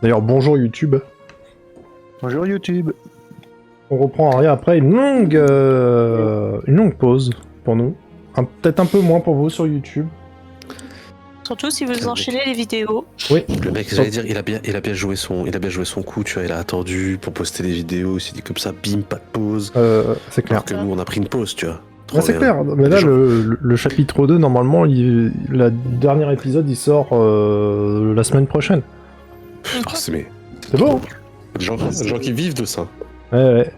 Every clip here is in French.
D'ailleurs, bonjour YouTube. Bonjour YouTube. On reprend Aria après une longue pause pour nous. Peut-être un peu moins pour vous sur YouTube. Surtout si vous enchaînez les vidéos. Oui. Le mec, j'allais dire, il a bien joué son coup, tu vois, il a attendu pour poster des vidéos, il s'est dit comme ça, bim, pas de pause. C'est clair. Alors que nous, on a pris une pause, tu vois. C'est clair, mais là, le chapitre 2, normalement, le dernier épisode, il sort la semaine prochaine. Oh, c'est beau, hein. Des gens qui vivent de ça. Ouais.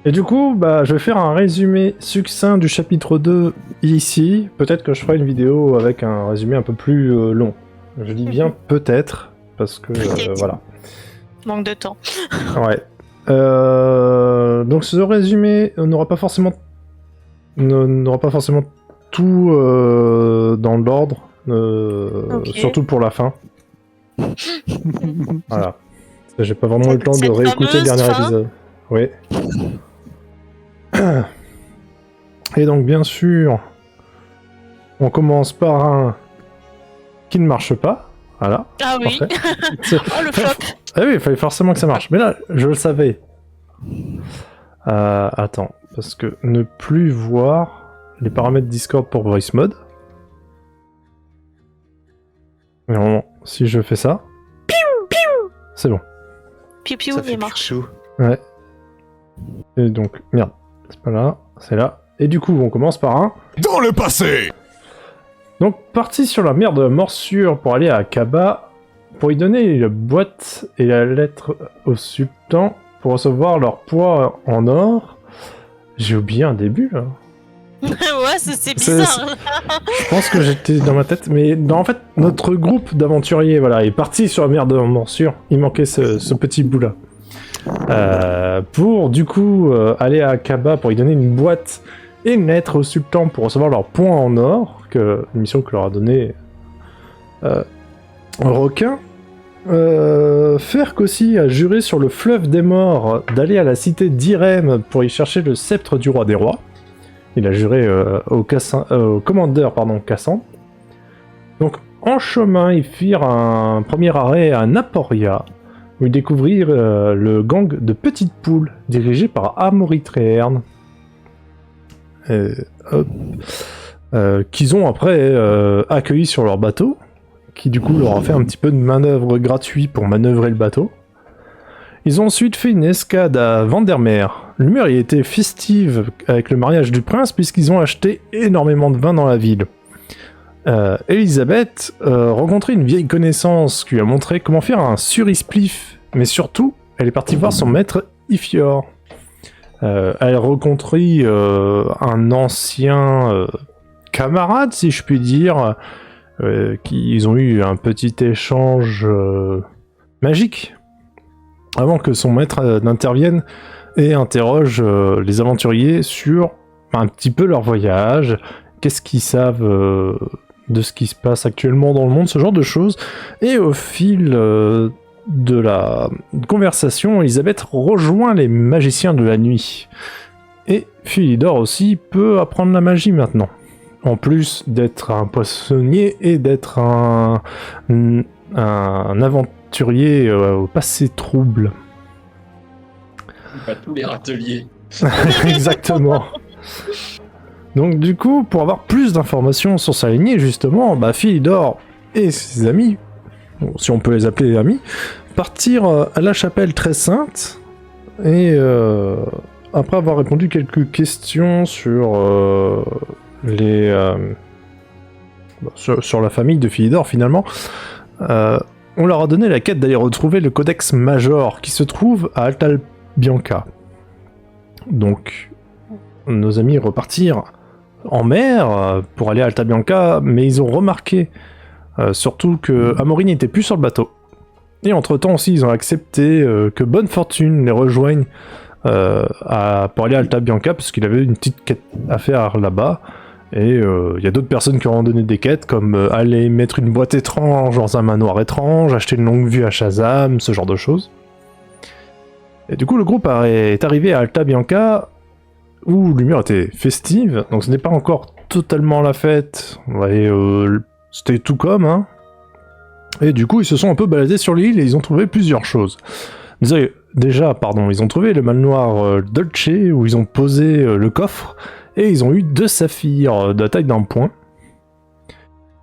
Et du coup, je vais faire un résumé succinct du chapitre 2 ici. Peut-être que je ferai une vidéo avec un résumé un peu plus long. Je dis bien peut-être, parce que voilà. Manque de temps. Ouais. Donc ce résumé n'aura pas forcément tout dans l'ordre, surtout pour la fin. Voilà. J'ai pas vraiment eu le temps de réécouter le dernier épisode. Oui. Et donc bien sûr, on commence par un qui ne marche pas. Voilà. Ah oui. Oh le flop. Ah oui, il fallait forcément que ça marche. Mais là, je le savais. Attends, parce que ne plus voir les paramètres Discord pour Voice Mode. Non, si je fais ça, c'est bon. Piou piou, il marche. Ouais. Et donc, merde, c'est pas là, c'est là. Et du coup, on commence par un... Dans le passé. Donc, parti sur la mer de la morsure pour aller à Kaba, pour y donner la boîte et la lettre au sultan pour recevoir leur poids en or. J'ai oublié un début, là. Ouais, c'est bizarre. Je pense que j'étais dans ma tête, mais en fait, notre groupe d'aventuriers, voilà, est parti sur la mer de la morsure. Il manquait ce petit bout-là. Pour, du coup, aller à Kaba pour y donner une boîte et une lettre au sultan pour recevoir leur point en or, une mission que leur a donné un requin. Ferk aussi a juré sur le fleuve des morts d'aller à la cité d'Irem pour y chercher le sceptre du roi des rois. Il a juré au commandeur Cassandre. Donc en chemin, ils firent un premier arrêt à Naporia, où ils découvrirent le gang de petites poules dirigé par Amoritréerne. Qu'ils ont après accueilli sur leur bateau, qui du coup leur a fait un petit peu de manœuvre gratuit pour manœuvrer le bateau. Ils ont ensuite fait une escade à Vandermeer. L'humeur y était festive avec le mariage du prince puisqu'ils ont acheté énormément de vin dans la ville. Elisabeth rencontrait une vieille connaissance qui lui a montré comment faire un surispliff, mais surtout, elle est partie voir son maître Ifior. Elle rencontrait un ancien camarade, si je puis dire, ils ont eu un petit échange magique avant que son maître n'intervienne et interroge les aventuriers sur un petit peu leur voyage, qu'est-ce qu'ils savent de ce qui se passe actuellement dans le monde, ce genre de choses. Et au fil de la conversation, Elisabeth rejoint les magiciens de la nuit. Et Philidor aussi peut apprendre la magie maintenant. En plus d'être un poissonnier et d'être un aventurier au passé trouble. Pas tous les râteliers. Exactement. Donc du coup, pour avoir plus d'informations sur sa lignée, justement, Philidor et ses amis, si on peut les appeler amis, partirent à la chapelle très sainte, et après avoir répondu quelques questions sur sur la famille de Philidor finalement, on leur a donné la quête d'aller retrouver le Codex Major qui se trouve à Altabianca. Donc nos amis repartirent en mer pour aller à Altabianca, mais ils ont remarqué surtout que Amaury n'était plus sur le bateau. Et entre-temps aussi, ils ont accepté que Bonne Fortune les rejoigne pour aller à Altabianca, parce qu'il avait une petite quête à faire là-bas. Et il y a d'autres personnes qui ont donné des quêtes, comme aller mettre une boîte étrange dans un manoir étrange, acheter une longue vue à Shazam, ce genre de choses. Et du coup, le groupe est arrivé à Altabianca, où l'humeur était festive, donc ce n'est pas encore totalement la fête. Ouais, c'était tout comme, hein. Et du coup, ils se sont un peu baladés sur l'île et ils ont trouvé plusieurs choses. Déjà, ils ont trouvé le manoir Dolce où ils ont posé le coffre et ils ont eu 2 saphirs de la taille d'un poing.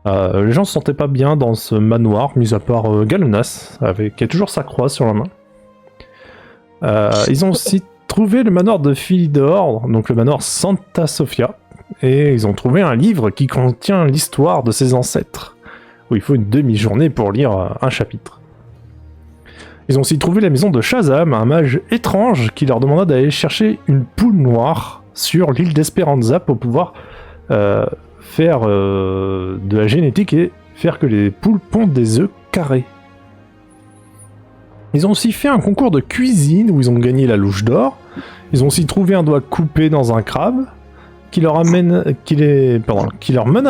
Les gens se sentaient pas bien dans ce manoir, mis à part Galonas, qui a toujours sa croix sur la main. Ils ont aussi trouvé le manoir de Philidor, donc le manoir Santa Sofia, et ils ont trouvé un livre qui contient l'histoire de ses ancêtres, où il faut une demi-journée pour lire un chapitre. Ils ont aussi trouvé la maison de Shazam, un mage étrange qui leur demanda d'aller chercher une poule noire sur l'île d'Esperanza pour pouvoir faire de la génétique et faire que les poules pondent des œufs carrés. Ils ont aussi fait un concours de cuisine où ils ont gagné la louche d'or. Ils ont aussi trouvé un doigt coupé dans un crabe qui leur mena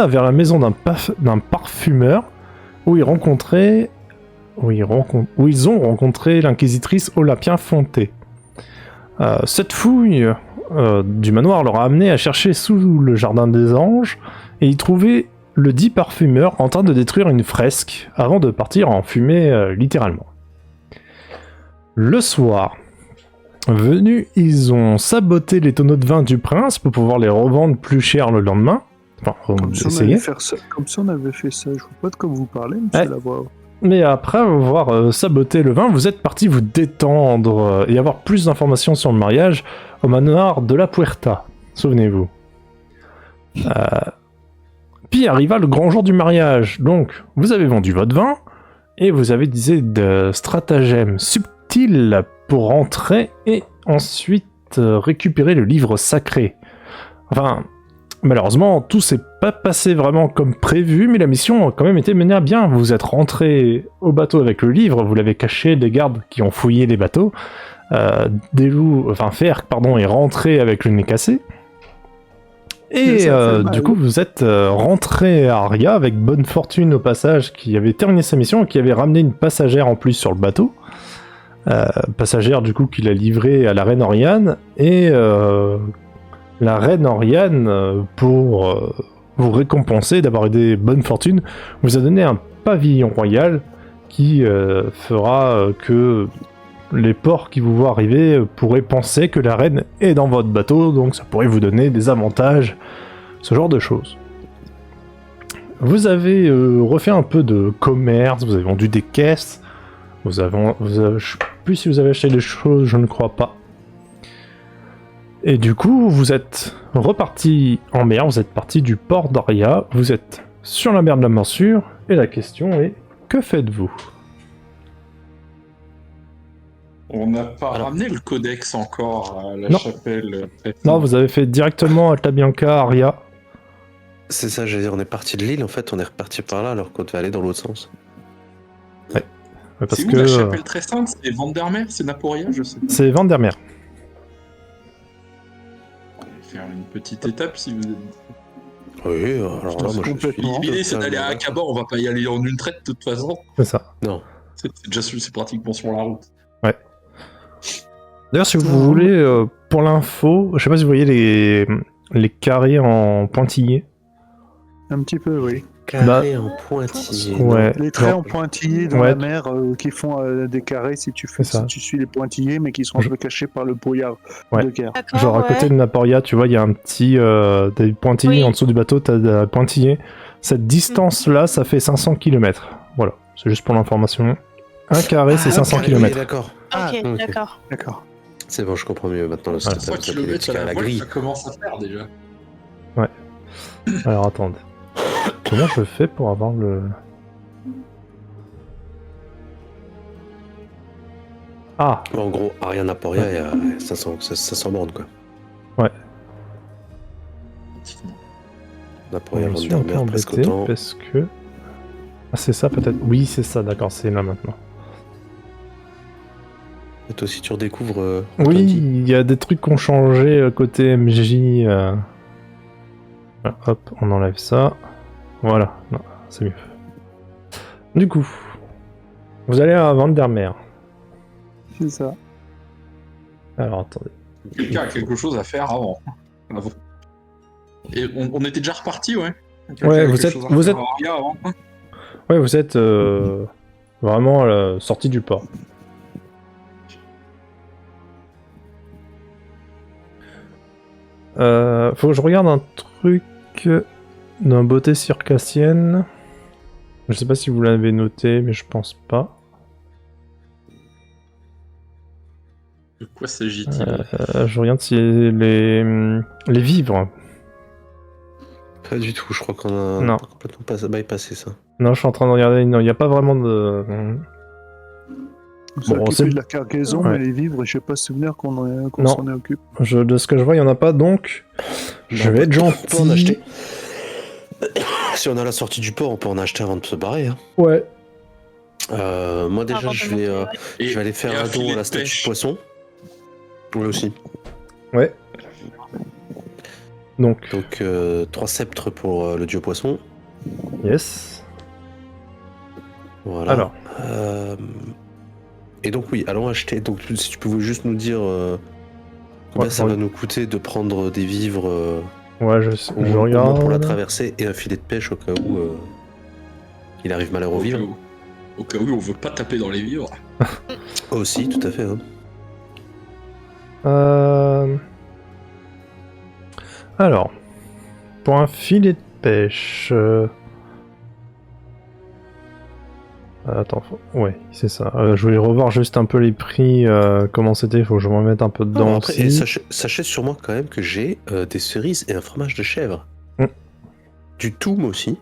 vers la maison d'un parfumeur où ils ont rencontré l'inquisitrice Olapien Fonté. Cette fouille du manoir leur a amené à chercher sous le jardin des anges et y trouver le dit parfumeur en train de détruire une fresque avant de partir en fumée littéralement. Le soir, venus, ils ont saboté les tonneaux de vin du prince pour pouvoir les revendre plus cher le lendemain. Enfin, Comme si on avait fait ça. Je vois pas de quoi vous parlez, monsieur Lavoie. Mais après avoir saboté le vin, vous êtes parti vous détendre et avoir plus d'informations sur le mariage au manoir de la Puerta. Souvenez-vous. Puis arriva le grand jour du mariage. Donc, vous avez vendu votre vin et vous avez utilisé de stratagèmes subtils pour rentrer et ensuite récupérer le livre sacré. Enfin, malheureusement, tout s'est pas passé vraiment comme prévu, mais la mission a quand même été menée à bien. Vous êtes rentré au bateau avec le livre, vous l'avez caché des gardes qui ont fouillé les bateaux. Ferk est rentré avec le nez cassé. Et du coup, vous êtes rentré à Aria avec bonne fortune au passage, qui avait terminé sa mission et qui avait ramené une passagère en plus sur le bateau. Passagère du coup qu'il a livrée à la reine Oriane, et la reine Oriane, pour vous récompenser d'avoir aidé bonne fortune, vous a donné un pavillon royal qui fera que les ports qui vous voient arriver pourraient penser que la reine est dans votre bateau, donc ça pourrait vous donner des avantages, ce genre de choses. Vous avez refait un peu de commerce, vous avez vendu des caisses, je ne sais plus si vous avez acheté des choses, je ne crois pas. Et du coup, vous êtes reparti en mer, vous êtes parti du port d'Aria, vous êtes sur la mer de la Morsure, et la question est, que faites-vous ? On n'a pas ramené le codex encore à la chapelle. Non, vous avez fait directement à Tabianca, Aria. C'est ça, j'allais dire, on est parti de l'île, en fait, on est reparti par là alors qu'on devait aller dans l'autre sens. Ouais. Parce c'est où la chapelle très sainte? C'est Vandermeer? C'est Naporia? Je sais pas. C'est Vandermeer. On va faire une petite étape si vous êtes... Oui, alors là, moi je suis... L'idée c'est d'aller à Akabor, on va pas y aller en une traite de toute façon. C'est ça. Non. C'est pratiquement sur la route. Ouais. D'ailleurs, si vous voulez, pour l'info, je sais pas si vous voyez les carrés en pointillés. Un petit peu, oui. Carrés en pointillés. Ouais. Les traits en pointillés dans la mer qui font des carrés si tu suis les pointillés, mais qui sont un peu cachés par le brouillard de guerre. Genre à côté de Naporia, tu vois, il y a un petit des pointillés en dessous du bateau, t'as des pointillés. Cette distance-là, ça fait 500 km. Voilà, c'est juste pour l'information. Un carré, c'est 500 km. Oui, d'accord. Ok, d'accord. D'accord. C'est bon, je comprends mieux maintenant. 3 km à la voile, ça commence à faire déjà. Ouais. Alors attendez. Comment je fais pour avoir le... Ah. En gros, Aria Naporia, il y a 500 bornes, quoi. Ouais. Naporia, Je suis un peu embêté parce que... Ah, c'est ça peut-être? Oui, c'est ça, d'accord, c'est là maintenant. Et toi aussi, tu redécouvres... oui, il y a des trucs qui ont changé côté MJ. Voilà, hop, on enlève ça. Voilà, non, c'est mieux. Du coup, vous allez à Vandermeer. C'est ça. Alors, attendez. Quelqu'un a quelque chose à faire avant. Et on était déjà reparti, ouais. Ouais, vous êtes... Ouais, vous êtes Vraiment à la sortie du port. Faut que je regarde un truc d'un beauté circassienne. Je sais pas si vous l'avez noté, mais je pense pas. De quoi s'agit-il? Je regarde si les vivres. Pas du tout, je crois qu'on a complètement bypassé ça. Non, je suis en train de regarder. Non, il n'y a pas vraiment de. Bon, c'est de la cargaison, mais les vivres, je sais pas souvenir qu'on s'en est occupé. De ce que je vois, il n'y en a pas, donc je vais être gentil. On peut en acheter. Si on a la sortie du port, on peut en acheter avant de se barrer. Hein. Ouais. Moi déjà, je vais aller faire un don à la statue de poisson. Oui aussi. Ouais. Donc 3 sceptres pour le dieu poisson. Yes. Voilà. Alors. Et donc oui, allons acheter. Donc si tu pouvais juste nous dire combien ça va nous coûter de prendre des vivres. Ouais, je regarde. Pour la traversée et un filet de pêche au cas où il arrive malheur aux vivres. Au cas où on veut pas taper dans les vivres. Aussi, tout à fait. Hein. Alors, pour un filet de pêche. Attends, ouais, c'est ça. Je voulais revoir juste un peu les prix, comment c'était, il faut que je me remette un peu dedans après, aussi. Et sachez sur moi quand même que j'ai des cerises et un fromage de chèvre. Du toum aussi.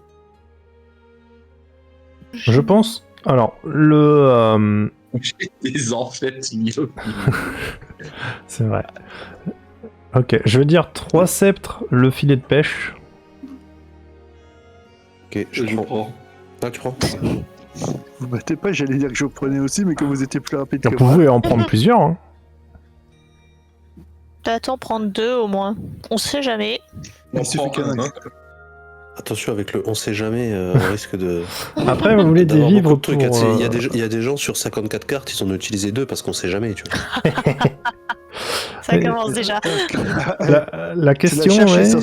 Je pense... Alors, le... J'ai des enfêtes ignobles. C'est vrai. Ok, je veux dire 3 sceptres, le filet de pêche. Ok, je prends. Ah, tu prends? Vous battez pas, j'allais dire que je prenais aussi, mais que vous étiez plus rapide que vous moi. pouvez en prendre plusieurs. Hein. T'attends prendre 2 au moins. On sait jamais. Il suffit qu'il y en ait un. Attention, avec le on sait jamais, on risque de... Après, vous voulez des vivres pour... Il y a des gens sur 54 cartes, ils en ont utilisé 2 parce qu'on sait jamais, tu vois. Ça commence déjà. La question est...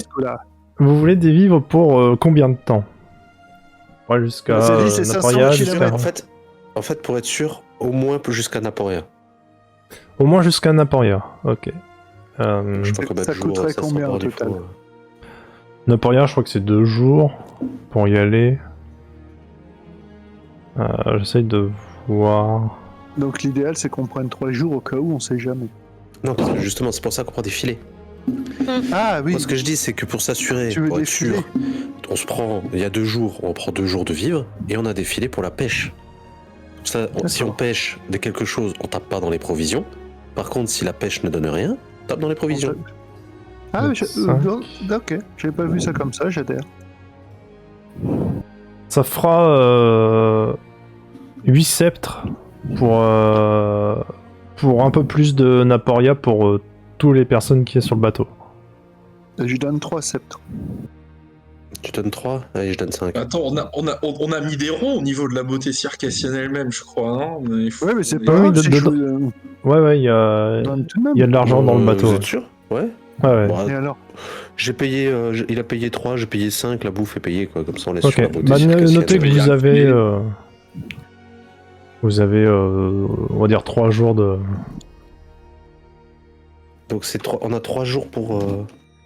Vous voulez des vivres pour combien de temps? Ouais, jusqu'à Naporia, en fait, pour être sûr, au moins jusqu'à Naporia. Au moins jusqu'à Naporia, ok. Je sais pas combien de ça jours, coûterait combien en total? Naporia, je crois que c'est 2 jours pour y aller. J'essaye de voir... Donc l'idéal, c'est qu'on prenne 3 jours au cas où, on sait jamais. Non, parce que justement, c'est pour ça qu'on prend des filets. Ah oui. Moi, ce que je dis, c'est que pour s'assurer, Tu veux pour des être sûr, on se prend, il y a 2 jours, on prend 2 jours de vivre et on a des filets pour la pêche. Ça, si on pêche de quelque chose, on tape pas dans les provisions. Par contre, si la pêche ne donne rien, on tape dans les provisions. Ah, ok, j'avais pas vu ça comme ça, j'adhère. Ça fera 8 sceptres pour un peu plus de Naporia pour toutes les personnes qui sont sur le bateau. Je donne 3 sceptres. Tu donnes 3? Allez, je donne 5. Attends, on a mis des ronds au niveau de la beauté circassienne elle-même, je crois, non? Ouais, mais c'est pas grave, Ouais, il y a de l'argent dans le bateau. Vous êtes sûr? Ouais. Ouais. Bon, et alors? J'ai payé, il a payé 3, j'ai payé 5, la bouffe est payée, quoi. Comme ça, on laisse sur la beauté circassienne. Notez que vous avez, on va dire 3 jours de... Donc on a 3 jours pour...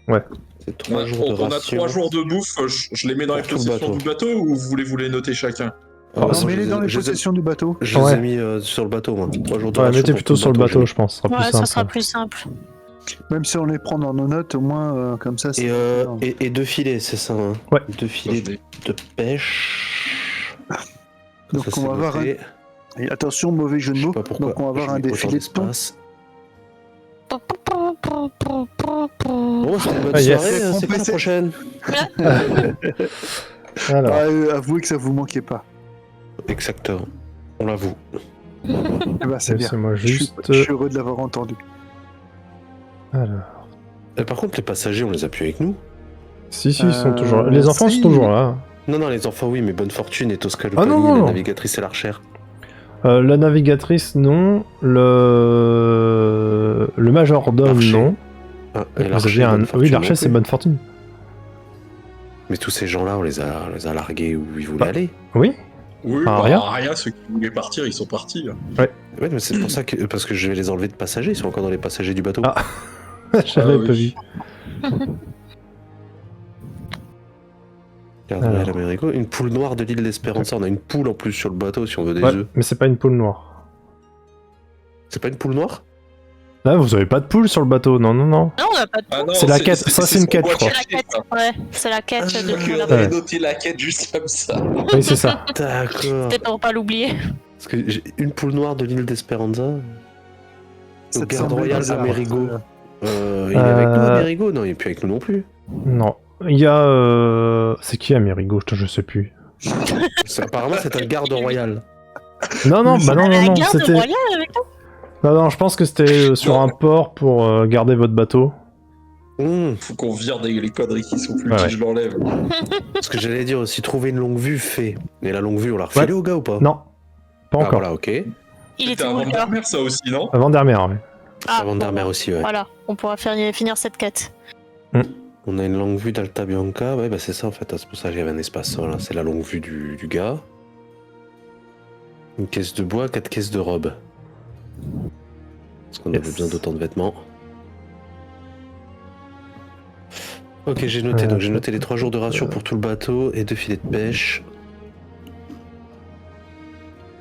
Ouais. C'est 3 jours de on a ration. 3 jours de bouffe, je les mets dans les possessions du bateau ou vous les noter chacun? Non, mets-les dans les possessions du bateau. Je les ai mis sur le bateau, moi. 3 jours de ration. Mettez plutôt sur le bateau, je pense. Ça sera plus simple. Même si on les prend dans nos notes, au moins, comme ça, c'est... Et 2 filets, c'est ça, hein? Ouais. 2 filets de pêche. Donc on va avoir un... Et attention, mauvais jeu de mots. Donc on va avoir un défilé de thon. Bon, c'était une bonne soirée, c'est quand la prochaine? Alors. Avouez que ça vous manquait pas. Exactement, on l'avoue. Eh ben, c'est bien. Je suis heureux de l'avoir entendu. Alors. Et par contre, les passagers, on les a plus avec nous? Si, ils sont toujours là. Les enfants sont toujours là. Non, les enfants, oui, mais Bonne Fortune et Tosca la navigatrice et l'archère. La navigatrice, non. Le majordome, non. Et l'archer, oui, l'archer, c'est Bonne Fortune. Mais tous ces gens-là, on les a largués où ils voulaient aller. Oui. Oui, rien, ceux qui voulaient partir, ils sont partis. Ouais, mais c'est pour ça que... Parce que je vais les enlever de passagers, ils sont encore dans les passagers du bateau. Ah. J'avais pas vu. Regardez l'Américo. Une poule noire de l'île d'Espéranza. On a une poule en plus sur le bateau si on veut des œufs. Mais c'est pas une poule noire. C'est pas une poule noire? Là, vous avez pas de poule sur le bateau, non. Non, on a pas de poule. C'est la quête, ça c'est une quête, je crois. C'est la quête, ouais. C'est la quête de On avait noté la quête juste comme ça. Oui, c'est ça. D'accord. Peut-être pour pas l'oublier. Parce que j'ai une poule noire de l'île d'Espéranza. Au garde royal Amerigo. Il est avec nous, Amerigo? Non, il est plus avec nous non plus. Non. Il y a... C'est qui Amerigo? Je sais plus. Apparemment, c'est un garde royal. Non, c'était... royale avec nous. Non, je pense que c'était sur un port pour garder votre bateau. Faut qu'on vire les quadrilles qui sont plus petits, je l'enlève. Ce que j'allais dire aussi, trouver une longue vue fait. Et la longue vue, on l'a refilée au gars ou pas? Non, pas encore. Voilà, ok. Il était avant dernière ça aussi, non? Avant-dernière, oui. Avant dernière aussi, ouais. Voilà, on pourra finir cette quête. On a une longue vue d'Alta Bianca, ouais, bah c'est ça en fait, c'est pour ça qu'il y avait un espace sol, hein. C'est la longue vue du gars. Une caisse de bois, 4 caisses de robes. Parce qu'on avait besoin d'autant de vêtements. Ok, j'ai noté, donc j'ai noté les 3 jours de ration pour tout le bateau et 2 filets de pêche.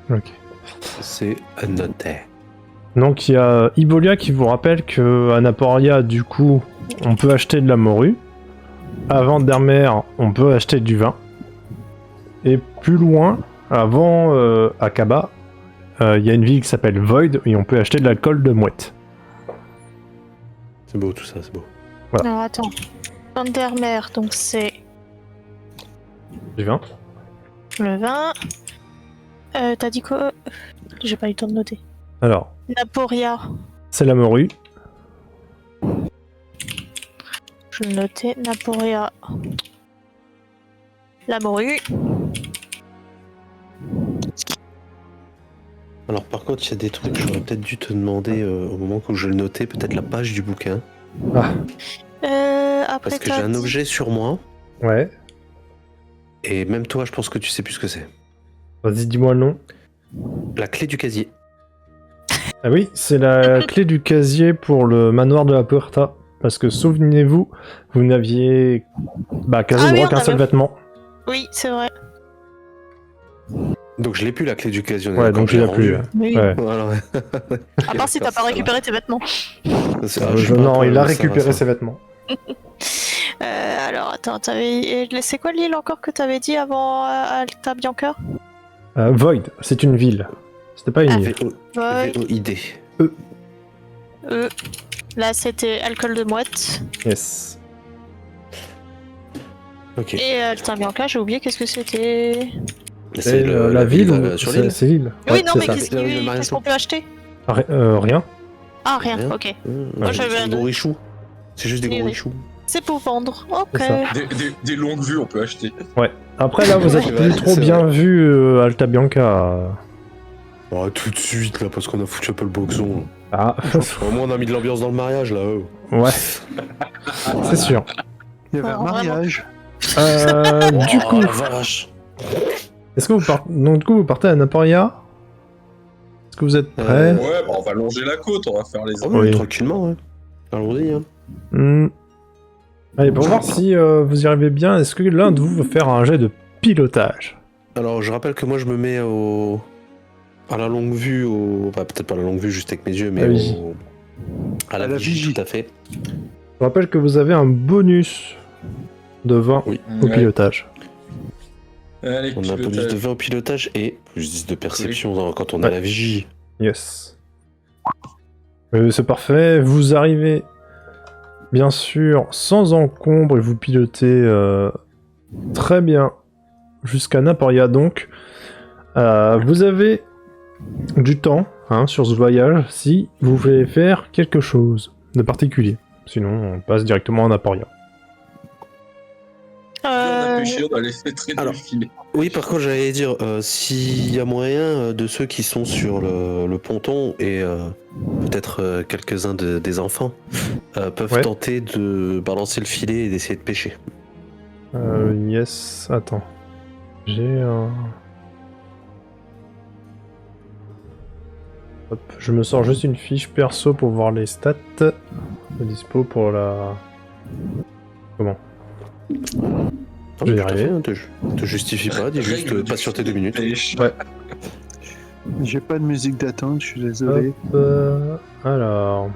Ok. C'est noté. Donc il y a Ibolia qui vous rappelle que à Naporia, du coup, on peut acheter de la morue. À Vandermeer, on peut acheter du vin. Et plus loin, avant Akaba, il y a une ville qui s'appelle Void et on peut acheter de l'alcool de mouette. C'est beau tout ça, c'est beau. Voilà. Alors attends. Vandermeer, donc c'est Du vin. le vin. T'as dit quoi? J'ai pas eu le temps de noter. Alors, Naporia. c'est la morue. Je vais noter Naporia. La morue. Alors par contre, il y a des trucs que j'aurais peut-être dû te demander au moment où je le notais, peut-être la page du bouquin. Ah. Après Parce que j'ai un objet sur moi, Ouais. et même toi, je pense que tu sais plus ce que c'est. Vas-y, dis-moi le nom. La clé du casier. Ah oui, c'est la clé du casier pour le manoir de la Puerta. Parce que souvenez-vous, vous n'aviez quasi droit qu'un seul vêtement. Oui, c'est vrai. Donc je l'ai plus la clé du casier. Ouais, donc je l'ai plus. Oui. Ouais. Voilà. À part si t'as pas récupéré tes vêtements. Non, il a récupéré ses vêtements. Alors attends, c'est quoi l'île encore que t'avais dit avant Alta Bianca? Void, c'est une ville. C'était pas une île. V-O-I-D. Là c'était alcool de mouette. Yes. Ok. Et Alta Bianca, j'ai oublié qu'est-ce que c'était. C'est la ville sur l'île. C'est l'île. Oui, Ouais, non, mais ça. qu'est-ce qu'on peut acheter? Rien. Ah, rien, ok. Moi, j'avais C'est des gros richoux. C'est juste des gros Oui. richoux. C'est pour vendre, ok. C'est ça. Des longues vues, on peut acheter. Après là, vous êtes Ouais, plus trop c'est bien vu Alta Bianca. Oh, tout de suite là, parce qu'on a foutu un peu le boxon. Ah, Au moins on a mis de l'ambiance dans le mariage là. ouais. C'est sûr. Il y avait un mariage. Du coup, la vache. est-ce que vous partez à Naporia? Est-ce que vous êtes prêts? Ouais, on va longer la côte, on va faire les Oh, Oui. tranquillement, ouais. Allons-y. Hein. Allez, pour voir si vous y arrivez bien, est-ce que l'un de vous veut faire un jet de pilotage? Alors je rappelle que moi je me mets à la longue vue, peut-être pas à la longue vue juste avec mes yeux, mais oui. à la vigie, tout à fait. Je rappelle que vous avez un bonus de 20 au pilotage. Allez, On a un bonus de 20 au pilotage et plus 10 de perception quand on a la vigie. Yes. C'est parfait. Vous arrivez, bien sûr, sans encombre et vous pilotez très bien jusqu'à Naporia. Donc, vous avez du temps sur ce voyage si vous voulez faire quelque chose de particulier. Sinon, on passe directement à Naporia. On a pêché, on a laissé traîner le filet. Oui, par contre, j'allais dire, s'il y a moyen de ceux qui sont sur le ponton et peut-être quelques-uns des enfants peuvent tenter de balancer le filet et d'essayer de pêcher. Yes, attends. J'ai un... Hop, je me sors juste une fiche perso pour voir les stats. De dispo pour la... Comment? Je vais y arriver. Te justifie pas, dis juste patienter 2 minutes. Ouais. J'ai pas de musique d'attente, je suis désolé. Hop, alors...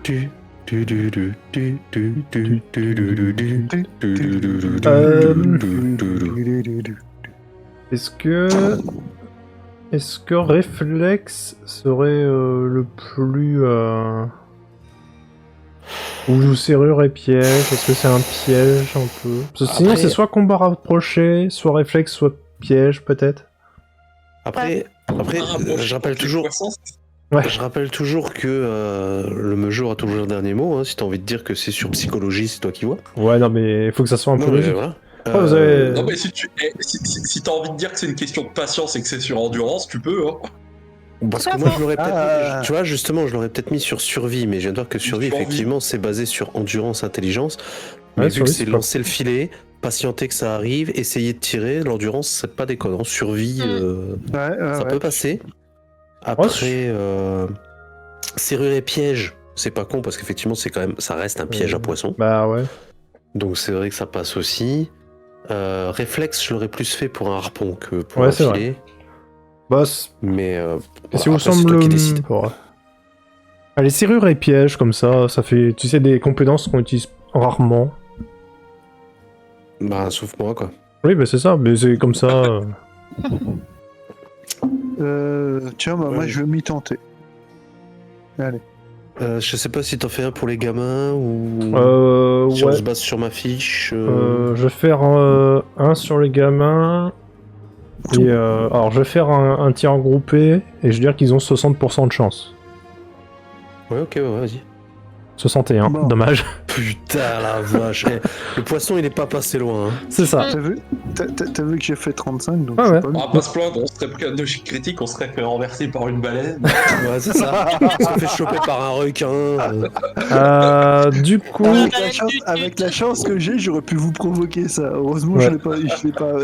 Est-ce que réflexe serait le plus... Ou serrure et piège? Est-ce que c'est un piège un peu? Parce que sinon c'est soit combat rapproché, soit réflexe, soit piège peut-être. Après, je rappelle toujours... Ouais. Je rappelle toujours que le jeu aura toujours le dernier mot. Hein. Si t'as envie de dire que c'est sur psychologie, c'est toi qui vois. Ouais, non, mais il faut que ça soit un peu logique. Voilà. Vous avez... Non, mais si t'as envie de dire que c'est une question de patience et que c'est sur endurance, tu peux. Hein. Parce que moi, je l'aurais peut-être mis, tu vois, justement, je l'aurais peut-être mis sur survie, mais je viens de voir que survie, effectivement, c'est basé sur endurance, intelligence. Mais vu que c'est lancer le filet, patienter que ça arrive, essayer de tirer, l'endurance, c'est pas déconnant. Survie, ça peut passer. Après, serrure et piège, c'est pas con parce qu'effectivement, c'est quand même, ça reste un piège à poisson. Bah ouais. Donc c'est vrai que ça passe aussi. Réflexe, je l'aurais plus fait pour un harpon que pour un filet. Vrai. Boss. Mais si vous semble Allez, serrure et piège, comme ça fait, tu sais, des compétences qu'on utilise rarement. Bah, sauf moi, quoi. Oui, bah c'est ça, mais c'est comme ça. Tiens, bah, moi je vais m'y tenter. Allez. Je sais pas si t'en fais un pour les gamins ou si on se base sur ma fiche. Je vais faire un sur les gamins. Et alors je vais faire un tir groupé et je veux dire qu'ils ont 60% de chance. Ouais, ok, ouais, vas-y. 61, bon. Dommage. Putain la vache. Le poisson il est pas passé loin. Hein. C'est ça. T'as vu que j'ai fait 35, donc ouais. On va pas se plaindre, on serait pris un échec critique, on serait fait renverser par une baleine. Ouais, c'est ça. On serait fait choper par un requin. Du coup... Avec la chance que j'ai, j'aurais pu vous provoquer ça. Heureusement, je l'ai pas...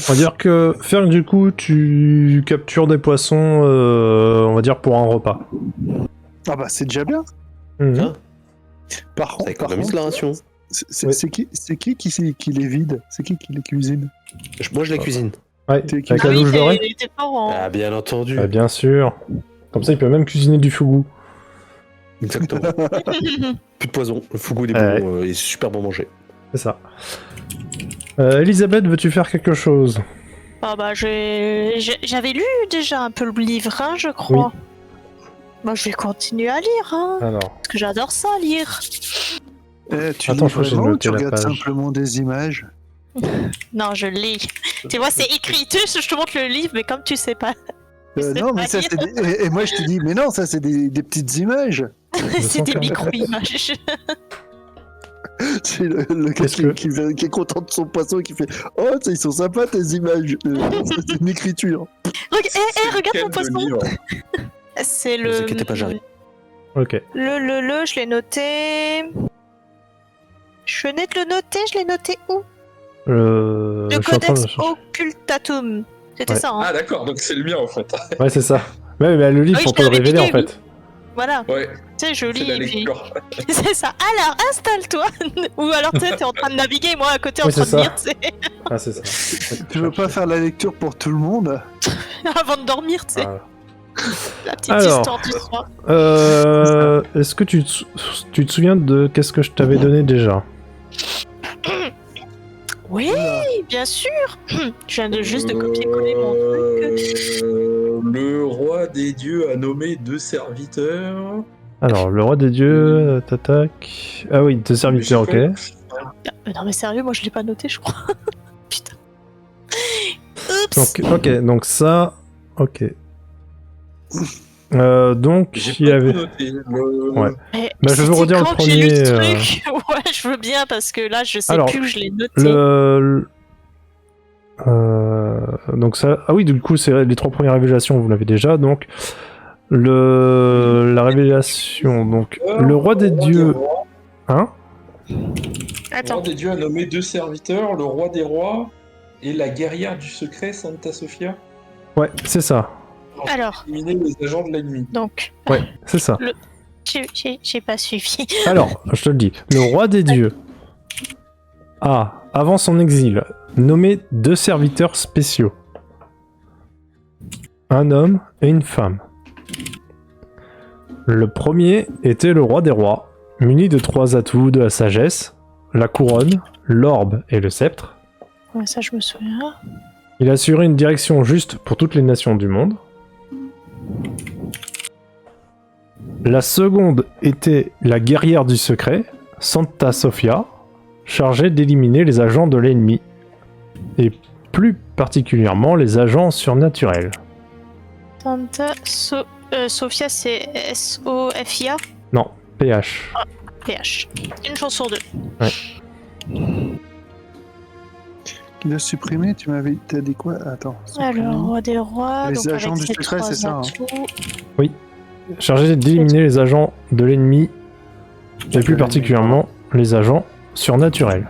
On va dire que faire du coup, tu captures des poissons, on va dire pour un repas. Ah bah c'est déjà bien. Mmh. Par contre, ça économise la ration. C'est qui les vide? C'est qui les cuisine? Moi je les cuisine. Ouais, avec la louche dorée. Ah bien entendu. Bien sûr. Comme ça il peut même cuisiner du fougou. Exactement. Plus de poison. Le fougou il est bon, il est super bon manger. C'est ça. Elisabeth, veux-tu faire quelque chose? Ah bah j'avais lu déjà un peu le livre, hein, je crois. Oui. Moi je vais continuer à lire, hein. Alors. Parce que j'adore ça, lire. Attends, tu regardes simplement des images? Non, je lis. Tu vois, c'est écrit. Je te montre le livre, mais comme tu sais pas. Non, mais ça c'est et moi je te dis, mais non, ça c'est des petites images. C'est des micro-images. C'est le gars qui est content de son poisson et qui fait « Oh, ils sont sympas tes images. C'est une écriture. » Regarde mon poisson. C'est le... Ne vous inquiétez pas, j'arrive. Ok. Je l'ai noté... Je venais de le noter, je l'ai noté où? Le Codex Occultatum. C'était ça, hein. Ah d'accord, donc c'est le mien en fait. Ouais, c'est ça. Mais le livre, faut pas le révéler en fait. Voilà. Ouais. Tu sais, je lis et puis... C'est ça. Alors, installe-toi. Ou alors, tu sais, t'es en train de naviguer et moi à côté en train de lire, tu sais. Ah, c'est ça. Tu veux pas faire la lecture pour tout le monde? Avant de dormir, tu sais. Ah. La petite histoire du soir. Est-ce que tu te souviens de qu'est-ce que je t'avais donné déjà? Oui, bien sûr. Je viens juste de copier-coller mon truc. Le roi des dieux a nommé 2 serviteurs. Alors, le roi des dieux, t'attaques... Ah oui, 2 serviteurs, ok. Non mais sérieux, moi je l'ai pas noté, je crois. Putain. Oups. Donc, ok, donc ça... Ok. Donc, il y avait... Ouais. Mais je veux redire le premier... Ouais, je veux bien, parce que là, je sais plus où je l'ai noté. Donc ça... Ah oui, du coup, c'est les 3 premières révélations, vous l'avez déjà, donc... La révélation, donc... le roi des dieux... Hein? Attends. Le roi des dieux a nommé 2 serviteurs, le roi des rois et la guerrière du secret, Santa Sofia. Ouais, c'est ça. Alors. Éliminer les agents de l'ennemi. Donc. Ouais, c'est ça. J'ai pas suivi. Alors, je te le dis. Le roi des dieux a, avant son exil, nommé 2 serviteurs spéciaux. Un homme et une femme. Le premier était le roi des rois, muni de 3 atouts de la sagesse, la couronne, l'orbe et le sceptre. Ouais, ça je me souviens. Il assurait une direction juste pour toutes les nations du monde. La seconde était la guerrière du secret, Santa Sofia, chargée d'éliminer les agents de l'ennemi, et plus particulièrement les agents surnaturels. Santa Sofia, c'est S-O-F-I-A? Non, PH. Ah, PH. Une chance sur 2. Ouais. Qui l'a supprimé, t'as dit quoi? Attends. Alors, roi des rois. Les donc agents avec du ses secret, c'est ça, hein. Oui. Chargé d'éliminer les agents de l'ennemi, et plus particulièrement les agents surnaturels.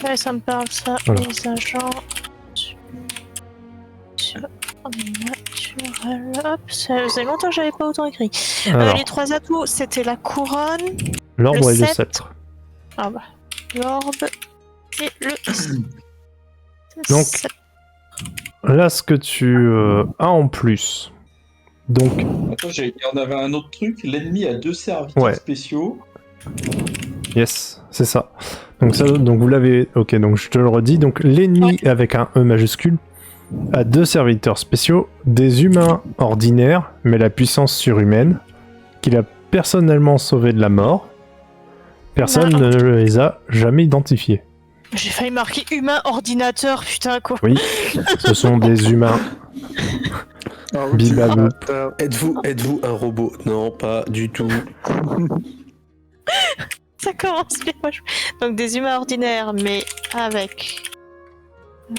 Ouais, ça me parle ça. Voilà. Les agents surnaturels. Hop, ça faisait longtemps que j'avais pas autant écrit. Alors, Les 3 atouts, c'était la couronne, l'orbe le et le sceptre. sceptre. Ah bah, l'orbe et le Donc, sceptre. là, ce que tu as en plus. Donc, Attends, il y en avait un autre truc. L'ennemi a 2 serviteurs spéciaux. yes, c'est ça. Donc, donc vous l'avez. Ok, donc je te le redis. Donc, l'ennemi avec un E majuscule a 2 serviteurs spéciaux, des humains ordinaires, mais la puissance surhumaine, qu'il a personnellement sauvés de la mort. Personne ne les a jamais identifiés. J'ai failli marquer humain ordinateur, putain quoi. Oui, ce sont des humains. Bibabou. Êtes-vous un robot? Non, pas du tout. Ça commence bien. Donc des humains ordinaires, mais avec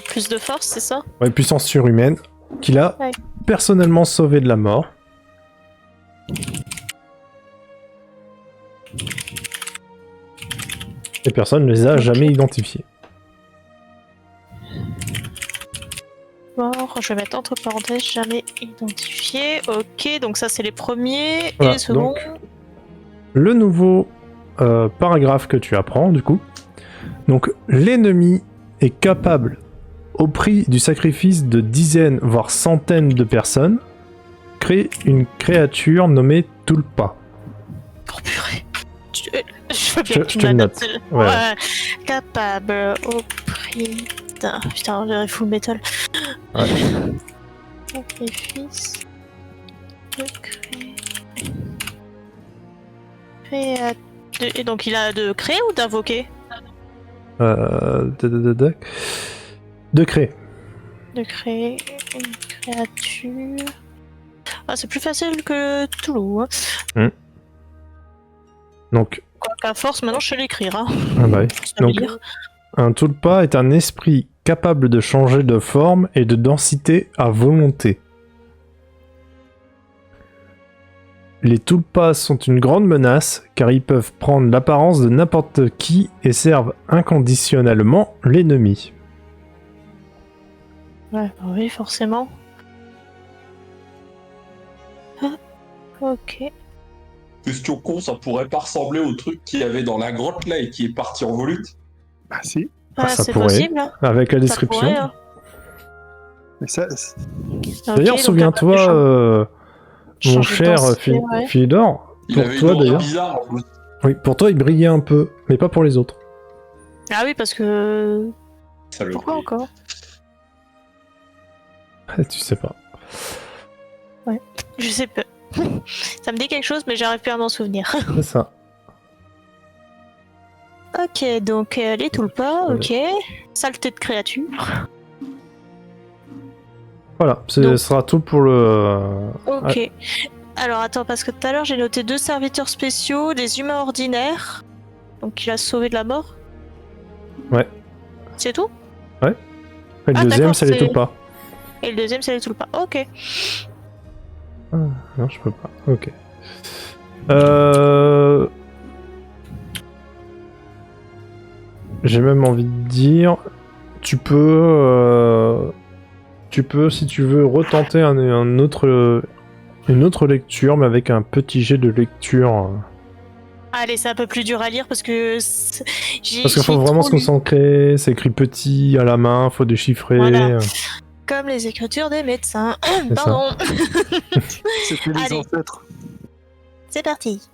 plus de force, c'est ça? Ouais, puissance surhumaine, qu'il a personnellement sauvé de la mort. Et personne ne les a jamais identifiés. Mort, je vais mettre entre parenthèses, jamais identifié. Ok, donc ça c'est les premiers. Voilà, et les seconds. donc, le nouveau paragraphe que tu apprends, du coup. Donc, l'ennemi est capable, au prix du sacrifice de dizaines, voire centaines de personnes, créer une créature nommée Tulpa. Oh purée. Je veux bien que tu te me la note. notes. Ouais. Capable au prix d'un... Putain, on dirait full metal. Ouais. Sacrifice de créer... Et donc il a de créer ou d'invoquer? De créer. De créer une créature... Ah, c'est plus facile que Toulouse. Hein. Donc... Quoiqu'à force, maintenant je sais l'écrire. Hein. Ah bah oui. Donc, un Tulpa est un esprit capable de changer de forme et de densité à volonté. Les Tulpas sont une grande menace car ils peuvent prendre l'apparence de n'importe qui et servent inconditionnellement l'ennemi. Ouais, bah oui, forcément. Ah, ok. Question con, ça pourrait pas ressembler au truc qu'il y avait dans la grotte là et qui est parti en volute? Bah si. Ah, ça c'est pourrait, possible. Hein. avec la Ça description. pourrait, hein. Mais ça, D'ailleurs, Ok, souviens-toi, mon changer de cher densité, ouais. Philidor, Il pour avait une toi aura d'ailleurs. bizarre en plus. Oui, pour toi, il brillait un peu, mais pas pour les autres. Ah oui, parce que... Ça le Pourquoi brille. encore? Tu sais pas. Je sais pas. Ça me dit quelque chose, mais j'arrive plus à m'en souvenir. C'est ça. Ok, donc les Tulpas, ok. Saleté de créature. Voilà, ce Donc- sera tout pour le... Ok. Alors attends, parce que tout à l'heure j'ai noté 2 serviteurs spéciaux, des humains ordinaires. Donc il a sauvé de la mort. Ouais. C'est tout? Et le Ah, deuxième, d'accord, c'est les c'est- Tulpas. Et le deuxième c'est les Tulpas. Ok. Non, je peux pas. Ok. J'ai même envie de dire... tu peux, si tu veux, retenter une autre lecture, mais avec un petit jet de lecture. Allez, c'est un peu plus dur à lire parce que Parce qu'il faut vraiment se concentrer, c'est écrit petit à la main, faut déchiffrer. Voilà. Comme les écritures des médecins. Pardon. C'était les ancêtres. C'est parti.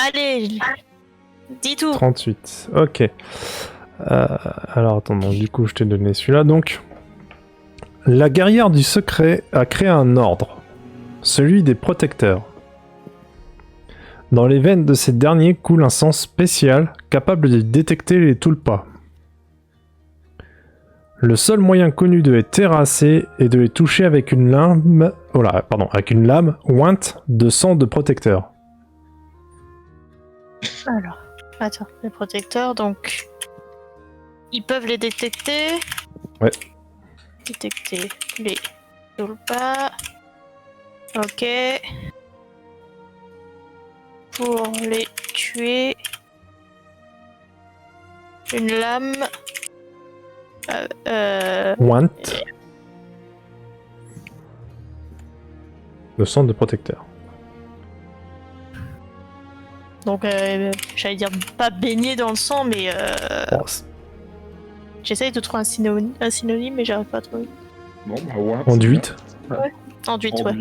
Allez, dis tout. 38, ok. Alors attends, donc, du coup je t'ai donné celui-là. Donc, la guerrière du secret a créé un ordre, celui des protecteurs. Dans les veines de ces derniers coule un sang spécial capable de détecter les tulpas. Le seul moyen connu de les terrasser est de les toucher avec une lame, avec une lame ointe de sang de protecteur. Alors, attends, les protecteurs, donc ils peuvent les détecter. Ouais. Détecter les tulpas. Ok. Pour les tuer, une lame. Ointe. Le sang de protecteur. Donc, j'allais dire pas baigner dans le sang, mais j'essaye de trouver un synonyme, mais j'arrive pas à trouver. Bon, bah ouais. Enduite. Ouais. Enduite, ouais.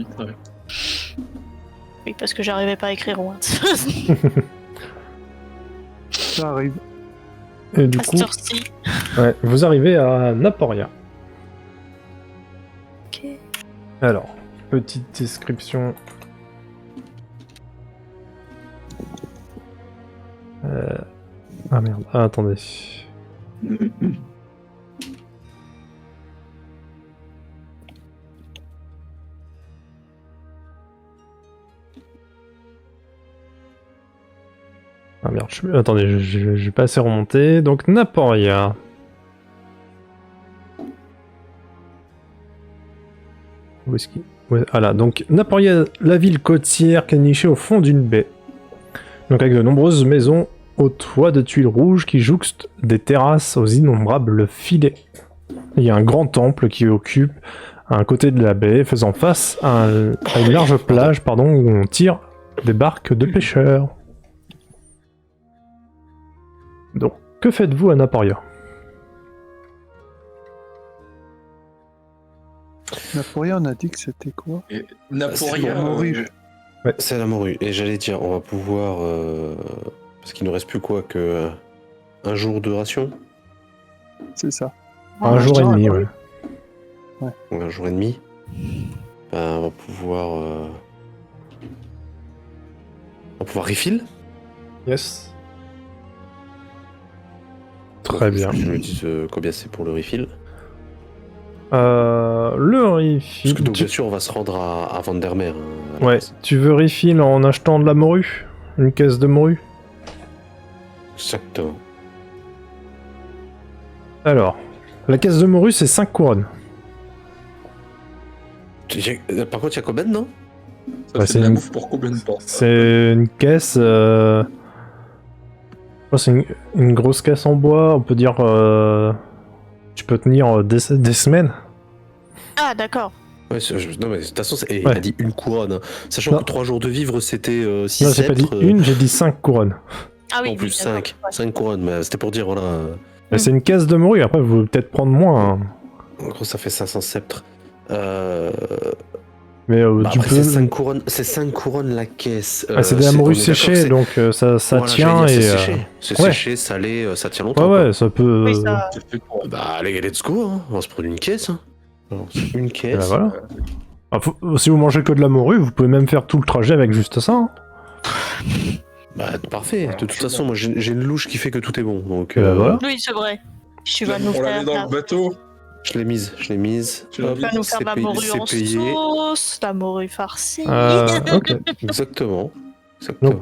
Oui, parce que j'arrivais pas à écrire ointe. Ça arrive. Et du coup, ouais, vous arrivez à Naporia. Ok. Alors, petite description. Ah merde, attendez. Ah merde, attendez, je vais pas assez remonter. Donc Naporia. Où est-ce qu'il... Ouais, voilà, donc Naporia, la ville côtière qui est nichée au fond d'une baie. Donc avec de nombreuses maisons au toit de tuiles rouges qui jouxtent des terrasses aux innombrables filets. Il y a un grand temple qui occupe un côté de la baie, faisant face à une large plage où on tire des barques de pêcheurs. Donc, que faites-vous à Naporia? Naporia, on a dit que c'était quoi? Naporia, ouais. C'est la morue. Et j'allais dire, on va pouvoir... parce qu'il ne reste plus quoi que... un jour de ration? C'est ça. Un jour et demi, ouais. Ouais, un jour et demi. Ben, on va pouvoir refill. Yes. Très bien. Je me dis combien c'est pour le refill. Le refill... Parce que donc, bien sûr, on va se rendre à Vandermeer. Ouais, tu veux refill en achetant de la morue? Une caisse de morue? Exactement. Alors, la caisse de morue, c'est 5 couronnes. Par contre, il y a combien, non? Ça fait de la bouffe pour combien de temps? C'est une caisse... c'est une grosse caisse en bois, on peut dire... Tu peux tenir des semaines. Ah, d'accord. Ouais, non, mais de toute façon, il Ouais. a dit une couronne. Hein. Sachant que 3 jours de vivre, c'était 6 Non, j'ai pas dit une, j'ai dit 5 couronnes. Ah oui, en plus, oui, d'accord. 5. 5 couronnes, mais c'était pour dire, voilà. Mais c'est une caisse de morue, après vous pouvez peut-être prendre moins. Hein. En gros, ça fait 500 sceptres. Mais tu après, peux... c'est 5 couronnes la caisse. c'est de la morue séchée, donc ça voilà, tient dire, et... c'est séché. C'est ouais. séché, salé, ça tient longtemps. Ouais, ça peut... Oui, ça... Bah, allez, let's go, hein. On va se prendre une caisse. Hein. Alors, une Et caisse. bah, voilà. Si vous mangez que de la morue, vous pouvez même faire tout le trajet avec juste ça. Hein. Bah, parfait. De toute façon, moi, j'ai une louche qui fait que tout est bon. Donc, voilà. Oui, c'est vrai. Tu vas nous On faire... la met dans le bateau. Je l'ai mise. Tu vas nous faire la morue en sauce, la morue farcie. Ok. Exactement. Donc,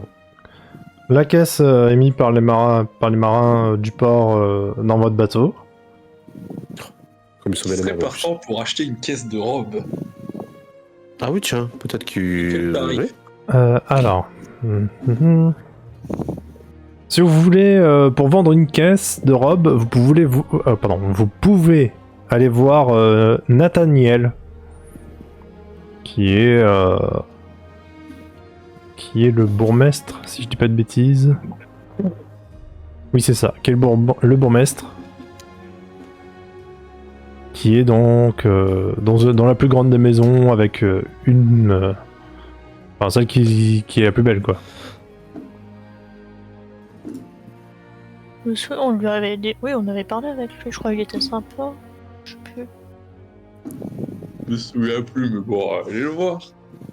la caisse est mise par les marins du port dans votre bateau. Comme ils sont Ce bien serait aimés, en partant pour acheter une caisse de robe. Ah oui, tiens, peut-être qu'il... Quel tarif? Alors... Si vous voulez, pour vendre une caisse de robes, vous pouvez aller voir Nathaniel, qui est le bourgmestre, si je dis pas de bêtises. Oui, c'est ça, qui est le bourgmestre, qui est donc dans la plus grande des maisons, avec celle qui est la plus belle, quoi. On lui avait dit... Oui, on avait parlé avec lui, je crois qu'il était sympa. Je sais plus. Je me souviens plus, mais bon, allez le voir,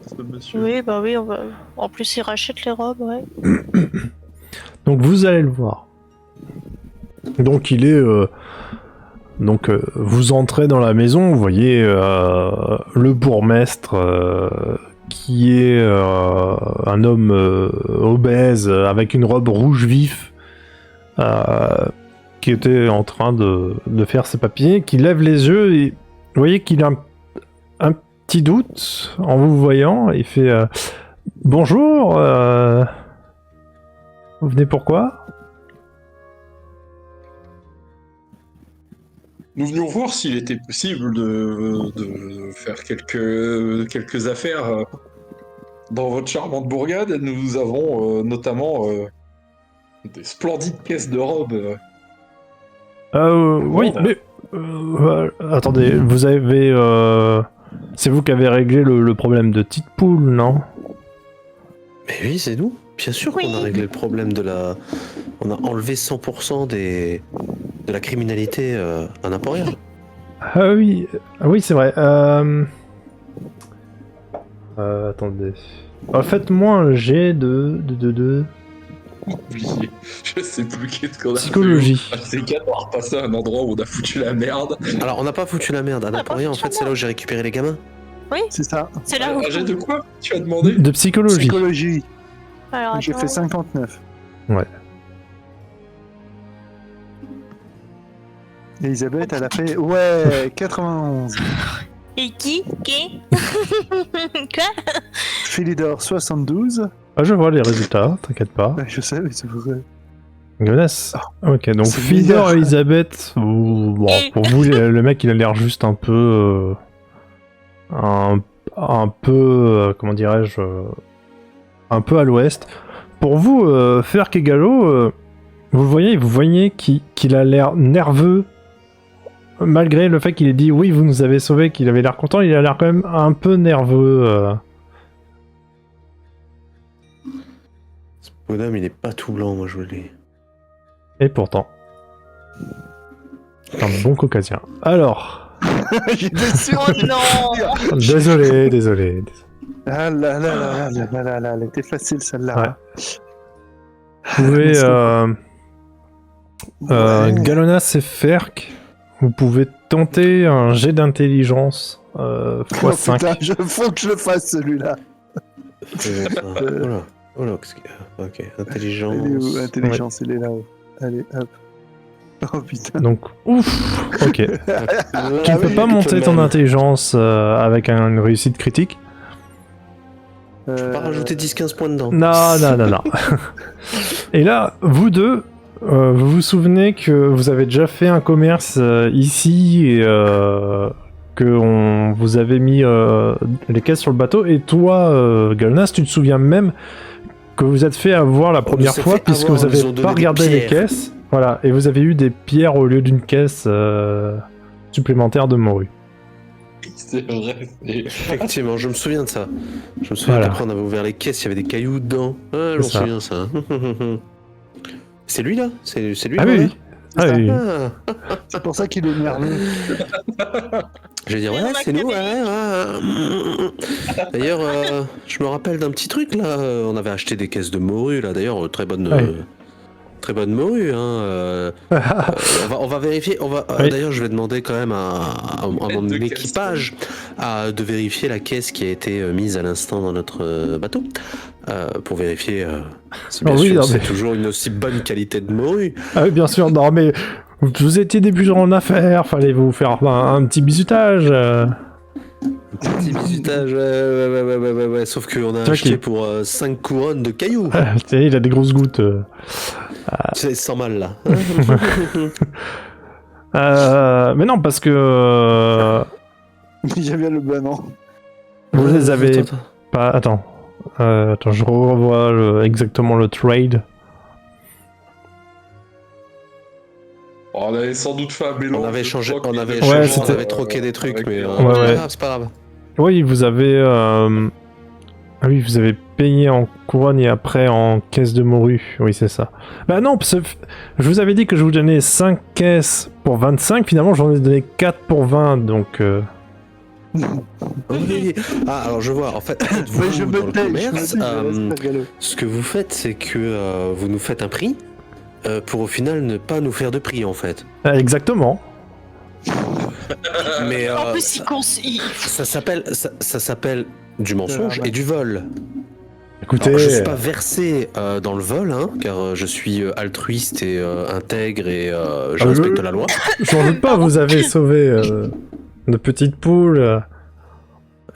ce monsieur. Oui, bah oui, en plus il rachète les robes, ouais. Donc vous allez le voir. Donc il est... vous entrez dans la maison, vous voyez le bourgmestre qui est un homme obèse avec une robe rouge vif, qui était en train de faire ses papiers, qui lève les yeux et vous voyez qu'il a un petit doute en vous voyant. Il fait bonjour, vous venez pourquoi? Nous venions voir s'il était possible de faire quelques affaires dans votre charmante bourgade. Nous avons notamment des splendides caisses de robes. Oui, mais attendez, vous avez... c'est vous qui avez réglé le problème de Titpool, non? Mais oui, c'est nous. Bien sûr qu'on a réglé le problème de la... On a enlevé 100% de la criminalité à Naporia. Ah oui, c'est vrai. Attendez. Faites-moi un jet de... Oublié. Je sais plus qu'est-ce qu'on a Psychologie. fait. C'est qu'à avoir passé à un endroit où on a foutu la merde. Alors, on n'a pas foutu la merde. À Naporia, en fait, c'est là où j'ai récupéré les gamins. Oui, C'est ça. c'est là où... Un jet de quoi tu as demandé? De psychologie. Psychologie. Alors, J'ai fait 59. Ouais. Elisabeth, elle a fait... Ouais, 91. Et qui Quoi? Philidor, 72. Ah, je vois les résultats, t'inquiète pas. Ouais, je sais, mais c'est vrai. Jonas. Ok, donc C'est Philidor meilleur. et Elisabeth, bon, pour vous, le mec, il a l'air juste un peu... comment dirais-je... un peu à l'ouest. Pour vous, Ferk et Gallo, vous voyez qu'il a l'air nerveux. Malgré le fait qu'il ait dit oui, vous nous avez sauvés, qu'il avait l'air content, il a l'air quand même un peu nerveux. Ce bonhomme, il est pas tout blanc, moi je vous le dis. Et pourtant, c'est un bon caucasien. Alors, J'étais sûr. Oh non! désolé. Ah là là là là là là là, elle était facile celle-là. Ouais. Vous pouvez, Galonas et Ferk, vous pouvez tenter un jet d'intelligence x5. Putain, faut que je le fasse celui-là. Voilà, ok, intelligence. Elle est où? Intelligence, elle est là-haut. Allez, hop. Oh putain. Donc, ouf, ok. Tu ne peux pas monter ton intelligence avec une réussite critique. Je peux pas rajouter 10-15 points dedans. Non. Et là, vous deux, vous vous souvenez que vous avez déjà fait un commerce ici et que vous avez mis les caisses sur le bateau. Et toi, Galnas, tu te souviens même que vous êtes fait avoir la première fois puisque vous n'avez pas regardé les caisses. Voilà, et vous avez eu des pierres au lieu d'une caisse supplémentaire de morue. C'est vrai. Effectivement, je me souviens de ça. Je me souviens qu'après on avait ouvert les caisses, il y avait des cailloux dedans. Ah, je m'en souviens ça. C'est lui là? C'est lui? Ah oui. Ah oui. C'est pour ça qu'il est nerveux. Je vais dire, ouais, c'est nous, ouais. D'ailleurs, je me rappelle d'un petit truc là. On avait acheté des caisses de morue là. D'ailleurs, très bonne morue. Hein. On va vérifier. D'ailleurs, je vais demander quand même à mon équipage de vérifier la caisse qui a été mise à l'instant dans notre bateau. Pour vérifier si bien sûr c'est toujours une aussi bonne qualité de morue. Ah oui, bien sûr, non mais vous étiez débutant en affaires, fallait vous faire un petit bisutage. Un petit bisutage, ouais, sauf qu'on a acheté pour 5 couronnes de cailloux. Il a des grosses gouttes. C'est sans mal là. Mais non, parce que J'aime bien le banan. vous les avez pas. Attends, je revois exactement le trade. On avait sans doute fait un mélange. On avait changé, on avait troqué des trucs, mais c'est pas grave. Oui, vous avez. Ah oui, vous avez payé en couronne et après en caisse de morue. Oui, c'est ça. Bah non, parce que je vous avais dit que je vous donnais 5 caisses pour 25. Finalement, j'en ai donné 4 pour 20, donc... Oui. Ah, alors je vois, en fait, vous, dans le commerce, ce que vous faites, c'est que vous nous faites un prix pour au final ne pas nous faire de prix, en fait. Exactement. Mais En plus, ça s'appelle du mensonge et du vol. Écoutez... Alors, je suis pas versé dans le vol, hein, car je suis altruiste et intègre et je respecte la loi. J'en doute pas, vous avez sauvé de petites poules.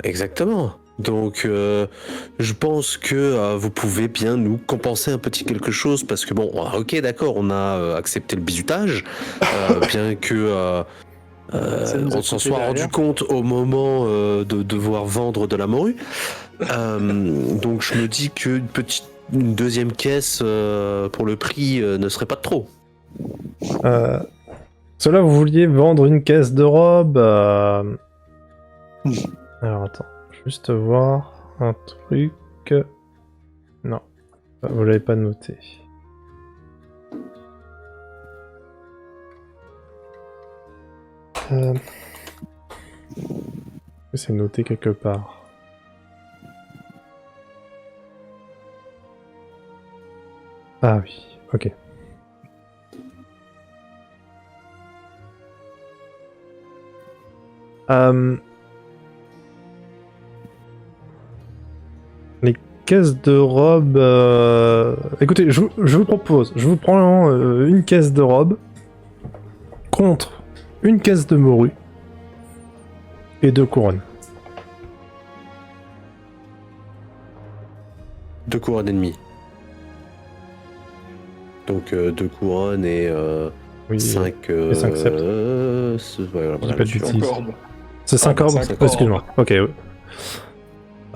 Exactement. Donc, je pense que vous pouvez bien nous compenser un petit quelque chose, parce que bon, ok, d'accord, on a accepté le bizutage, bien que on s'en soit rendu compte au moment de devoir vendre de la morue. Donc, je me dis que une deuxième caisse pour le prix ne serait pas de trop. Cela, vous vouliez vendre une caisse de robe. Alors, attends. Juste voir un truc. Non, vous l'avez pas noté. C'est noté quelque part. Ah oui, ok. Les caisses de robe... Écoutez, je vous propose, je vous prends une caisse de robe contre une caisse de morue et 2 couronnes. 2 couronnes et demie. Donc 2 couronnes et 5... et 5 septes. Voilà, pas de bêtises. Corbe. C'est 5 orbes. Excuse-moi. Ok.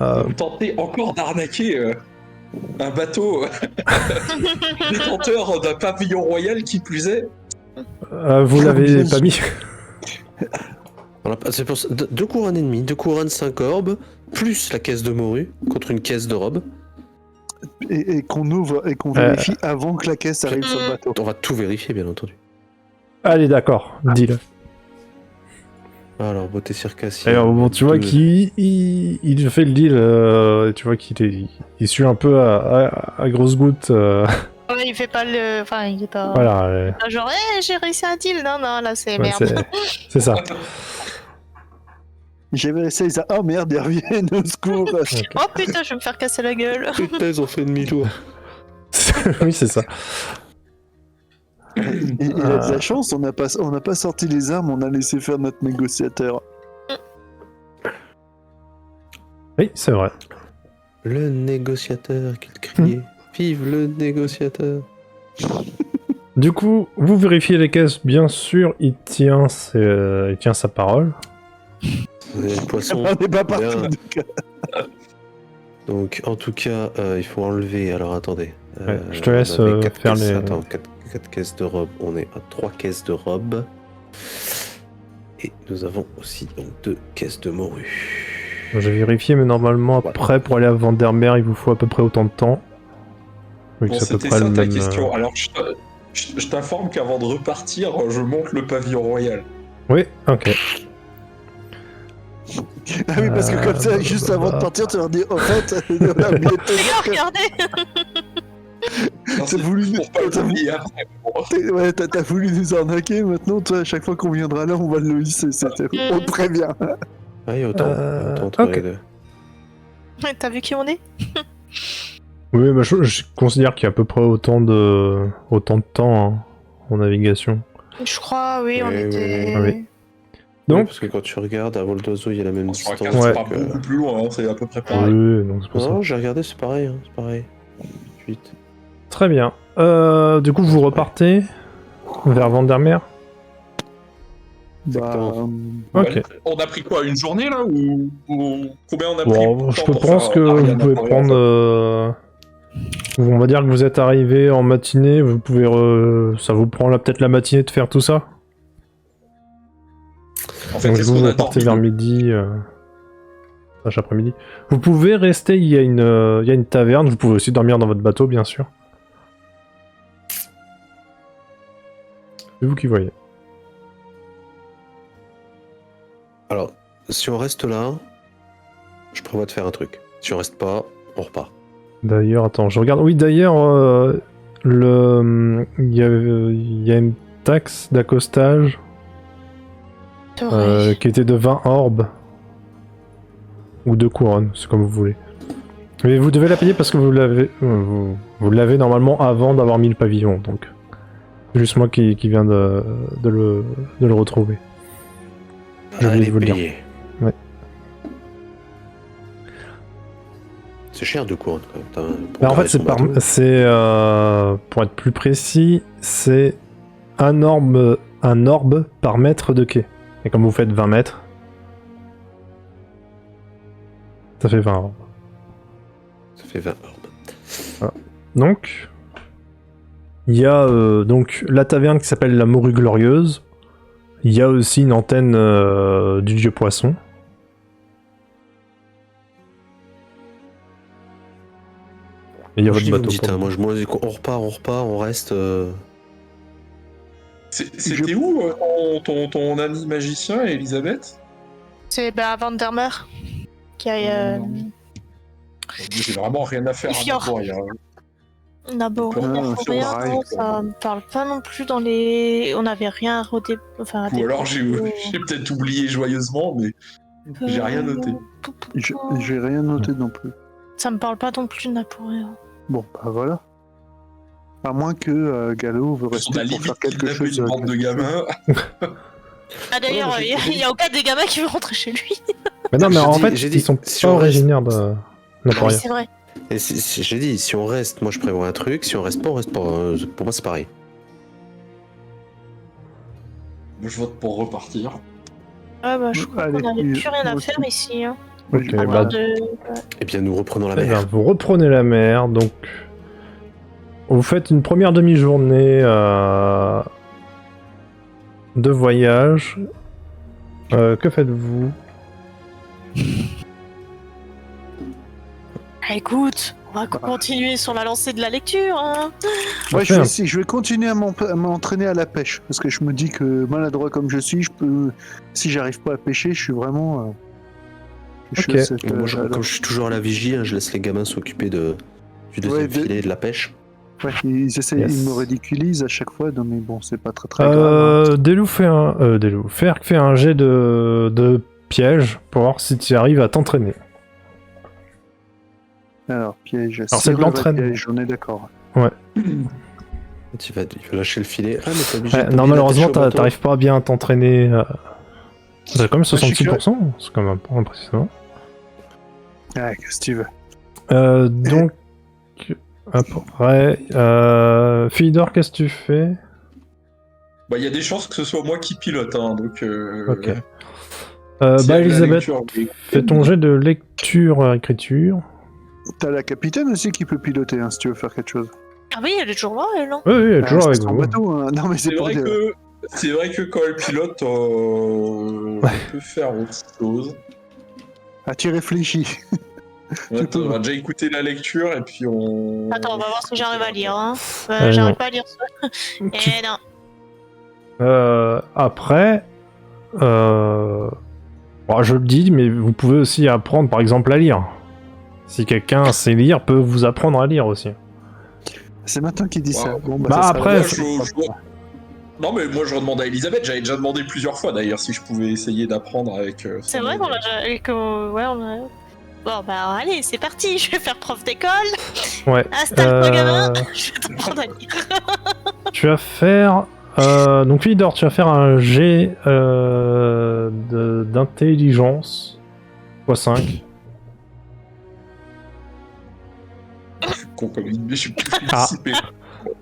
Vous tentez encore d'arnaquer un bateau détenteur d'un pavillon royal qui plus est. Vous l'avez pas mis. Voilà, c'est pour ça, 2 couronnes et demie, 2 couronnes, 5 orbes, plus la caisse de morue contre une caisse de robe. Et qu'on ouvre et qu'on vérifie avant que la caisse arrive sur le bateau. On va tout vérifier, bien entendu. Allez, d'accord. Deal. Alors, beauté circassienne. Alors, bon, tu vois qu'il il fait le deal. Tu vois qu'il suit un peu à grosses gouttes. Ouais, il fait pas le... Enfin, il est pas... Voilà. Genre, j'ai réussi un deal. Non, là, c'est Ouais, merde. c'est ça. J'avais essayé ça. Oh merde, ils reviennent au secours. Oh putain, je vais me faire casser la gueule. Putain, ils ont fait demi-tour. Oui, c'est ça. Il a de la chance, on n'a pas sorti les armes, on a laissé faire notre négociateur. Oui, c'est vrai. Le négociateur, qu'il criait. Vive le négociateur. Du coup, vous vérifiez les caisses, bien sûr, il tient sa parole. Les poissons. On n'est pas parti. Donc, en tout cas, il faut enlever. Alors, attendez. Je te laisse faire les... Attends, 4 caisses de robe. On est à 3 caisses de robe. Et nous avons aussi donc 2 caisses de morue. J'ai vérifié, mais normalement, après, pour aller à Vandermeer, il vous faut à peu près autant de temps. Oui, Bon, c'était ça ta question. Alors, je t'informe qu'avant de repartir, je monte le pavillon royal. Oui, ok. Ah oui, parce que comme ça, juste avant de partir, tu leur dis, en fait, on a oublié de te dire que... Regardez. T'as voulu nous arnaquer, maintenant, toi, à chaque fois qu'on viendra là, on va le hisser, on te prévient. Oui, autant entre les deux. T'as vu qui on est? Oui, bah, je considère qu'il y a à peu près autant de temps hein, en navigation. Je crois, oui, on était... Oui. Donc, parce que quand tu regardes, à vol d'oiseau, il y a la même distance. C'est pas beaucoup plus loin, hein, c'est à peu près pareil. Oui, donc c'est pour ça. Non, j'ai regardé, c'est pareil. C'est pareil. 8. Très bien. Du coup, vous repartez vers Vandermeer. Ok. On a pris quoi, une journée là ou combien on a pris je pense que vous pouvez prendre. On va dire que vous êtes arrivé en matinée. Vous pouvez. Ça vous prend là peut-être la matinée de faire tout ça. En fait, donc vous repartez vers midi. Après-midi. Vous pouvez rester. Il y a une taverne. Vous pouvez aussi dormir dans votre bateau, bien sûr. C'est vous qui voyez. Alors, si on reste là, je prévois de faire un truc. Si on reste pas, on repart. D'ailleurs, attends, je regarde. Oui, d'ailleurs, il y a une taxe d'accostage qui était de 20 orbes. Ou 2 couronnes, c'est comme vous voulez. Mais vous devez la payer parce que vous l'avez normalement avant d'avoir mis le pavillon, donc. C'est juste moi qui viens de le retrouver. J'ai oublié de vous le dire. Ouais. C'est cher 2 couronnes quand même. En fait, c'est pour être plus précis, c'est un orbe par mètre de quai. Et comme vous faites 20 mètres, ça fait 20 orbes. Ça fait 20 orbes. Voilà. Donc, il y a donc la taverne qui s'appelle la Morue Glorieuse. Il y a aussi une antenne du Dieu Poisson. Et il y a votre bateau. Moi, on repart, on reste. C'était où ton ami magicien, Elisabeth? C'est à Vandermeer. J'ai vraiment rien à faire à Nabour. Ça me parle pas non plus dans les. On n'avait rien rodé. Enfin, ou alors j'ai peut-être oublié joyeusement, mais j'ai rien noté. J'ai rien noté non plus. Ça me parle pas non plus de Napoléon. Bon, bah voilà. À moins que Gallo veut rester pour faire quelque chose. Une bande de gamins. D'ailleurs, il y a aucun des gamins qui veut rentrer chez lui. Mais non, mais en fait, ils sont pas originaires de Napoléon. C'est vrai. Et j'ai dit, si on reste, moi je prévois un truc, si on reste pas, on reste pas. Pour moi, c'est pareil. Je vote pour repartir. Ah bah, je crois qu'on n'avait plus rien à faire ici. Hein. Ok, Eh bien, nous reprenons la mer. Vous reprenez la mer, donc. Vous faites une première demi-journée de voyage. Que faites-vous? Écoute, on va continuer sur la lancée de la lecture. Hein. Ouais, je vais continuer à m'entraîner à la pêche. Parce que je me dis que maladroit comme je suis, si j'arrive pas à pêcher, je suis vraiment... Moi, comme je suis toujours à la vigie, je laisse les gamins s'occuper du deuxième filet et de la pêche. Ouais, ils me ridiculisent à chaque fois, mais bon, c'est pas très grave. Delou fait un jet de piège pour voir si tu arrives à t'entraîner. Alors, piège. Alors, c'est de l'entraînement. On est d'accord. Ouais. Tu vas lâcher le filet. Ah, mais t'es obligé de non, malheureusement, t'arrives pas bien à t'entraîner. T'as quand même 66%, c'est quand même pas impressionnant. Ah, qu'est-ce que tu veux. Donc, après, Philidor, qu'est-ce que tu fais? Bah, il y a des chances que ce soit moi qui pilote, hein, donc... Ok. Elisabeth, fais ton jet de lecture-écriture. T'as la capitaine aussi qui peut piloter, hein, si tu veux faire quelque chose. Ah oui, elle est toujours là, elle, non? Oui, elle est toujours avec vous. Bateau, hein. Non, mais c'est vrai que quand elle pilote, on peut faire autre chose. Ah, tu réfléchis. On va déjà écouter la lecture et puis on... Attends, on va voir si j'arrive à lire. Hein. J'arrive pas à lire ça. Non. Après, je le dis, mais vous pouvez aussi apprendre, par exemple, à lire. Si quelqu'un sait lire, peut vous apprendre à lire aussi. C'est maintenant qu'il dit ça. Bon, après... Non, mais moi je redemande à Elisabeth, j'avais déjà demandé plusieurs fois d'ailleurs si je pouvais essayer d'apprendre avec... c'est vrai qu'on a... Ouais, on a... Bon, bah allez, c'est parti, je vais faire prof d'école. Ouais. Installe-toi, gamin, je vais t'apprendre à lire. Tu vas faire... donc, Philidor, tu vas faire un jet d'intelligence x5. con comme idée, je suis plus Ah. dissipé.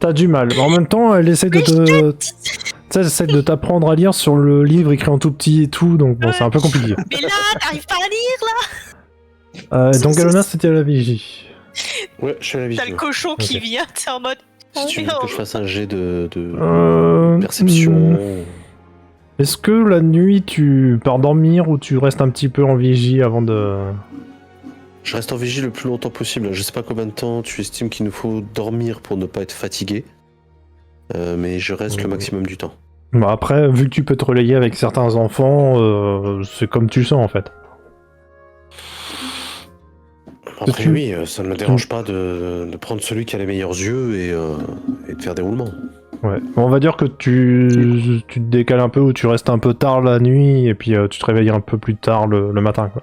T'as du mal. En même temps, elle essaie de te... Tu sais, elle essaie de t'apprendre à lire sur le livre écrit en tout petit et tout, donc bon, c'est un peu compliqué. Mais là, t'arrives pas à lire là. Donc Galona, c'était à la vigie. Ouais, je suis à la T'as vigie. le cochon qui Ok. vient, t'es en mode. Si tu veux non. que je fasse un jet de Hmm. perception. Est-ce que la nuit, tu pars dormir ou tu restes un petit peu en vigie avant de... Je reste en vigie le plus longtemps possible. Je sais pas combien de temps tu estimes qu'il nous faut dormir pour ne pas être fatigué. Mais je reste le maximum du temps. Bah après, vu que tu peux te relayer avec certains enfants, c'est comme tu le sens en fait. Après, Tu- oui, ça ne me dérange pas de prendre celui qui a les meilleurs yeux et de faire des roulements. Ouais. Bon, on va dire que tu te décales un peu ou tu restes un peu tard la nuit et puis tu te réveilles un peu plus tard le matin quoi.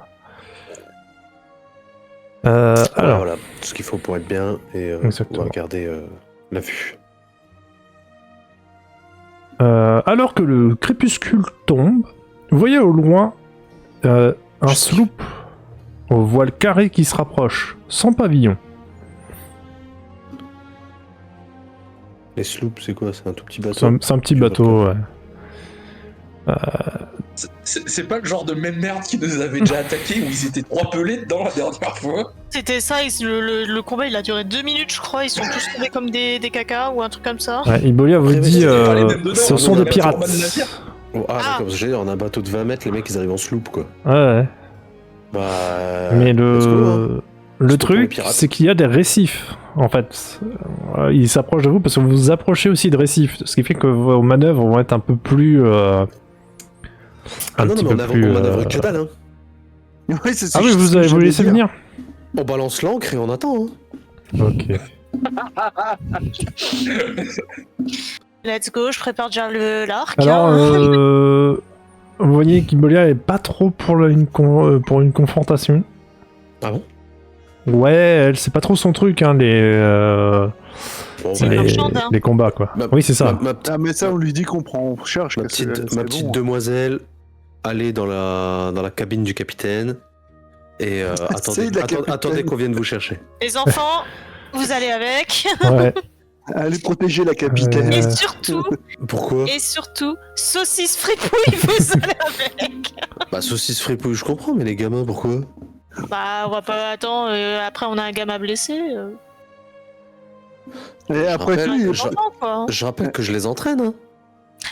Alors, Voilà, tout ce qu'il faut pour être bien et Exactement. on va garder la vue. alors que le crépuscule tombe, vous voyez au loin un sloop au voile carré qui se rapproche, sans pavillon. Les sloops, c'est quoi? C'est un tout petit bateau? C'est un petit bateau, ouais. C'est pas le genre de même merde qui nous avait déjà attaqué où ils étaient 3 pelés dedans la dernière fois. C'était ça, le combat il a duré 2 minutes, je crois. Ils sont tous tombés comme des cacas ou un truc comme ça. Ouais, Ibolia vous Après, dit, c'était pas les mêmes dedans, ce on sont a des la pirates. tourmente de navire. Oh, ah, Ah. d'accord, parce que j'ai dit, on a un bateau de 20 mètres, les mecs ils arrivent en sloop quoi. Ouais. Bah. Mais let's go, hein. le C'est pour les truc, pirates. c'est qu'il y a des récifs, en fait. Ils s'approchent de vous parce que vous vous approchez aussi de récifs, ce qui fait que vos manœuvres vont être un peu plus... Ah non, mais on manœuvre que dalle, hein. Ouais, c'est Ah ce oui, que vous avez j'allais laissé dire. venir. On balance l'ancre et on attend, hein. Ok. Let's go, je prépare déjà l'arc. Alors, hein. vous voyez qu'Ibolia est pas trop pour pour une confrontation. Ah bon? Ouais, elle, c'est pas trop son truc, hein, Bon, C'est bah, une les, marchande, hein. les combats, quoi. Ma- Oui, c'est ça. Ah, mais ça, on lui dit qu'on prend, on cherche. Ma parce que petite, c'est ma bon, petite hein. demoiselle, allez dans la cabine du capitaine et C'est de la capitaine. attendez qu'on vienne vous chercher. Les enfants, vous allez avec. Ouais. Allez protéger la capitaine. Et surtout, Pourquoi? saucisse fripouille, vous allez avec. Bah saucisse fripouille, je comprends, mais les gamins, pourquoi? Bah, on va pas attendre. Après, on a un gamin blessé. Et après rappelle, tout, il est je- pas- Comment, quoi. Je rappelle que je les entraîne, hein.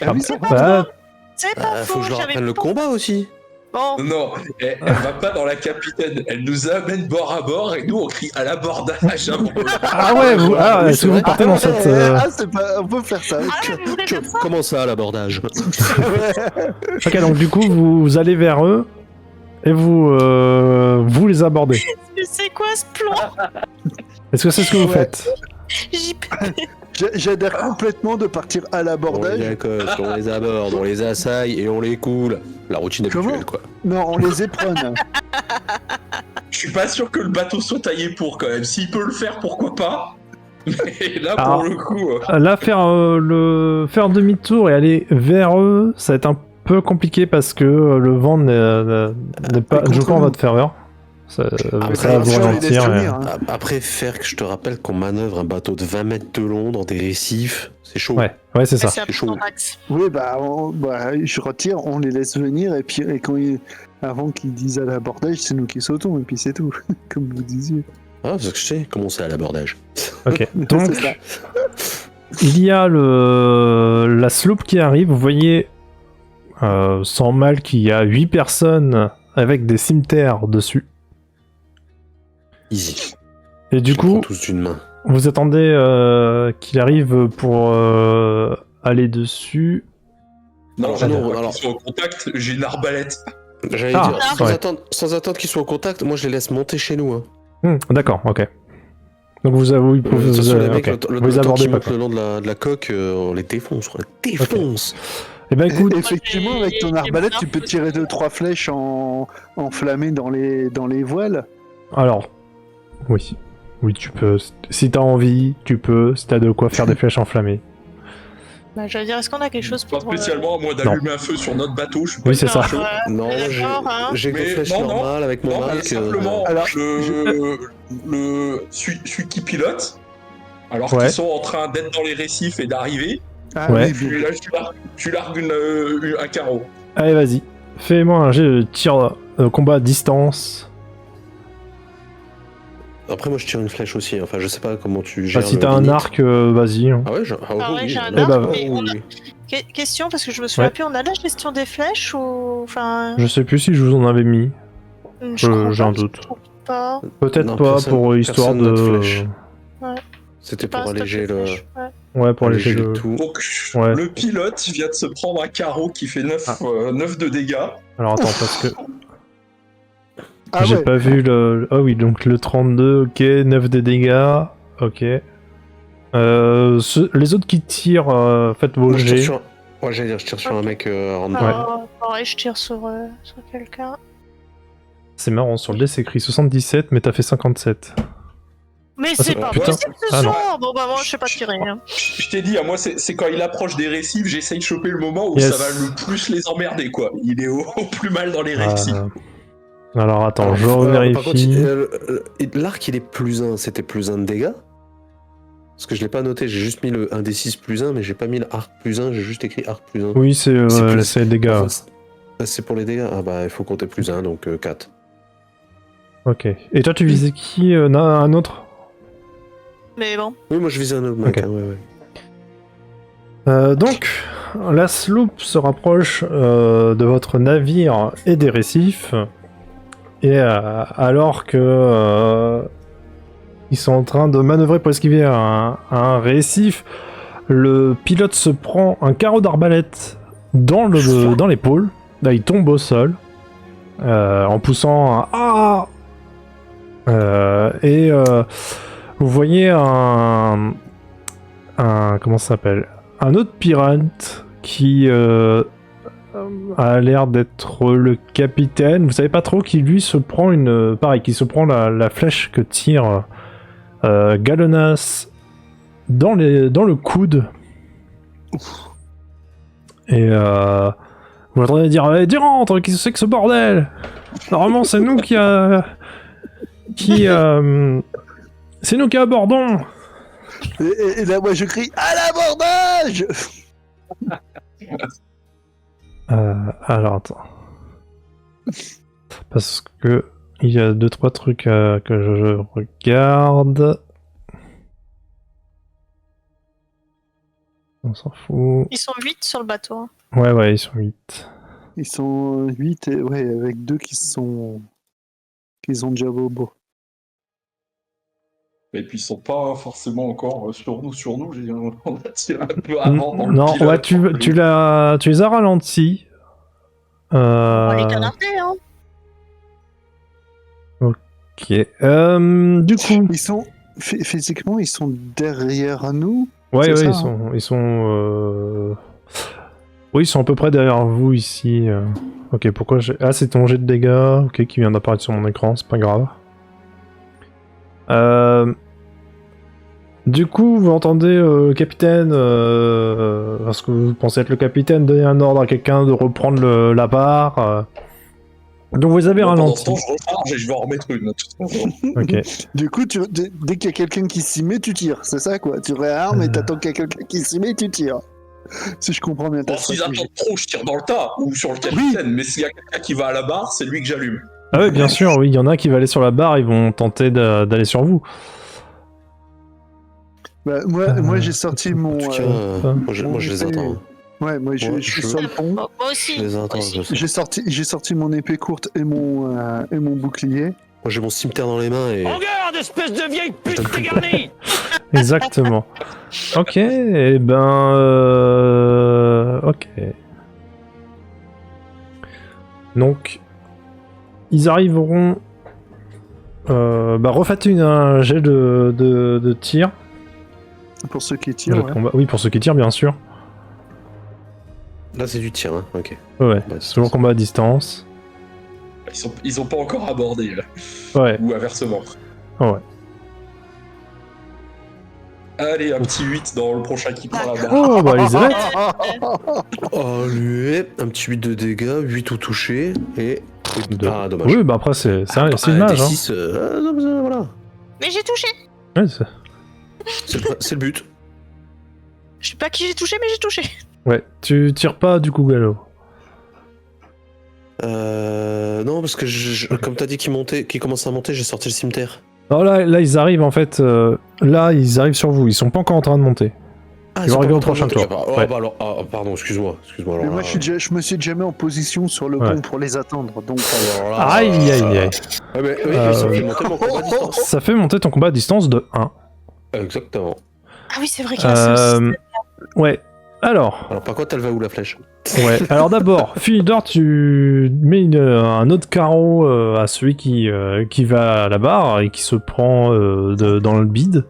Ah oui, c'est Bah, C'est pas Faut faux, que je leur j'avais apprenne le pas- combat aussi. Bon, Non, elle va pas dans la capitaine, elle nous amène bord à bord et nous on crie à l'abordage avant. ah ouais, vous, Oui, est-ce c'est que vous vrai. partez dans cette... Ah, c'est pas... On peut faire ça. ah ouais, vous voulez faire ça? Comment ça, l'abordage? Ok, donc du coup, vous allez vers eux et vous les abordez. Mais c'est quoi ce plan? Est-ce que c'est ce que vous Ouais. faites? J'y J'adhère complètement de partir à On les l'abordage. accoste, on les aborde, on les assaille et on les coule. La routine Comment habituelle, quoi. Non, on les éprenne. Je suis pas sûr que le bateau soit taillé pour quand même. S'il peut le faire, pourquoi pas? Mais là, Alors, pour le coup. Là, faire demi-tour et aller vers eux, ça va être un peu compliqué parce que le vent n'est pas contre joue pas en nous. votre faveur. Ça, Après, ça va vous Attention, on les laisse ralentir. venir, hein. Après, faire que je te rappelle qu'on manœuvre un bateau de 20 mètres de long dans des récifs, c'est chaud. Ouais, c'est ça. C'est chaud. un max. Oui, bah, je retire, on les laisse venir, et puis avant qu'ils disent à l'abordage, c'est nous qui sautons, et puis c'est tout, comme vous disiez. Ah, parce que je sais comment c'est à l'abordage. Ok, C'est donc ça. il y a la sloop qui arrive. Vous voyez sans mal qu'il y a 8 personnes avec des cimetères dessus. Easy. Et du Je les prends coup, tous d'une main. vous attendez qu'il arrive pour aller dessus. Non, Ah, j'attends non, pas alors- qu'ils soient au contact, j'ai une arbalète. J'allais Ah, dire, ouais. sans attendre qu'ils soient au contact, moi je les laisse monter chez nous. Hein. D'accord, ok. Donc vous avez, De toute façon, les mecs, ok. le Vous les temps abordez qu'ils pas. montent le long de la coque, on les défonce. Eh ben écoute, Effectivement, avec ton j'ai arbalète, bien tu peux fait. tirer 2-3 flèches enflammées dans les voiles. alors, oui tu peux. Si t'as envie, tu peux. Si t'as de quoi faire des flèches enflammées. Bah, j'allais dire, est-ce qu'on a quelque chose Pas pour... spécialement à moins d'allumer un feu sur notre bateau, je suis pas Oui, c'est ça. chaud. Non, d'accord, hein. j'ai que Mais flèche non, normale avec mon Non, mais arc. simplement, Alors, celui qui pilote, alors Ouais. qu'ils sont en train d'être dans les récifs et d'arriver, Ah Ouais. oui, bien. je largue un carreau. Allez, vas-y. Fais-moi un jet de tir combat à distance. Après, moi, je tire une flèche aussi. Enfin, je sais pas comment tu gères. Bah, si le t'as un limite. arc, vas-y. Hein. Ah ouais, Ah ouais, j'ai un Eh arc, bah, mais on a... oui. Question, parce que je me souviens Ouais. plus, on a la gestion des flèches ou... Enfin... Je sais plus si je vous en avais mis. je crois J'ai un pas, doute. je crois pas. Peut-être Non, pas personne- pour histoire personne n'a de de. flèche. Ouais. C'était Pas pour un stock alléger de le. flèches, ouais. Ouais, pour alléger alléger le le. tout. Donc, Ouais. le pilote vient de se prendre un carreau qui fait 9, 9 de dégâts. Alors attends, parce que Ah j'ai ouais. pas vu le. Ah oui, donc le 32, ok, 9 de dégâts, ok. Les autres qui tirent, faites vos Moi, je tire jets. sur... Ouais, j'allais dire, je tire sur un mec en Pareil, je tire sur quelqu'un. C'est marrant, sur le dé c'est écrit 77, mais t'as fait 57. Mais Ah, c'est pas putain. possible ce Ah, non. soir. Bon bah moi je sais pas tirer. Hein. Je t'ai dit, à moi, c'est quand il approche des récifs, j'essaye de choper le moment où Yes. ça va le plus les emmerder, quoi. Il est au plus mal dans les récifs. Alors attends, Alors, je par contre, revérifie. l'arc, il est plus 1. C'était plus 1 de dégâts. Parce que je l'ai pas noté, j'ai juste mis le 1 des 6 plus 1, mais j'ai pas mis l'arc plus 1, j'ai juste écrit arc plus 1. Oui, c'est les dégâts. En fait, c'est pour les dégâts. Ah bah, il faut compter plus 1, donc 4. Ok. Et toi, tu visais qui un autre? Mais bon. Oui, moi je visais un autre mec. Ok. Hein, ouais. Donc, la sloop se rapproche de votre navire et des récifs. Et alors que ils sont en train de manœuvrer pour esquiver un récif, le pilote se prend un carreau d'arbalète dans l'épaule. Là, il tombe au sol en poussant un ah. Vous voyez un comment ça s'appelle, un autre pirate qui a l'air d'être le capitaine. Vous savez pas trop, qui lui se prend qui se prend la flèche que tire Galonas dans le coude. Et vous entendez dire hey, dis rentre, qu'est-ce que c'est que ce bordel? Normalement c'est nous c'est nous qui abordons. Et là, moi, je crie à l'abordage. Alors attends, parce que il y a 2-3 trucs que je regarde. On s'en fout. Ils sont 8 sur le bateau. Hein. Ouais, ils sont 8. Ils sont 8, ouais, avec 2 qui ont déjà bobo. Et puis ils sont pas forcément encore sur nous. On a tiré un peu avant dans le Non, pilote. ouais, tu les as ralentis. On va les canarder, hein. Ok. Du coup. Ils sont physiquement, ils sont derrière nous. Ouais, C'est ça, ils sont. Oui, ils sont à peu près derrière vous ici. Ok, pourquoi j'ai. Ah, c'est ton jet de dégâts, ok, qui vient d'apparaître sur mon écran, c'est pas grave. Du coup, vous entendez le capitaine, parce que vous pensez être le capitaine, donner un ordre à quelqu'un de reprendre la barre. Donc vous avez Pendant ralenti. ce temps, je recharge et je vais en remettre une. de toute façon. Ok. Du coup, dès qu'il y a quelqu'un qui s'y met, tu tires. C'est ça, quoi. Tu réarmes et t'attends qu'il y a quelqu'un qui s'y met, tu tires. Si je comprends bien ta Bon, s'ils stratégie. attendent trop, je tire dans le tas ou sur le capitaine. Mais s'il y a quelqu'un qui va à la barre, c'est lui que j'allume. Ah ouais, bien sûr, oui, il y en a qui va aller sur la barre, ils vont tenter d'aller sur vous. Bah, moi, j'ai sorti mon. En tout cas, moi je les attends. Ouais, moi, je suis sur le pont. Moi aussi. Je les attends. Moi aussi. J'ai sorti mon épée courte et mon bouclier. Moi j'ai mon cimetière dans les mains et. En garde, espèce de vieille pute dégarnie! Exactement. Ok, et ben... Ok. Donc, ils arriveront... refaites un jet de tir. Pour ceux qui Jet tirent. de Ouais. combat. Oui, pour ceux qui tirent, bien sûr. Là c'est du tir, hein. Ok. Ouais, Bah, c'est toujours combat à distance. Ils ont pas encore abordé, là. Ouais, Ou inversement. ouais. Allez, un petit 8 dans le prochain qui prend la barre. Oh, bah Elisabeth. Oh, lui, un petit 8 de dégâts, 8 au toucher, et... Ah, dommage. Oui, bah après, c'est une mage. Hein. D6, voilà. Mais j'ai touché. Ouais, C'est le but. Je sais pas qui j'ai touché, mais j'ai touché. ouais, tu tires pas du coup, Gallo. Non, parce que comme t'as dit qu'il commence à monter, j'ai sorti le cimetière. Alors là, ils arrivent en fait. Là, ils arrivent sur vous. Ils sont pas encore en train de monter. Ils vont arriver au prochain tour. Oh, Ouais. bah alors, pardon, excuse-moi. Mais Alors, moi, je me suis jamais en position sur le pont pour les attendre. Donc, Aïe, aïe, aïe. Ouais, mais, oui, ça fait monter mon combat à distance. Ça fait monter ton combat à distance de 1. Exactement. Ah oui, c'est vrai qu'il y a ça aussi. Ouais. Alors, par contre, elle va où la flèche? ouais. Alors d'abord, Philidor, tu mets un autre carreau à celui qui va à la barre et qui se prend dans le bide.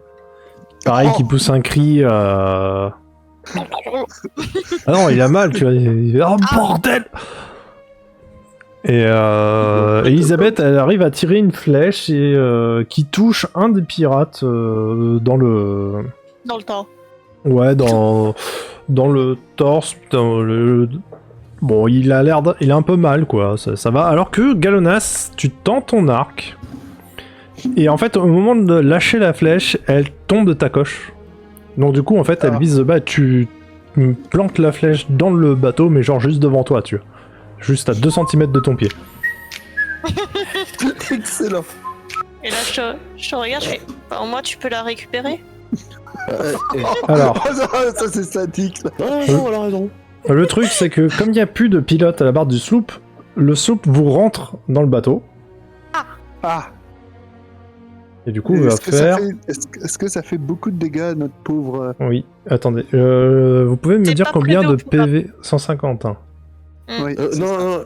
Pareil, qui pousse un cri. Ah non, il a mal, tu vois. Oh bordel! Et Elisabeth, elle arrive à tirer une flèche et qui touche un des pirates dans le. Dans le temps. Ouais, dans le torse, Bon, il a un peu mal, quoi, ça va. Alors que Galonas, tu tends ton arc, et en fait, au moment de lâcher la flèche, elle tombe de ta coche. Donc du coup, en fait, elle vise, tu plantes la flèche dans le bateau, mais genre juste devant toi, tu vois. Juste à 2 cm de ton pied. excellent. Et là, je te regarde, je fais. Bah, au moins, tu peux la récupérer. Alors, Ça, c'est statique. Là. Non, elle a raison. le truc, c'est que comme il n'y a plus de pilote à la barre du sloop, le sloop vous rentre dans le bateau. Ah. Et du coup, on va Est-ce que faire... est-ce que ça fait beaucoup de dégâts à notre pauvre... Oui, attendez. Vous pouvez me T'es dire pas combien prévu de au programme. PV? 150. Hein. Oui, c'est Non,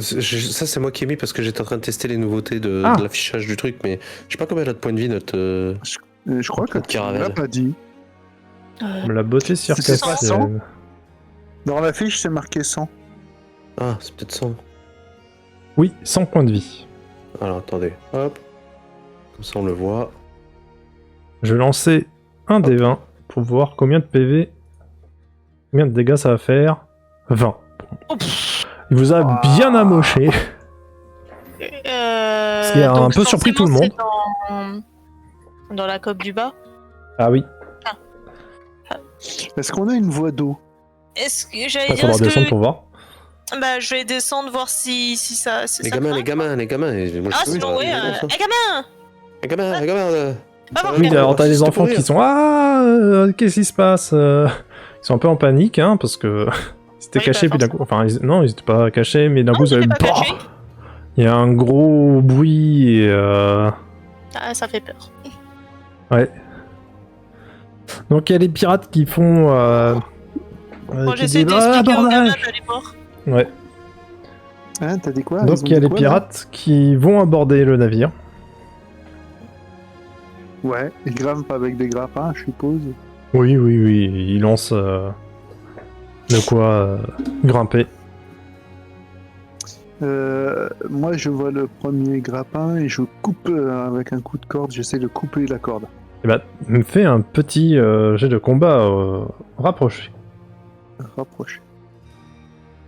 ça c'est moi qui ai mis parce que j'étais en train de tester les nouveautés de l'affichage du truc, mais je sais pas combien elle a de points de vie notre. je crois que tu Caravelle. l'as pas dit. La beauté C'est pas circassienne. Dans la fiche, c'est marqué 100. Ah, c'est peut-être 100. Oui, 100 points de vie. Alors attendez, hop. Comme ça on le voit. Je vais lancer un des 20 pour voir combien de PV, combien de dégâts ça va faire. 20. Il vous a bien amoché. Ce qui a un peu surpris tout le monde. Dans la coque du bas. Ah oui. Est-ce qu'on a une voie d'eau? Est-ce que j'allais Il dire faudra est-ce descendre que... pour voir. Bah, je vais descendre voir si ça. Les gamins. Moi, Ah, je- sinon, ouais. Gamin! Les gamins. Va voir, Oui, gamin. alors t'as les C'était enfants pour qui rire. sont qu'est-ce qui se passe Ils sont un peu en panique, hein, parce que ils étaient Oui, cachés, bah, puis d'un coup, enfin, non, ils étaient pas cachés, mais d'un Non, coup, j'étais pas bah, caché. il y a un gros bruit et Ah, ça fait peur. ouais. Donc il y a les pirates qui font. Moi, qui j'essaie disent, d'expliquer au gamin abordage d'aller voir. Ouais. Hein, t'as dit quoi? Donc Ils ont il y a dit les quoi, là? pirates qui vont aborder le navire. Ouais, ils grimpent avec des grappins, je suppose. Oui, ils lancent de quoi grimper. Moi, je vois le premier grappin et je coupe avec un coup de corde. J'essaie de couper la corde. Et bah, fais un petit jet de combat rapproché. Rapproché.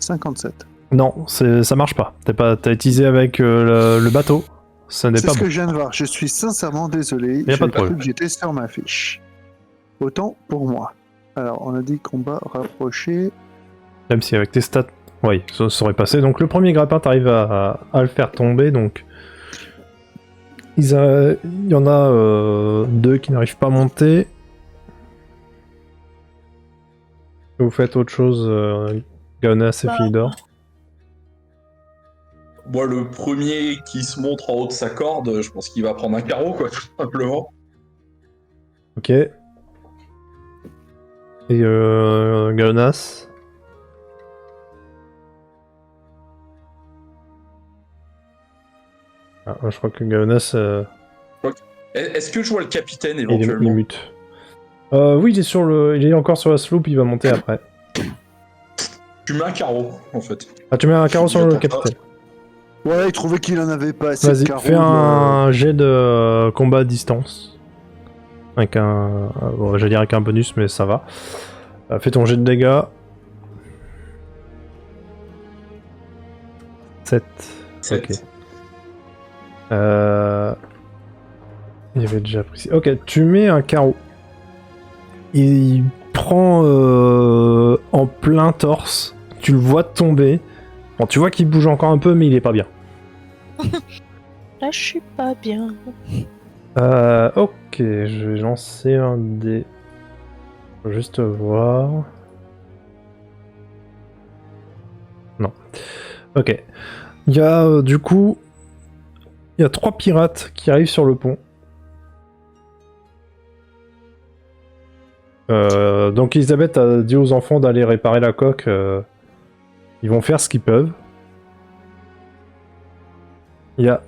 57. Non, ça marche pas. T'as utilisé avec le bateau. Ça n'est C'est pas ce bon. que je viens de voir. Je suis sincèrement désolé. Y a pas de J'ai cru problème. que j'étais sur ma fiche. Autant pour moi. Alors, on a dit combat rapproché. Même si avec tes stats, oui, ça aurait passé. Donc le premier grappin, t'arrives à le faire tomber. Donc il y en a 2 qui n'arrivent pas à monter. Vous faites autre chose, Gaonas et Philidor. Moi, le premier qui se montre en haut de sa corde, je pense qu'il va prendre un carreau, quoi, tout simplement. Ok. Et Gaonas. Ah, je crois que Gaonas, Est-ce que je vois le capitaine il éventuellement? mute. Oui, il est encore sur la sloop, il va monter après. Tu mets un carreau, en fait. Ah, tu mets un carreau sur le J'attends capitaine. Ouais, il trouvait qu'il en avait pas assez de Vas-y, carreaux. fais un jet de combat à distance. Avec un... bon, j'allais dire avec un bonus, mais ça va. Fais ton jet de dégâts. 7. 7. Ok. Il y avait déjà pris... Ok, tu mets un carreau. Il prend en plein torse. Tu le vois tomber. Bon, tu vois qu'il bouge encore un peu, mais il est pas bien. Là, je suis pas bien. Ok, je vais lancer un dé. Faut juste voir. Non. Ok. Il y a du coup... Il y a 3 pirates qui arrivent sur le pont. Donc Elisabeth a dit aux enfants d'aller réparer la coque. Ils vont faire ce qu'ils peuvent. Il y a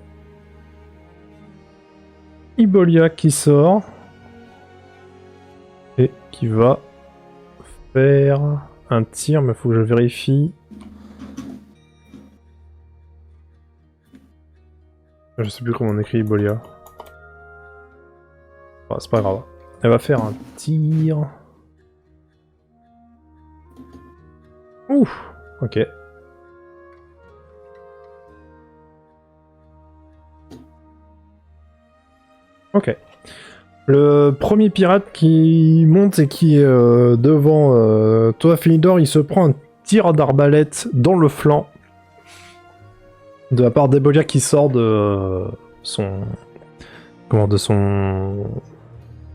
Ibolia qui sort et qui va faire un tir, mais il faut que je vérifie. Je sais plus comment on écrit Ibolia. Bon, c'est pas grave. Elle va faire un tir. Ouf, ok. Ok. Le premier pirate qui monte et qui est devant toi, Philidor, il se prend un tir d'arbalète dans le flanc de la part d'Ebolia qui sort de son... Comment, de son...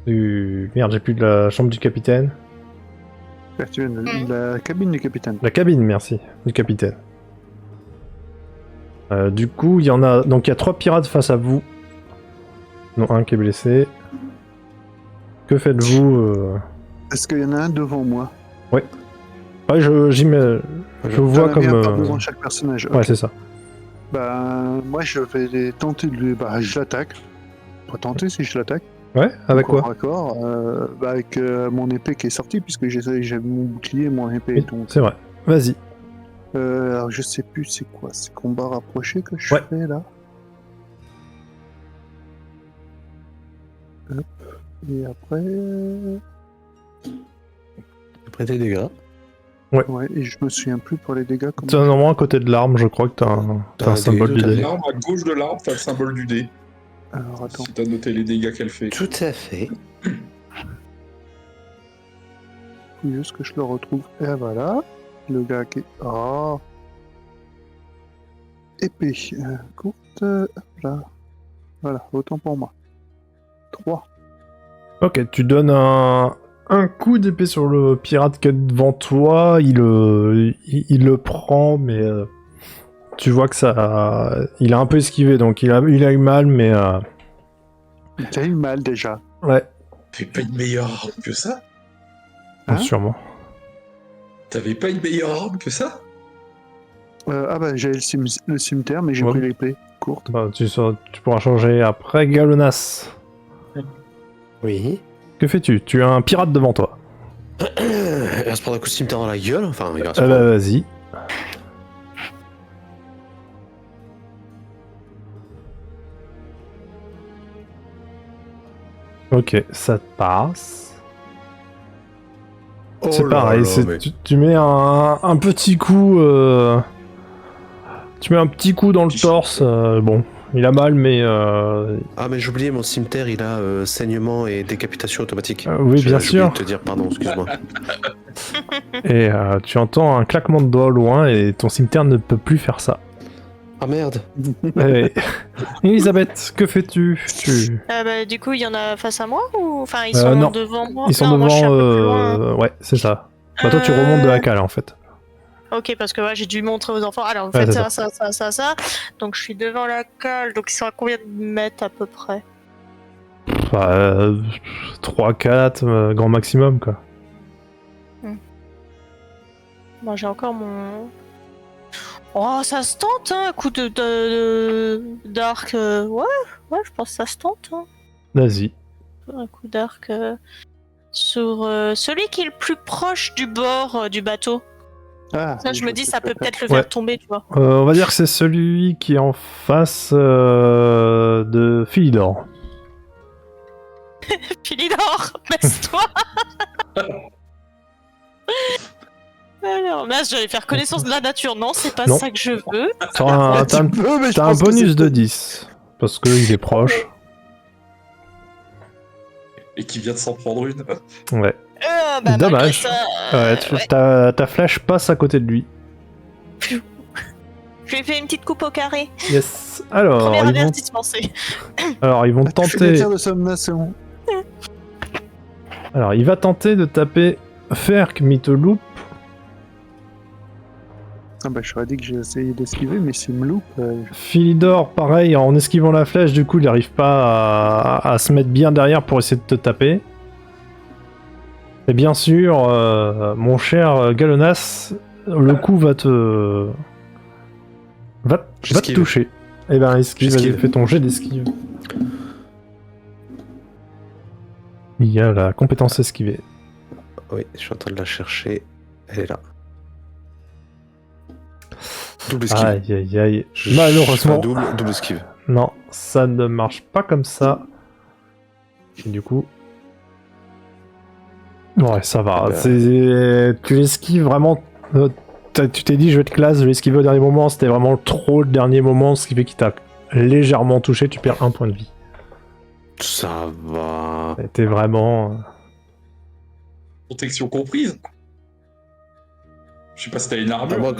Merde, j'ai plus de la chambre du capitaine. La cabine du capitaine. La cabine, merci, du capitaine. Du coup, il y en a... Donc il y a 3 pirates face à vous. Non, un qui est blessé. Que faites-vous Est-ce qu'il y en a un devant moi? Ouais, j'y mets... Je vois comme... devant chaque personnage. Ouais, Ok. c'est ça. Bah, moi, je vais tenter de lui... Bah, je l'attaque. Pas tenter si je l'attaque. Ouais, avec quoi? D'accord. Bah, avec mon épée qui est sortie, puisque j'ai mon bouclier, mon épée. Oui, Donc... c'est vrai. Vas-y. Alors, je sais plus c'est quoi. C'est combat rapproché que je fais, là. Hop. Et après... Après tes dégâts. Ouais, et je me souviens plus pour les dégâts. Comment... T'as normalement à côté de l'arme, je crois que t'as un symbole du dé. L'arme, à gauche de l'arme, t'as le symbole du dé. Alors, attends. Si t'as noté les dégâts qu'elle fait. Tout à fait. Faut juste que je le retrouve. Et voilà. Le gars qui est... Oh. Épée. Courte. Hop là. Voilà, autant pour moi. 3. Ok, tu donnes un coup d'épée sur le pirate qui est devant toi, il le prend, mais tu vois que ça... Il a un peu esquivé, donc il a eu mal, mais... T'as eu mal déjà. Ouais, T'avais pas une meilleure arme que ça? Hein? sûrement. T'avais pas une meilleure arme que ça? Ah bah j'ai le cimetière, mais j'ai Ouais. pris l'épée courte. Bah, tu pourras changer après. Galonas, Oui. que fais-tu? Tu as un pirate devant toi. Il va se prendre un coup de cimetière dans la gueule. Enfin, il va se Bah, prendre... vas-y. Ok, ça passe. Oh C'est là pareil, là, c'est- mais- tu mets un petit coup. Tu mets un petit coup dans le torse. Bon, il a mal, mais. Ah, mais j'ai oublié, mon cimetière, il a saignement et décapitation automatique. Oui, J'ai bien oublié sûr. de te dire, pardon, excuse-moi. Et tu entends un claquement de doigts au loin et ton cimetière ne peut plus faire ça. Ah merde. Et- Elisabeth, que fais-tu? Bah, du coup, il y en a face à moi ou... Enfin, ils Euh, sont non. devant moi. Ils sont Non, moi, je suis un devant. peu plus loin. Ouais, c'est ça. Bah, toi, tu remontes de la cale en fait. Ok, parce que ouais, j'ai dû montrer aux enfants. Alors, Ouais, faites c'est ça. Donc, je suis devant la cale. Donc, ils sont à combien de mètres à peu près? 3-4, grand maximum quoi. Moi, j'ai encore mon... Oh, ça se tente, hein, un coup d'arc. Ouais, je pense que ça se tente. Hein. Vas-y. Un coup d'arc sur celui qui est le plus proche du bord du bateau. Ah, Ça, je me dis, ça peut peut-être le Ouais. faire tomber, tu vois. On va dire que c'est celui qui est en face de Philidor. Philidor, baisse-toi. Alors, là, j'allais faire connaissance de la nature. Non, c'est pas Non. ça que je veux. T'as un bonus de 10. Parce qu'il est proche. Et qui vient de s'en prendre une. Ouais. Bah, Dommage. malgré ça, Ta flèche passe à côté de lui. Je lui ai fait une petite coupe au carré. Yes. Alors, Premier ils vont, avertissement, c'est. alors, ils vont Tu fais des tenter. tirs de sommation. Alors, il va tenter de taper Ferk Mytoloop. Ah bah, je t'aurais dit que j'ai essayé d'esquiver, mais s'il me loupe. Philidor, pareil, en esquivant la flèche, du coup, il n'arrive pas à se mettre bien derrière pour essayer de te taper. Et bien sûr, mon cher Galonas, le coup va te J'esquive. toucher. Eh ben, esquive, vas-y, J'esquive. fais ton jet d'esquive. Il y a la compétence esquiver. Oui, je suis en train de la chercher. Elle est là. Double esquive. Aïe, aïe, aïe. Je Malheureusement, fais un double esquive. non, ça ne marche pas comme ça. Et du coup... Ouais, ça va. Ben. Tu esquives vraiment... tu t'es dit, je vais être classe, je vais esquiver au dernier moment. C'était vraiment trop le dernier moment, ce qui fait qu'il t'a légèrement touché. Tu perds un point de vie. Ça va. C'était vraiment... Protection comprise. Je sais pas si t'as une armure. Moi,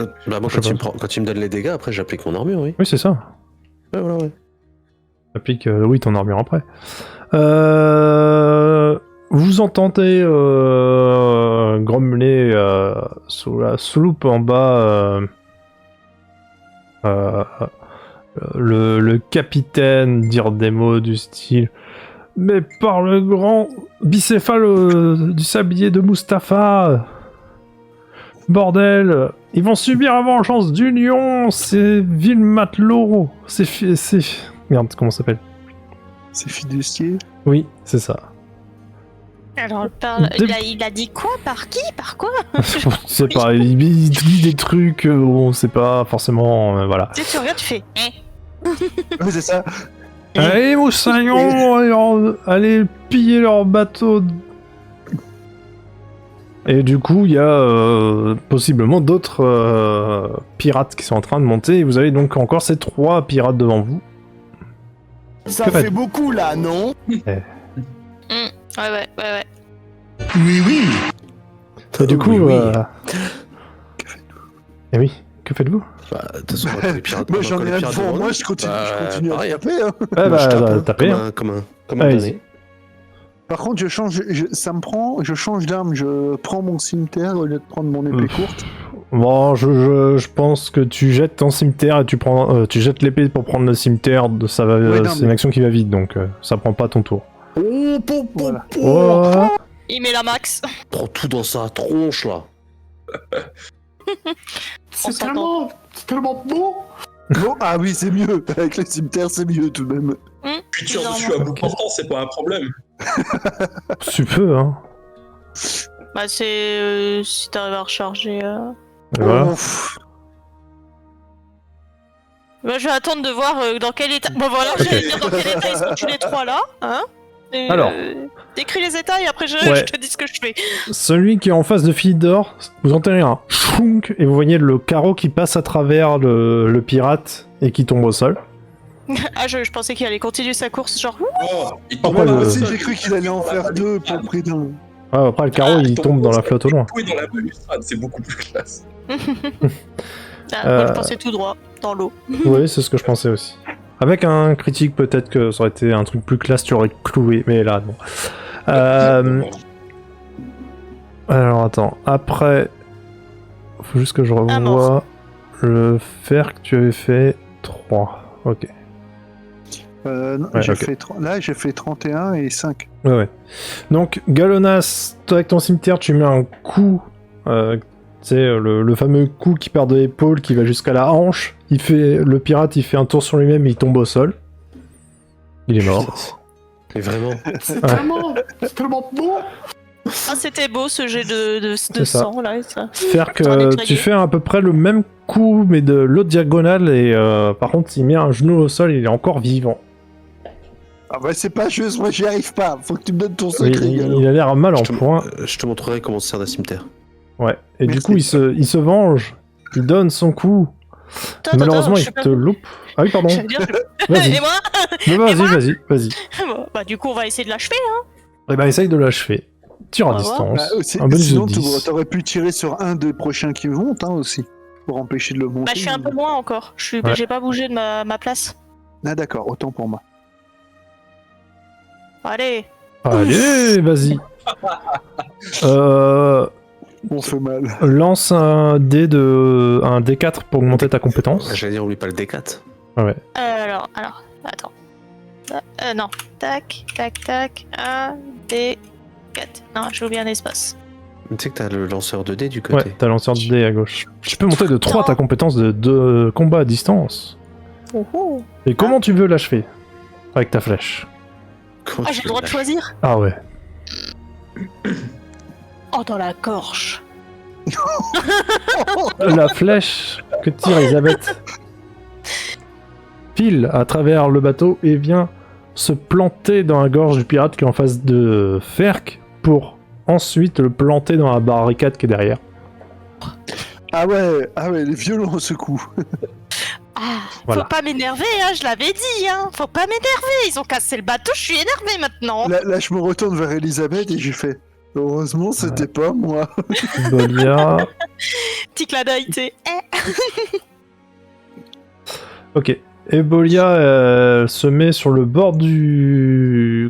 Je sais quand il me donne les dégâts, après j'applique mon armure, oui. Oui, c'est ça. Ouais, voilà, ouais. Applique, oui, ton armure après. Vous entendez grommeler sous la sloop en bas le capitaine dire des mots du style « Mais par le grand bicéphale du sablier de Mustapha, bordel, ils vont subir la vengeance d'Union, ces vils matelots, Merde, comment ça s'appelle? C'est fiducier. Oui, c'est ça. Alors, Des- il a dit quoi? Par qui? Par quoi? Je sais pas, il dit des trucs, on sait pas forcément, voilà. Tu sais, tu regardes, tu fais. Ouais, c'est ça. Allez, moussaillons, allez piller leur bateau. Et du coup, il y a possiblement d'autres pirates qui sont en train de monter. Et vous avez donc encore ces 3 pirates devant vous. Ça Que fait faites- beaucoup là, non? Ouais. Oui, oui. Et du coup, Oui, oui. Eh oui, que faites-vous? Bah, de toute façon, on a les pirates. Moi on a j'en encore ai les un pirates devant devant moi, nous. je continue Bah, à pareil, hein. taper. Hein. Eh Moi, je tape, hein, tapez. comme un Allez-y. damné. Par contre, je change d'arme, je prends mon cimetière au lieu de prendre mon épée courte. Bon, je pense que tu jettes ton cimetière et tu jettes l'épée pour prendre le cimetière. Ça va, Ouais, non, c'est mais- une action qui va vite, donc ça prend pas ton tour. Oh, Voilà. Oh. Il met la max. Prends tout dans sa tronche, là. On s'entend. c'est tellement beau. Bon, ah oui, c'est mieux. Avec le cimetière, c'est mieux tout de même. Puis tu dessus à bout portant, c'est pas un problème. Tu peux, hein. Bah, c'est. Si t'arrives à recharger. Et voilà. Oh, pff. Bah, je vais attendre de voir dans quel état. Bah voilà, j'allais dire dans quel état ils sont tous les 3 là. Hein? Et, Alors. Décris les états et après je Ouais. te dis ce que je fais. Celui qui est en face de Philidor, vous entendez un chounk et vous voyez le carreau qui passe à travers le pirate et qui tombe au sol. Ah, je pensais qu'il allait continuer sa course, genre. Oh, il Oh, tombe pas Moi le- aussi, j'ai cru qu'il allait en faire 2 pour le prix d'un. Ah, après le carreau il tombe dans la flotte au loin. Oui, dans la balustrade, c'est beaucoup plus classe. Ah, moi je pensais tout droit, dans l'eau. Oui, c'est ce que je pensais aussi. Avec un critique, peut-être que ça aurait été un truc plus classe, tu aurais cloué, mais là, non. Alors attends, après, faut juste que je revoie mort. le fer que tu avais fait 3. Ok. Non, Ouais, j'ai ok. fait là, j'ai fait 31 et 5. Ouais. Donc, Galonas, toi avec ton cimetière, tu mets un coup, tu sais, le fameux coup qui part de l'épaule, qui va jusqu'à la hanche. Le pirate, il fait un tour sur lui-même, il tombe au sol. Il est mort. Mais vraiment. C'est Ouais. tellement beau. Ah, c'était beau ce jet de ça. sang là. Ça. Faire T'en as que nettoyé. tu fais à peu près le même coup, mais de l'autre diagonale, et par contre, il met un genou au sol, il est encore vivant. Ah bah c'est pas juste, moi j'y arrive pas. Faut que tu me donnes ton Oui, secret. Galo. il a l'air mal en point. Je te montrerai comment se sert d'un cimetière. Ouais. Et Merci. du coup, il se venge. Il donne son coup. Malheureusement, il te loupe. Ah oui, pardon. Je veux dire, Vas-y. Et moi Mais vas-y. Bah, du coup, on va essayer de l'achever. Eh ben, essaye de l'achever. Tire à On va voir. distance. Bah, Un bonus sinon, de 10. t'aurais pu tirer sur un des prochains qui montent hein, aussi. Pour empêcher de le monter. Bah, je suis un peu loin encore. Ouais. J'ai pas bougé de ma place. Ah d'accord, autant pour moi. Allez. Allez, vas-y. On fait mal. Lance un D4 pour augmenter ta compétence. J'allais dire, oublie pas le D4. Alors, attends. Non. Tac. 1, D, 4. Non, j'ai oublié un espace. Tu sais que t'as le lanceur de dés du côté. Ouais, t'as lanceur de dés à gauche. Tu peux monter de 3 ta compétence de combat à distance. Oh. Et comment tu veux l'achever? Avec ta flèche. Comment Ah, tu j'ai le veux droit de choisir. Ah ouais. Oh, dans la gorge. La flèche que tire Elisabeth file à travers le bateau et vient se planter dans la gorge du pirate qui est en face de Ferk pour ensuite le planter dans la barricade qui est derrière. Ah ouais, il est violent ce coup. Ah, Voilà. faut pas m'énerver, hein, je l'avais dit, hein. Faut pas m'énerver, ils ont cassé le bateau, je suis énervé maintenant. Là, je me retourne vers Elisabeth et j'ai fait. Heureusement, c'était pas moi. Bolia. Petit clin d'œil, tu sais. Ok. Et Bolia se met sur le bord de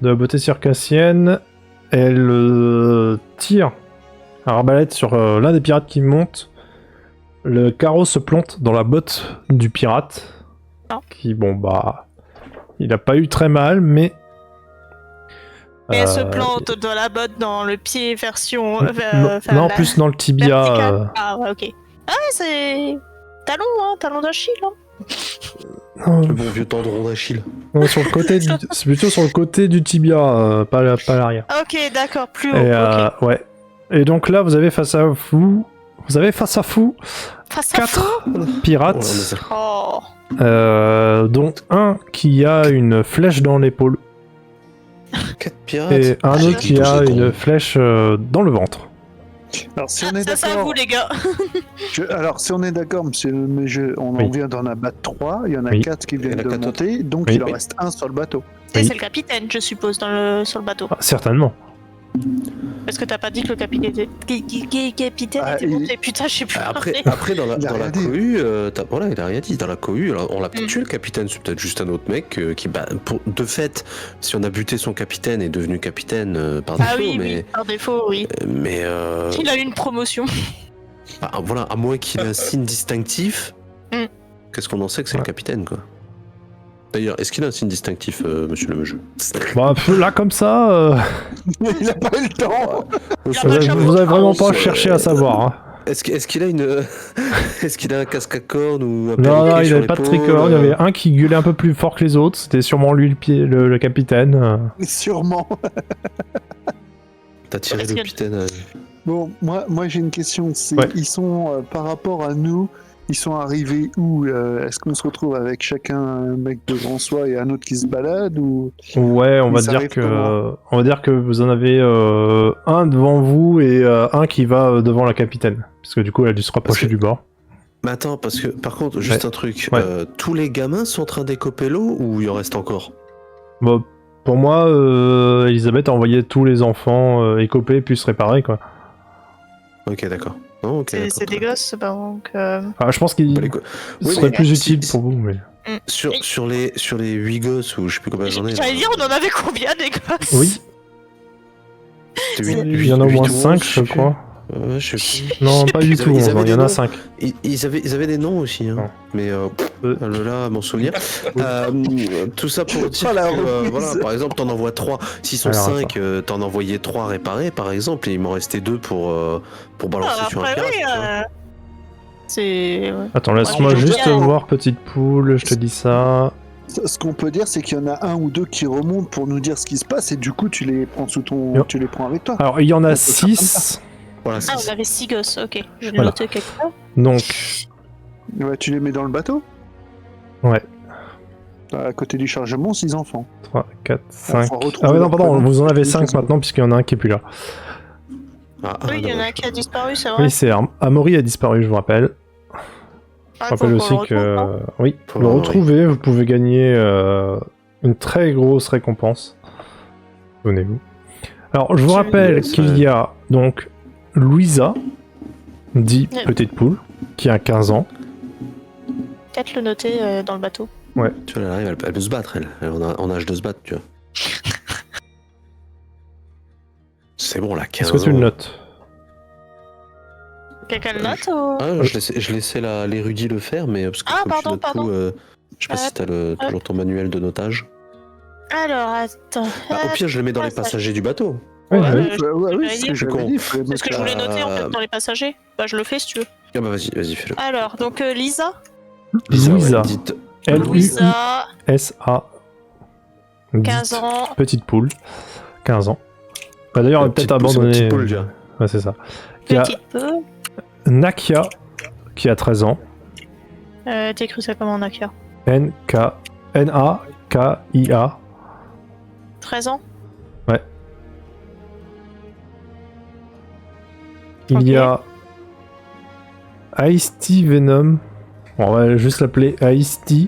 la beauté circassienne. Elle tire un arbalète sur l'un des pirates qui monte. Le carreau se plante dans la botte du pirate. Oh. Qui, il a pas eu très mal, mais... Mais elle se plante dans la botte, dans le pied version... non, plus dans le tibia. verticale. Ah ouais, ok. Ah ouais, c'est... Talon d'Achille, hein. Non, Le bon vieux tendron d'Achille. non, sur le côté c'est plutôt sur le côté du tibia, pas l'arrière. Ok, d'accord, plus haut, Et, ok. ouais. Et donc là, vous avez face à vous Face à 4 fou. pirates, Oh. dont un qui a une flèche dans l'épaule 4 pirates. et un J'ai autre qui a une flèche dans le ventre. Alors si on est Ça, c'est à d'accord, vous, les gars. alors si on est d'accord, monsieur, on Oui. en vient d'en abattre 3, il y en a Oui. 4 qui Il y viennent en a de 4 monter, donc Oui. il en reste un sur le bateau. C'est Oui. le capitaine, je suppose, sur le bateau. Ah, certainement. Parce que t'as pas dit que le capitaine était Ah, monté. Putain, je sais plus Après, parler. dans la Il a rien dit. cohue, voilà, il a rien dit. Dans la cohue, on l'a peut-être tué le capitaine, c'est peut-être juste un autre mec qui, de fait, si on a buté son capitaine, est devenu capitaine par défaut, Ah oui, mais, oui, par défaut, oui. mais Il a eu une promotion. voilà, à moins qu'il ait un signe distinctif, Mm. qu'est-ce qu'on en sait que c'est Ouais. le capitaine, quoi. D'ailleurs, est-ce qu'il a un signe distinctif, monsieur le jeu? Là, comme ça, il a pas eu le temps. Il a pas de chapeau. vous avez vraiment pas Ouais. cherché à savoir. Hein. Est-ce qu'il a une, est-ce qu'il a un casque à cornes ou un Non, perroquet il sur avait pas de l'épaule, tricorne, il y avait un qui gueulait un peu plus fort que les autres, c'était sûrement lui le capitaine. Sûrement. T'as tiré Est-ce le que- capitaine. Bon, moi j'ai une question. C'est Ouais. ils sont par rapport à nous, ils sont arrivés où Est-ce qu'on se retrouve avec chacun un mec devant soi et un autre qui se balade ou Ouais, on Ils va dire arrivent que vous en avez un devant vous et un qui va devant la capitaine, parce que du coup elle a dû se rapprocher Parce que- du bord. Mais attends, parce que par contre, juste Ouais. un truc, Ouais. tous les gamins sont en train d'écoper l'eau ou il en reste encore? Bon, pour moi, Elisabeth a envoyé tous les enfants écoper puis se réparer quoi. Ok, d'accord. Non, ok, d'accord. C'est des gosses, donc... Ah, je pense qu'il Bah, les go- ce Oui, serait mais plus si- utile si- pour vous, mais Sur les 8 gosses, ou je sais plus combien j'en ai. J'allais dire, on en avait combien, des gosses? oui, C'était il y en a au moins 5 je crois. Je sais plus. Non, pas du Ils tout, avaient- ils il y avaient en des a noms. 5. Ils avaient des noms aussi, hein. Non. Mais là, à mon souvenir. Tout ça pour dire Oh, la que, remise. voilà, par exemple, t'en envoies 3. S'ils sont Alors, 5, t'en envoyais 3 réparés, par exemple, et il m'en restait 2 pour balancer Ah, sur un après, pirate. oui, tu vois. c'est... ouais. Attends, laisse-moi Ouais, juste bien. voir petite poule, je te dis ça. Ce qu'on peut dire, c'est qu'il y en a un ou deux qui remontent pour nous dire ce qui se passe et du coup tu les prends Yo. tu les prends avec toi. Alors, il y en On a peut faire comme 6, Voilà, Ah, c'est on avait 6 gosses, ok. Je l'ai Voilà. noté quelque part. donc Ouais, tu les mets dans le bateau. ouais. À côté du chargement, 6 enfants. 3, 4, 5. retrouver Ah ouais, non, leur pardon, prénom. vous en avez Oui, 5 c'est ça. maintenant, puisqu'il y en a un qui est plus là. Ah, Oui, il y en a un dommage. qui a disparu, c'est vrai. Oui, c'est Amaury a disparu, je vous rappelle. Je Ah, rappelle faut aussi qu'on le que... retrouve, non Oui, Faut le voir, retrouver, vous pouvez gagner une très grosse récompense. Donnez-vous. Alors, je vous Je rappelle vais- qu'il y a donc Louisa, dit Ouais. Petite Poule, qui a 15 ans. Peut-être le noter dans le bateau. Tu vois, elle arrive, elle peut se battre, elle. Elle est en âge de se battre, tu vois. C'est bon, là, 15 Est-ce que tu le ans. notes? Quelqu'un le note ou... Ah, je laissais l'érudit le faire, mais parce que Ah, comme pardon, tu notes pardon. tout, je sais pas si t'as toujours ton manuel de notage. Alors, attends. Bah, au pire, je le mets dans les passagers du bateau. Oui, Ouais, oui. Oui, c'est ce que je j'avais con. dit. il fallait C'est ce que je mettre voulais la- noter en fait dans les passagers. Bah, je le fais si tu veux. Ah bah vas-y, fais-le. Alors, donc Lisa. Louisa. Ouais, dites- Louisa, L-U-I-S-A. 15 Dites ans. Petite Poule. 15 ans. Bah, d'ailleurs, on va Petite peut-être poule, c'est ma abandonner... petite poule, déjà. Ouais, c'est ça. Il y a Petite peu. Nakia, qui a 13 ans. T'écris ça comment, Nakia? N-A-K-I-A. 13 ans. Il Ok. y a Ice-T Venom. On va juste l'appeler Ice-T,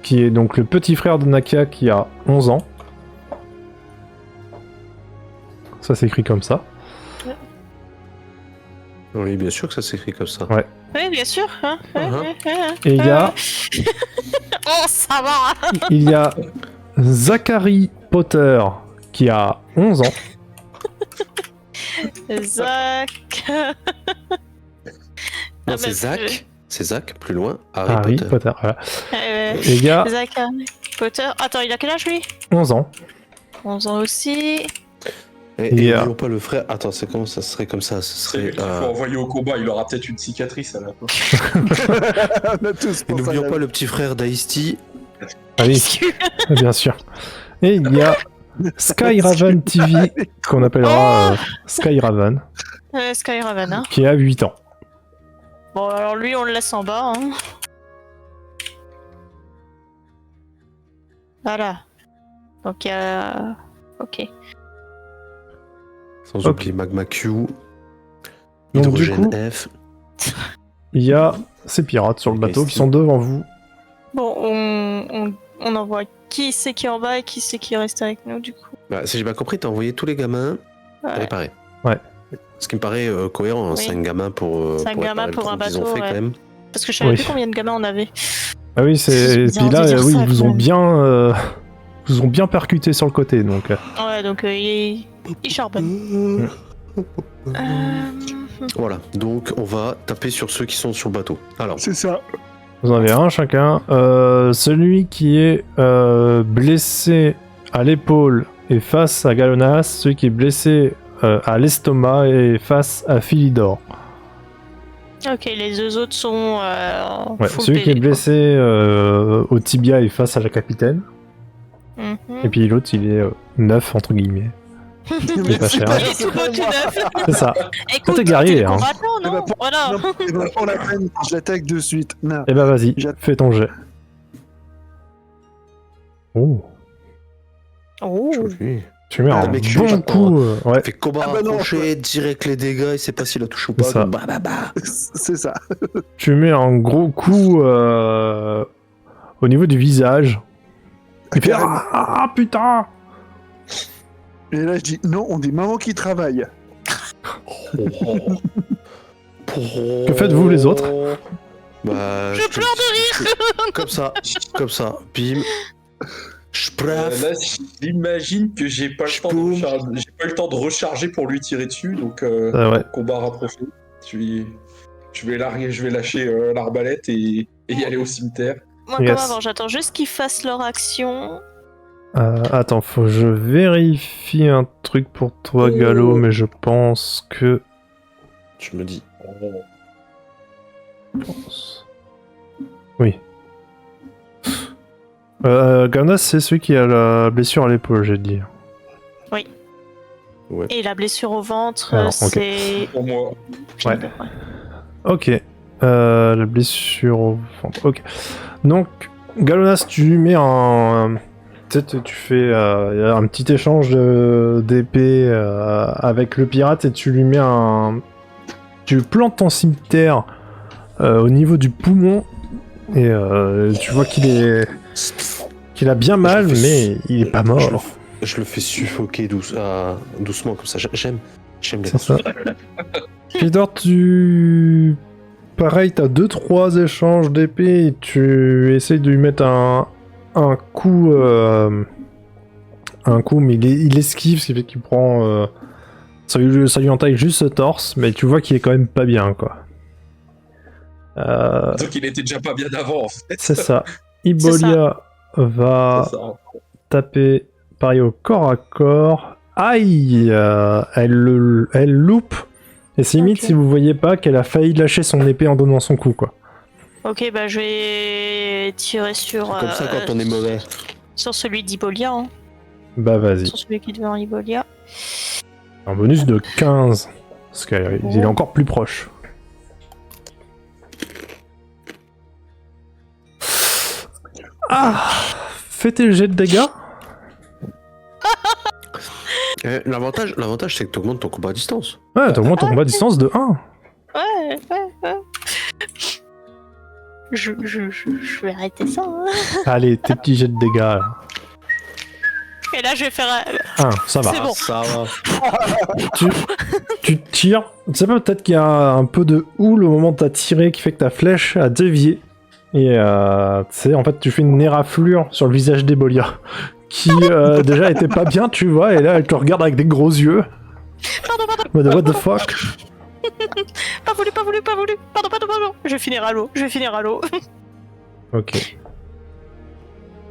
qui est donc le petit frère de Nakia qui a 11 ans. Ça s'écrit comme ça. Oui, bien sûr que ça s'écrit comme ça. Ouais. Oui, bien sûr. Hein, Et il y a, Oh, ça va. il y a Zachary Potter qui a 11 ans. Zach. Non, Ah, c'est bah, Zach. C'est Zach, plus loin. Harry, Harry Potter. Potter, voilà. euh, Et il y a Zach Harry Potter. Attends, il a quel âge lui? 11 ans. 11 ans aussi. Et Il y a- n'oublions pas le frère. Attends, c'est comment ça serait comme ça? Ce C'est serait. lui qu'il faut envoyer au combat, il aura peut-être une cicatrice à la fin. On a tous Et pensé à n'oublions la- pas le petit frère d'Ice-T. Ah oui, bien sûr. Et il y a Skyraven TV, qu'on appellera Skyraven, Skyraven, hein. qui a 8 ans. Bon, alors lui, on le laisse en bas, hein. Voilà. Donc, il y a... Ok. Sans Ok. oublier Magma Q. Donc, du Hydrogène coup, F. il y a ces pirates sur le bateau qui sont devant vous. Bon, on envoie qui c'est qui est en bas et qui c'est qui reste avec nous, du coup. Bah, si j'ai bien compris, t'as envoyé tous les gamins à Ouais. réparer. Ouais. Ce qui me paraît cohérent, hein, Oui. 5 gamins pour. 5 pour gamins réparer le pour un trou qu'ils ont bateau, fait, ouais. quand même. Parce que je savais Oui. plus combien de gamins on avait. Ah oui, c'est. bizarre Puis de là, dire oui, ça, ils vous quand ont même. bien. Vous ont bien percuté sur le côté, donc. Ouais, donc il charbonne. Voilà, donc on va taper sur ceux qui sont sur le bateau. Alors, C'est ça. Vous en avez un chacun. Celui qui est blessé à l'épaule est face à Galonas. Celui qui est blessé à l'estomac est face à Philidor. Ok, les deux autres sont Ouais, full celui qui est PV, quoi. blessé au tibia est face à la capitaine. Mhm. Et puis l'autre, il est neuf, entre guillemets. Il est pas cher. Il est tout beau, tout neuf. C'est ça. Écoute, t'es guerrier, t'es hein. combattant, Eh ben, non? Voilà. Non, eh ben, pour la peine, je l'attaque de suite. Non. Eh ben vas-y, fais ton jet. Oh, Oh. joli. tu mets Ah, un mec, je bon suis coup. Ouais, Fait combat Ah bah non, rapproché, direct les dégâts, il sait pas s'il a touché ou C'est pas. ça. donc bah bah bah. C'est ça. tu mets un gros coup au niveau du visage. Il fait Carrément. ah putain. Et là, je dis non, on dit maman qui travaille. Que faites-vous, les autres? Bah, Je pleure de rire. comme ça, bim. Je pref. Là, j'imagine que j'ai pas le temps de recharger, j'ai pas eu le temps de recharger pour lui tirer dessus, donc Ouais. combat rapproché. Je vais lâcher l'arbalète et y aller au cimetière. Moi, Yes. comme avant, j'attends juste qu'ils fassent leur action. Attends, faut que je vérifie un truc pour toi, Gallo, mais je pense que. Je me dis. Oui. Ganas, c'est celui qui a la blessure à l'épaule, j'ai dit. Et la blessure au ventre, Alors, ok. c'est... Pour moi, Ouais. Ok. La blessure au ventre. Ok. Donc, Galonas, tu lui mets un... Peut-être tu fais un petit échange d'épée avec le pirate et tu lui mets un... Tu plantes ton cimetière au niveau du poumon et tu vois qu'il a bien mal, mais il est pas mort. Je le fais suffoquer doucement comme ça. J'aime les C'est ça. Philidor, pareil, t'as 2-3 échanges d'épée et tu essayes de lui mettre un coup... mais il esquive, ce qui fait qu'il prend... ça lui entaille juste le torse, mais tu vois qu'il est quand même pas bien, quoi. Donc il était déjà pas bien avant, en fait. C'est ça. Ibolia va C'est ça. taper pareil au corps à corps. Aïe, elle loupe. Et c'est limite si vous voyez pas qu'elle a failli lâcher son épée en donnant son coup, quoi. Ok, bah je vais tirer sur... comme ça quand on est mauvais. Sur celui d'Ibolia. Hein. Bah vas-y. Sur celui qui est devant Ibolia. Un bonus de 15. Parce qu'il est encore plus proche. Ah, fais tes jets de dégâts. L'avantage, c'est que tu augmentes ton combat à distance. Ouais, t'augmentes ton combat à distance de 1. Ouais. Je vais arrêter ça. Hein. Allez, tes petits jets de dégâts. Là. Et là, je vais faire... 1, ça va. C'est bon. Ça va. Tu tires. Tu sais pas, peut-être qu'il y a un peu de houle au moment où t'as tiré qui fait que ta flèche a dévié. Et tu sais, en fait, tu fais une éraflure sur le visage d'Ebolia. Qui déjà était pas bien, tu vois, et là elle te regarde avec des gros yeux. Pardon. What the fuck? Pas voulu. Pardon. Je vais finir à l'eau. Ok.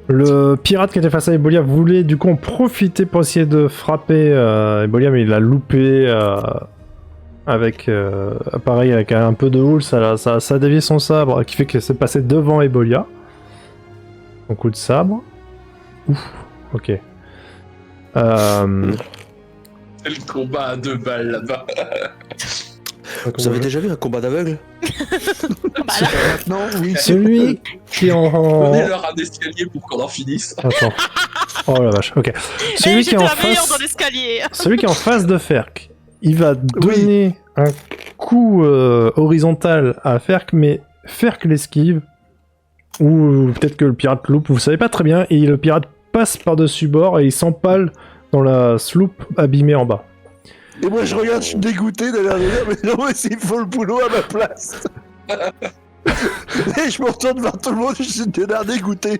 Le pirate qui était face à Ebolia voulait du coup en profiter pour essayer de frapper Ebolia, mais il a loupé avec pareil, avec un peu de houle, ça a dévié son sabre, qui fait qu'il s'est passé devant Ebolia. Son coup de sabre. Ouf. Ok. C'est le combat à 2 balles là-bas. Vous avez déjà vu un combat d'aveugle? Maintenant, oui. Celui qui est en... Donnez-leur un escalier pour qu'on en finisse. Attends. Oh la vache, ok. Celui qui est en face... l'escalier. Celui qui est en face de Ferk, il va donner un coup horizontal à Ferk, mais Ferk l'esquive. Ou peut-être que le pirate loupe, vous savez pas très bien, et le pirate passe par-dessus bord et il s'empale dans la sloop abîmée en bas. Et moi je regarde, je suis dégoûté de l'air de dire, mais non, mais s'il faut le boulot à ma place. Et je me retourne vers tout le monde, je suis de l'air dégoûté.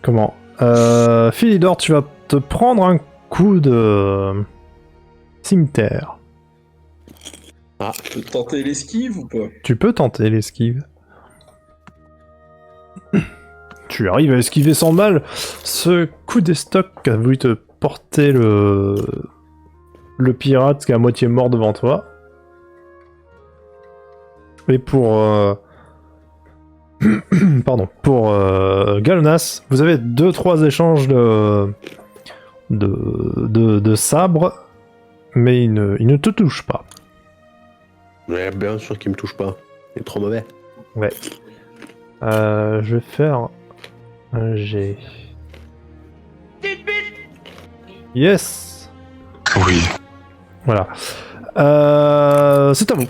Comment Philidor, tu vas te prendre un coup de cimetière. Ah, je peux tenter l'esquive ou pas? Tu peux tenter l'esquive. Tu arrives à esquiver sans mal ce coup d'estoc qu'a voulu te porter le pirate qui est à moitié mort devant toi. Et pour Galonas, vous avez 2-3 échanges de sabres, mais il ne te touche pas. Ouais, bien sûr qu'il me touche pas. Il est trop mauvais. Ouais. Je vais faire un G. Yes. Oui. Voilà. C'est à vous.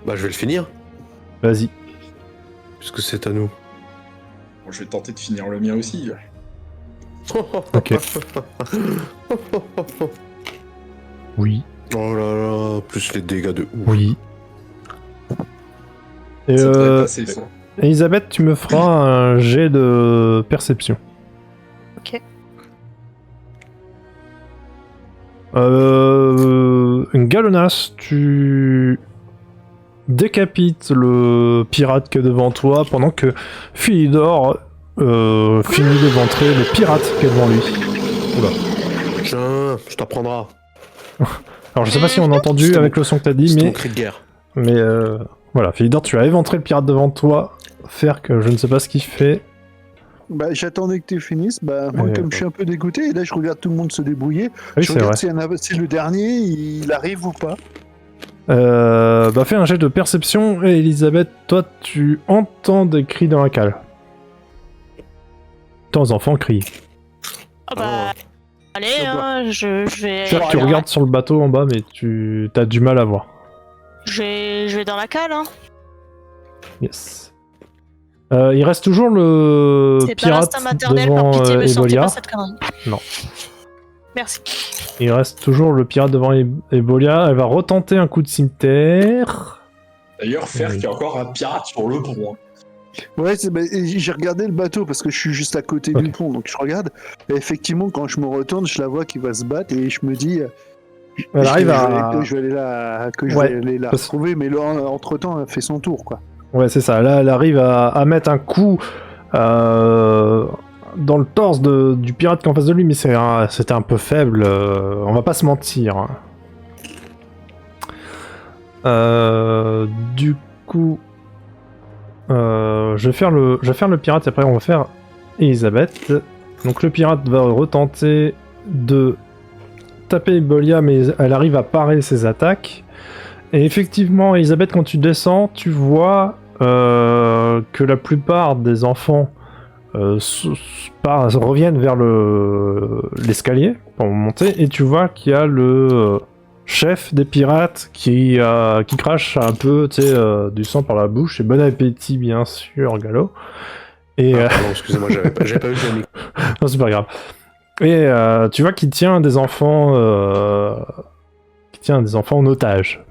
Bah, je vais le finir, Vas-y. puisque c'est à nous. Bon, je vais tenter de finir le mien aussi. Ok. Oui. Oh là là, plus les dégâts de ouf. Oui. Et Ça devrait passer, ça. Elisabeth, tu me feras un jet de perception. Ok. Galonas, tu décapites le pirate qui est devant toi pendant que Philidor finit d'éventrer le pirate qui est devant lui. Oula. Tiens, je t'apprendrai. Alors je sais pas si on a entendu avec le son que t'as dit, C'est ton mais cri de guerre. voilà, Philidor, tu as éventré le pirate devant toi. Faire que je ne sais pas ce qu'il fait. Bah, j'attendais que tu finisses. Bah, moi, Ouais, comme je suis un peu dégoûté, et là, je regarde tout le monde se débrouiller. Oui, je c'est vrai. regarde si le dernier, il arrive ou pas. Fais un jet de perception et Elisabeth, toi tu entends des cris dans la cale. Temps enfants crient. Ah bah, allez, hein, je vais... C'est-à-dire que tu regardes sur le bateau en bas, mais tu as du mal à voir. Je vais dans la cale, hein. Yes. Il reste toujours le C'est pas pirate l'instinct maternel, par devant pitié, me sortez Ebolia. pas cette connerie. Non. Merci. Il reste toujours le pirate devant Ebolia. Elle va retenter un coup de cimetière. D'ailleurs, faire Oui. qu'il y a encore un pirate sur le pont. Ouais, j'ai regardé le bateau parce que je suis juste à côté Ok. du pont, donc je regarde. Et effectivement, quand je me retourne, je la vois qui va se battre et je me dis. Elle arrive que je vais Ouais, aller la parce- retrouver, mais là, entre-temps, elle fait son tour, quoi. Ouais, c'est ça. Là, elle arrive à mettre un coup dans le torse du pirate qui est en face de lui, mais c'était un peu faible. On va pas se mentir. Du coup, je vais faire le pirate et après on va faire Elisabeth. Donc le pirate va retenter de taper Ebolia, mais elle arrive à parer ses attaques. Et effectivement, Elisabeth, quand tu descends, tu vois que la plupart des enfants reviennent vers l'escalier pour monter, et tu vois qu'il y a le chef des pirates qui crache un peu, tu sais, du sang par la bouche, et bon appétit bien sûr, Gallo. Et Pardon, excusez-moi, j'avais pas eu le micro. non, c'est pas grave. Et tu vois qu'il tient des enfants en otage.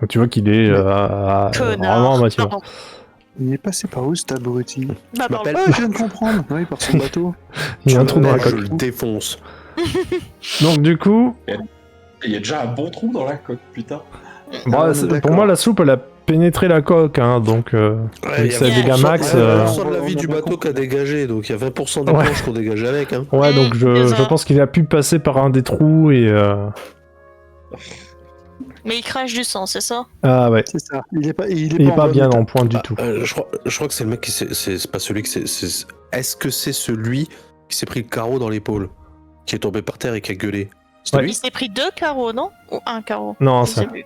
Donc, tu vois qu'il est vraiment Connard. à moitié mort. Pardon. Il est passé par où, cet abruti? Bah, pardon. Ah, je viens de comprendre. Oui, par son bateau. Il y a un trou dans la Je coque. le défonce. Donc du coup, Il y a déjà un bon trou dans la coque, putain. bah, on est pour d'accord. moi la soupe elle a pénétré la coque, hein, donc vu que ça y a dégâts max. Il y a Ouais, 20% de la on vie a du bien bateau compris. qui a dégagé, donc il y a 20% des Ouais. planches qu'on dégage avec. Hein. Ouais, donc c'est je ça. pense qu'il a pu passer par un des trous et. Mais il crache du sang, c'est ça? Ah ouais. C'est ça. Il est pas Il est pas bon bien état. en point du tout. Je crois que c'est le mec qui c'est pas celui qui Est-ce que c'est celui qui s'est pris le carreau dans l'épaule, qui est tombé par terre et qui a gueulé? C'était Ouais. Il lui? s'est pris 2 carreaux, non? Ou un carreau? Non, Je ça. sais plus.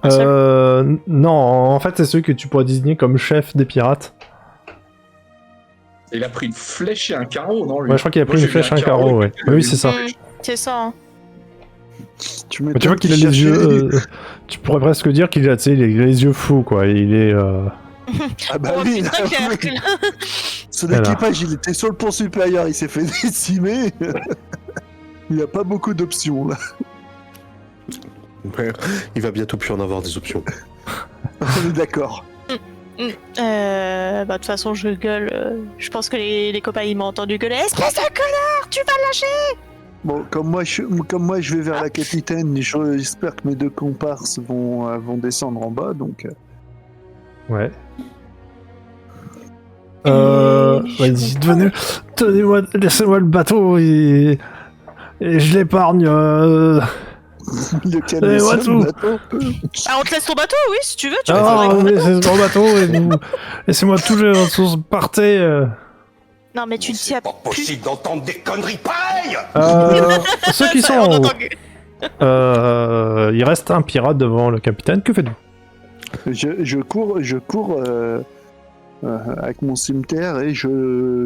Un seul. Non, en fait c'est celui que tu pourrais désigner comme chef des pirates. Il a pris une flèche et un carreau, non lui? Ouais, je crois qu'il a pris Moi, une j'ai vu flèche et un carreau, ouais. et Oui, c'est ça. C'est ça. Hein. Tu Mais tu vois qu'il a les yeux. Tu pourrais presque dire qu'il a, tu sais, il a les yeux fous, quoi. Il est. Ah bah Oh, oui, putain, là, quel oui. recul. Son Voilà. équipage, il était sur le pont supérieur, il s'est fait décimer. Il n'y a pas beaucoup d'options, là. Ouais, il va bientôt plus en avoir des options. On est d'accord. Bah, de toute façon, je gueule. Je pense que les copains, ils m'ont entendu gueuler. Espèce de connard, tu vas le lâcher! Bon, comme moi, je vais vers la capitaine, j'espère que mes deux comparses vont descendre en bas, donc... Ouais. Vas-y, tenez-moi, laissez-moi le bateau et je l'épargne. Le Eh, calme what sur le to? bateau. Ah, on te laisse ton bateau, oui, si tu veux. Tu peux Ah, faire avec- laissez mon bateau et laissez-moi toucher votre sauce, partez. Non, mais tu ne tiens Pas plus. possible d'entendre des conneries pareilles. Ceux qui sont On en haut, entend que- il reste un pirate devant le capitaine. Que faites-vous? Je cours avec mon cimetière et je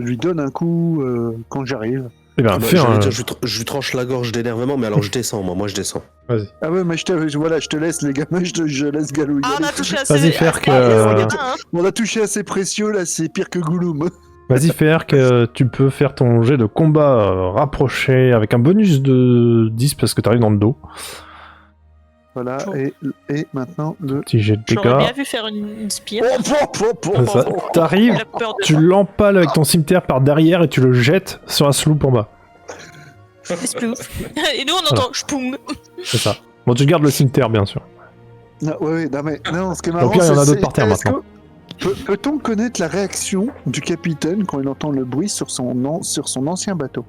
lui donne un coup quand j'arrive. Eh bien, Ah bah, fais j'allais un. dire, je lui tranche la gorge d'énervement, mais alors je descends, moi je descends. Vas-y. Ah ouais, mais je te laisse les gamins, je laisse Galou y Ah, on aller. a touché assez. Vas-y, faire que- Hein. On a touché assez précieux, là, c'est pire que Gollum. Vas-y, faire que tu peux faire ton jet de combat rapproché avec un bonus de 10 parce que t'arrives dans le dos. Voilà, et maintenant le... Petit jet de J'aurais bien dégâts. vu faire une spire. C'est ça. T'arrives, Il a peur de tu ça. l'empales avec ton cimetière par derrière et tu le jettes sur la sloop en bas. Splouf. Et nous, on entend Shpoum. C'est ça. Bon, tu gardes le cimetière, bien sûr. Non, ouais, non, mais non, ce qui est marrant, Au pire, il y en a c'est- d'autres par terre est-ce maintenant. Peut-on connaître la réaction du capitaine quand il entend le bruit sur son ancien bateau?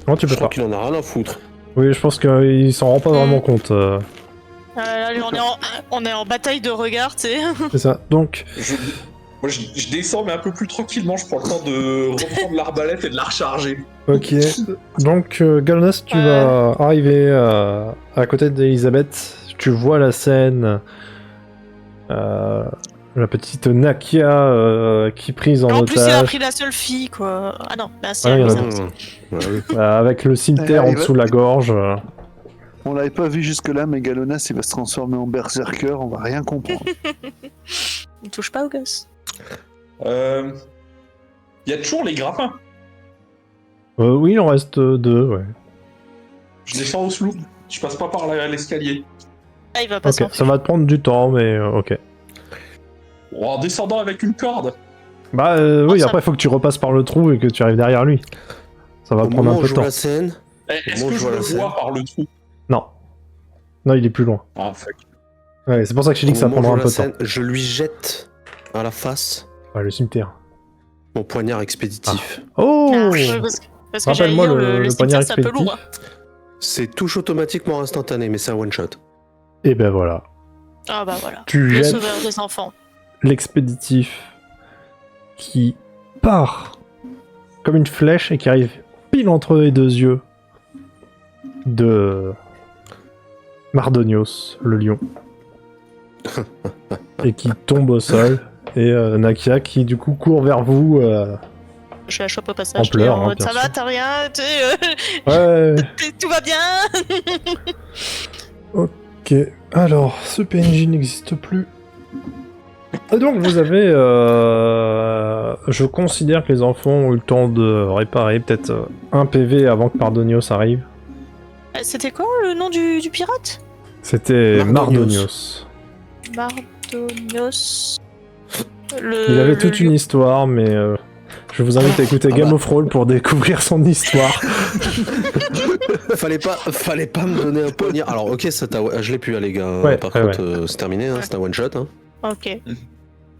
Non, tu Je peux crois pas. qu'il en a rien à foutre. Oui, je pense qu'il s'en rend pas vraiment compte. Là, on est en bataille de regard, tu sais. C'est ça. Donc, Moi, je descends, mais un peu plus tranquillement. Je prends le temps de reprendre l'arbalète et de la recharger. ok. Donc, Galnas, tu vas arriver à côté d'Elisabeth. tu vois la scène. La petite Nakia qui est prise en En plus, il a otage. pris la seule fille, quoi. Ah non, bah si, Ah, il y en a elle deux. aussi. Avec le cimetière il en va- dessous de la gorge. On l'avait pas vu jusque-là, mais Galonas, il va se transformer en berserker, on va rien comprendre. Ne touche pas au gosse. Il y a toujours les grappins. Oui, il en reste 2, ouais. Je descends au sloop. Je passe pas par l'escalier. Ah, il va pas Ok, s'enfuir. ça va te prendre du temps, mais ok. En descendant avec une corde. Bah oui, après, il faut que tu repasses par le trou et que tu arrives derrière lui. Ça va Au prendre moment un où peu je de vois temps. la scène, Est-ce Bon, que je je vois le la scène. vois par le trou? Non. Non, il est plus loin. Ah, fuck. Ouais, c'est pour ça que je t'ai dit au que ça moment où je prendra vois un peu la de temps. scène, je lui jette à la face Ouais, le cimetière. mon poignard expéditif. Oh Ah, ouais, parce que j'allais Rappelle-moi dire, le le poignard cimetière, c'est un peu expéditif. lourd. C'est touche automatiquement instantané, mais c'est un one shot. Et ben voilà. Ah bah voilà. Tu Le jettes sauveur des enfants. l'expéditif qui part comme une flèche et qui arrive pile entre les deux yeux de Mardonios, le lion. Et qui tombe au sol. Et Nakia qui du coup court vers vous. Je la chope au passage. En pleurs, en hein, mode, bien ça va, sûr. t'as rien, Ouais. tout va bien. Ok. Alors, ce PNJ n'existe plus. Et donc vous avez... je considère que les enfants ont eu le temps de réparer peut-être un PV avant que Mardonios arrive. C'était quoi le nom du pirate? C'était Mardonios. Mardonios. Mardonios. Il avait toute une histoire, mais je vous invite à écouter Game of Roll pour découvrir son histoire. Fallait pas me donner un poignard. Alors ok, je l'ai pu, les gars. Ouais, Par ouais, contre, c'est terminé, hein, c'est un one shot. Hein. Ok.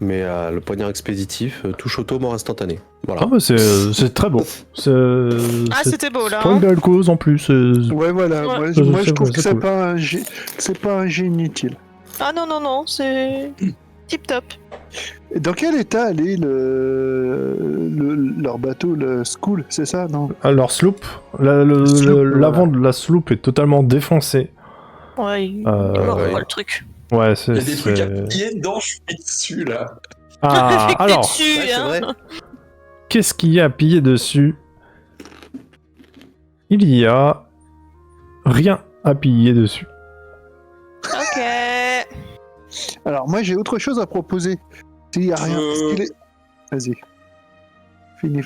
Mais le poignard expéditif, touche auto, mort instantané. Voilà. Ah bah c'est très beau. Ah, c'était beau là. Pour une belle cause en plus. Ouais, voilà, Ouais. moi, C'est- moi, je c'est- trouve c'est que c'est cool. pas un jet, c'est pas un jet inutile. Ah non, non, non, c'est tip top. Et dans quel état allait leur bateau, le School, c'est ça, non? Alors sloop, Sloop, l'avant de la sloop est totalement défoncé. Ouais, il Euh, est mort, ouais. quoi, le truc. Ouais, c'est... Il y a des trucs à c'est- piller dedans, je suis dessus là. Ah, T'es alors, dessus, Ouais, c'est hein. vrai. qu'est-ce qu'il y a à piller dessus? Il y a... rien à piller dessus. Ok. Alors, moi, j'ai autre chose à proposer. S'il y a rien, est-ce qu'il est... Vas-y. Fini.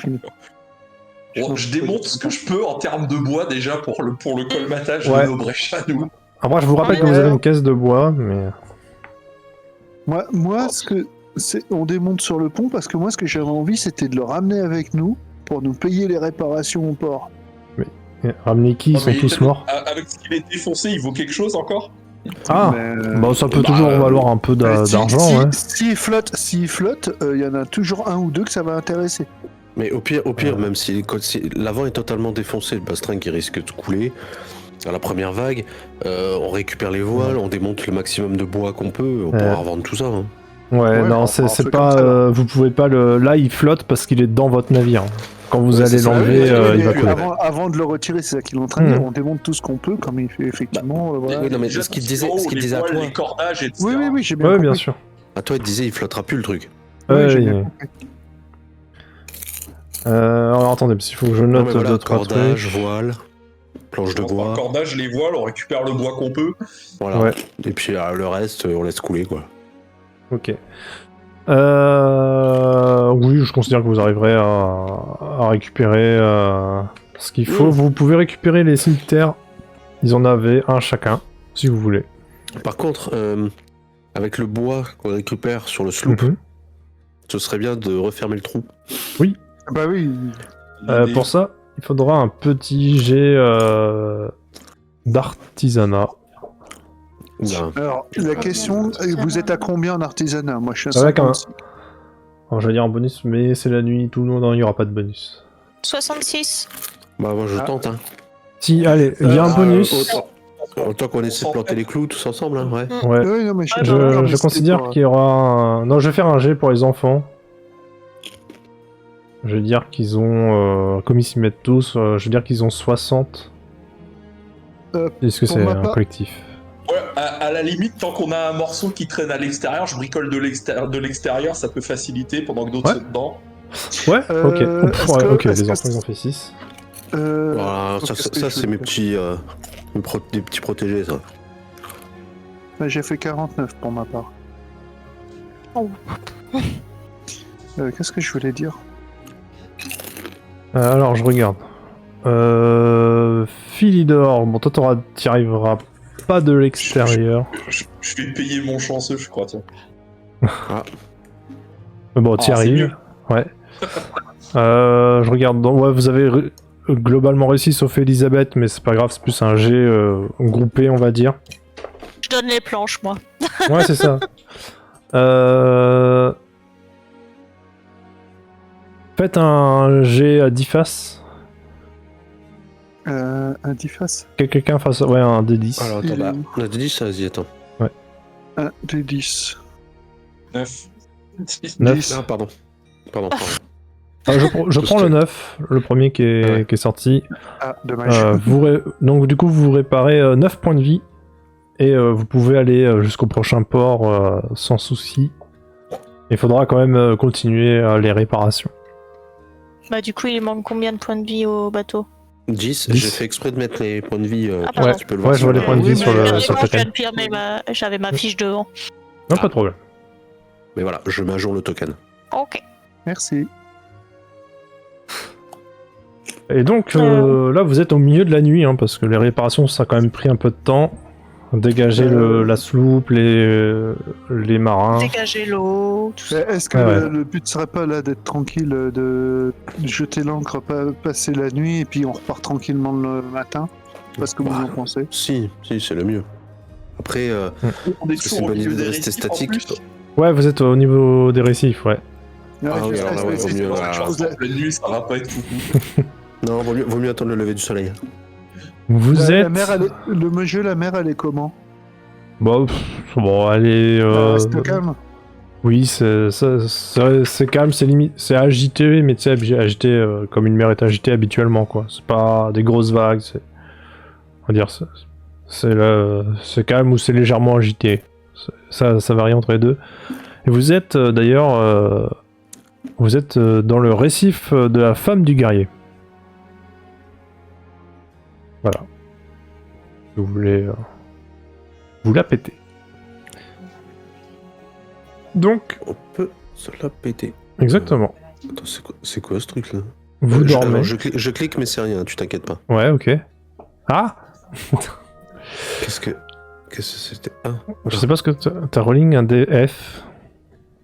Bon, je démonte ce que je peux en termes de bois déjà pour le colmatage Ouais. de nos brèches à nous. Après, je vous rappelle que vous avez une caisse de bois, mais... Moi, ce que on démonte sur le pont parce que moi, ce que j'avais envie, c'était de le ramener avec nous pour nous payer les réparations au port. Ramenez qui, ils Ah, sont mais tous morts. Avec ce qu'il est défoncé, il vaut quelque chose encore? Ah, Mais, bah ça peut toujours valoir un peu d'argent, ouais. S'il flotte, il y en a toujours un ou deux que ça va intéresser. Mais au pire, même si l'avant est totalement défoncé, le bastring qui risque de couler à la première vague, on récupère les voiles, on démonte le maximum de bois qu'on peut, on pourra revendre tout ça. Hein. Ouais, non, on c'est fait comme pas... ça, là. vous pouvez pas le... Là, il flotte parce qu'il est dans votre navire. Quand vous Ouais, allez c'est ça, l'enlever, oui, il va oui, couler. Avant de le retirer, c'est ça qu'il est en train de dire. Mhm. On démonte tout ce qu'on peut, comme il fait effectivement. Voilà. Oui, non, mais Déjà, ce qu'il tout disait, en haut, ce qu'il les disait à voiles, toi, les cordages, etc. Oui, j'ai bien Ouais, compris. bien sûr. à toi, il te disait, il flottera plus le truc. Oui, Ouais, j'ai il- bien compris. alors attendez, parce qu'il faut que je Non, note mais voilà, deux, trois cordage, trucs. voile, planche de On prend bois, le cordage, les voiles, on récupère le bois qu'on peut. voilà. Ouais. Et puis le reste, on laisse couler, quoi. Ok. Oui, je considère que vous arriverez à récupérer ce qu'il faut. Vous pouvez récupérer les cimetières. Ils en avaient un chacun, si vous voulez. Par contre, avec le bois qu'on récupère sur le sloop, Mhm. ce serait bien de refermer le trou. Bah oui. Pour ça, il faudra un petit jet d'artisanat. Oula. Alors, la question, vous êtes à combien en artisanat? Moi, je suis à Avec 56. Alors, j'allais dire un bonus, mais c'est la nuit, tout le monde, il n'y aura pas de bonus. 66. Bah moi je Ah. tente, hein. Si, allez, il y a un bonus. Autant qu'on essaie de planter les clous tous ensemble, hein, ouais. Ouais. Oui, non, mais je suis Je, d'accord, mais je c'était considère pour- qu'il y aura un... Non, je vais faire un jet pour les enfants. Je vais dire qu'ils ont... comme ils s'y mettent tous, je vais dire qu'ils ont 60. Euh, Est-ce que pour c'est ma un part- collectif? Ouais, à la limite, tant qu'on a un morceau qui traîne à l'extérieur, je bricole de l'extérieur, ça peut faciliter pendant que d'autres Ouais. sont dedans. Ouais, ok. est-ce que- Ok, est-ce les que enfants, ils ont fait 6. Voilà, qu'est-ce que ça je c'est veux mes faire petits, des petits protégés, ça. Bah, j'ai fait 49 pour ma part. Oh. Qu'est-ce que je voulais dire? Alors, je regarde. Philidor, bon, toi, t'y arriveras pas de l'extérieur. Je vais payer mon chanceux, je crois, tiens. Mais bon, t'y Ah, c'est arrives. mieux. Ouais. Je regarde. Ouais, vous avez globalement réussi, sauf Elisabeth, mais c'est pas grave, c'est plus un jet groupé, on va dire. Je donne les planches, moi. Ouais, c'est ça. Faites un jet à 10 faces. Un 10 faces. Que quelqu'un fasse ouais, un D10. Alors, attends, bah, on a dit ça, vas-y, attends. Un des 10. 9. 9. Ah, pardon. Je prends le 9, le premier qui est, Ouais. qui est sorti. Ah, dommage. Donc du coup, vous réparez 9 points de vie. Et vous pouvez aller jusqu'au prochain port sans souci. Il faudra quand même continuer les réparations. Bah, du coup, il manque combien de points de vie au bateau? 10, 10. j'ai fait exprès de mettre les points de vie. Ah, pardon. Tu peux le voir Ouais, je vois les points de vie sur le Moi, je token. viens de pire, mais j'avais ma fiche devant. Non, pas de problème. Mais voilà, je mets à jour le token. Ok. Merci. Et donc là, vous êtes au milieu de la nuit, hein, parce que les réparations, ça a quand même pris un peu de temps. Dégager la sloop, les marins. Dégager l'eau, tout ça. Est-ce que Ouais. le but serait pas là d'être tranquille, de jeter l'ancre, passer la nuit et puis on repart tranquillement le matin? Parce que vous en pensez? Si, c'est le mieux. Après, On est Est-ce que c'est toujours une au bonne milieu idée de des rester récits, en statique plus. Ouais, vous êtes au niveau des récifs, ouais. Ah oui, alors là, ouais, vaut mieux, Ouais, là. je pense que la nuit, ça va pas être fou. non, vaut mieux attendre le lever du soleil. Vous La êtes... mer, le jeu, la mer, elle est comment? Bon, allez... Reste calme. Oui, c'est calme, c'est limite, c'est agité, mais tu sais, agité comme une mer est agitée habituellement, quoi. C'est pas des grosses vagues, on va dire, c'est calme ou c'est légèrement agité. Ça varie entre les deux. Et vous êtes d'ailleurs, vous êtes dans le récif de la femme du guerrier. Voilà. Vous voulez vous la péter. Donc, On peut se la péter. exactement. Attends, c'est quoi ce truc là Vous dormez. alors, je clique, mais c'est rien, tu t'inquiètes pas. Ouais, ok. Ah, Qu'est-ce que c'était? Ah, je sais pas ce que t'as rolling un DF.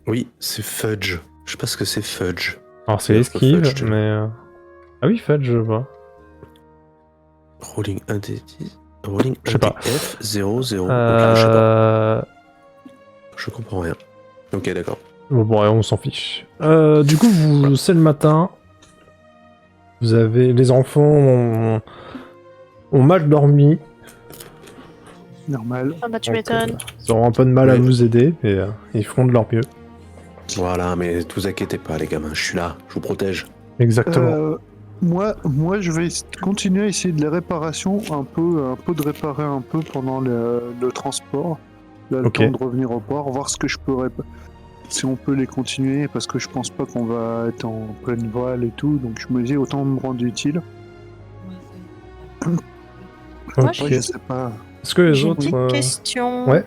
oui, c'est Fudge. Je sais pas ce que c'est Fudge. Alors c'est Ouais, esquive, Fudge, tu vois. mais... Ah oui, Fudge, je vois. Rolling 1d10. Rolling Je sais pas. 1df 0, 0. Ok, je sais pas. Euh... Je comprends rien. Ok, d'accord. Bon, ouais, on s'en fiche. Du coup, c'est le matin. Vous avez... Les enfants ont mal dormi. Normal. Ah bah, tu Donc, m'étonnes. Ils auront un peu de mal à Ouais. vous aider, mais ils feront de leur mieux. Voilà, mais ne vous inquiétez pas, les gamins, je suis là, je vous protège. Exactement. Moi, je vais continuer à essayer de les réparations, un peu de réparer un peu pendant le transport. Là, le Ok. temps de revenir au port, voir ce que je peux si on peut les continuer, parce que je pense pas qu'on va être en pleine voile et tout, donc je me dis autant me rendre utile. Moi, Ok. Je sais pas. Est-ce que les J'ai une autres... petite question. ouais.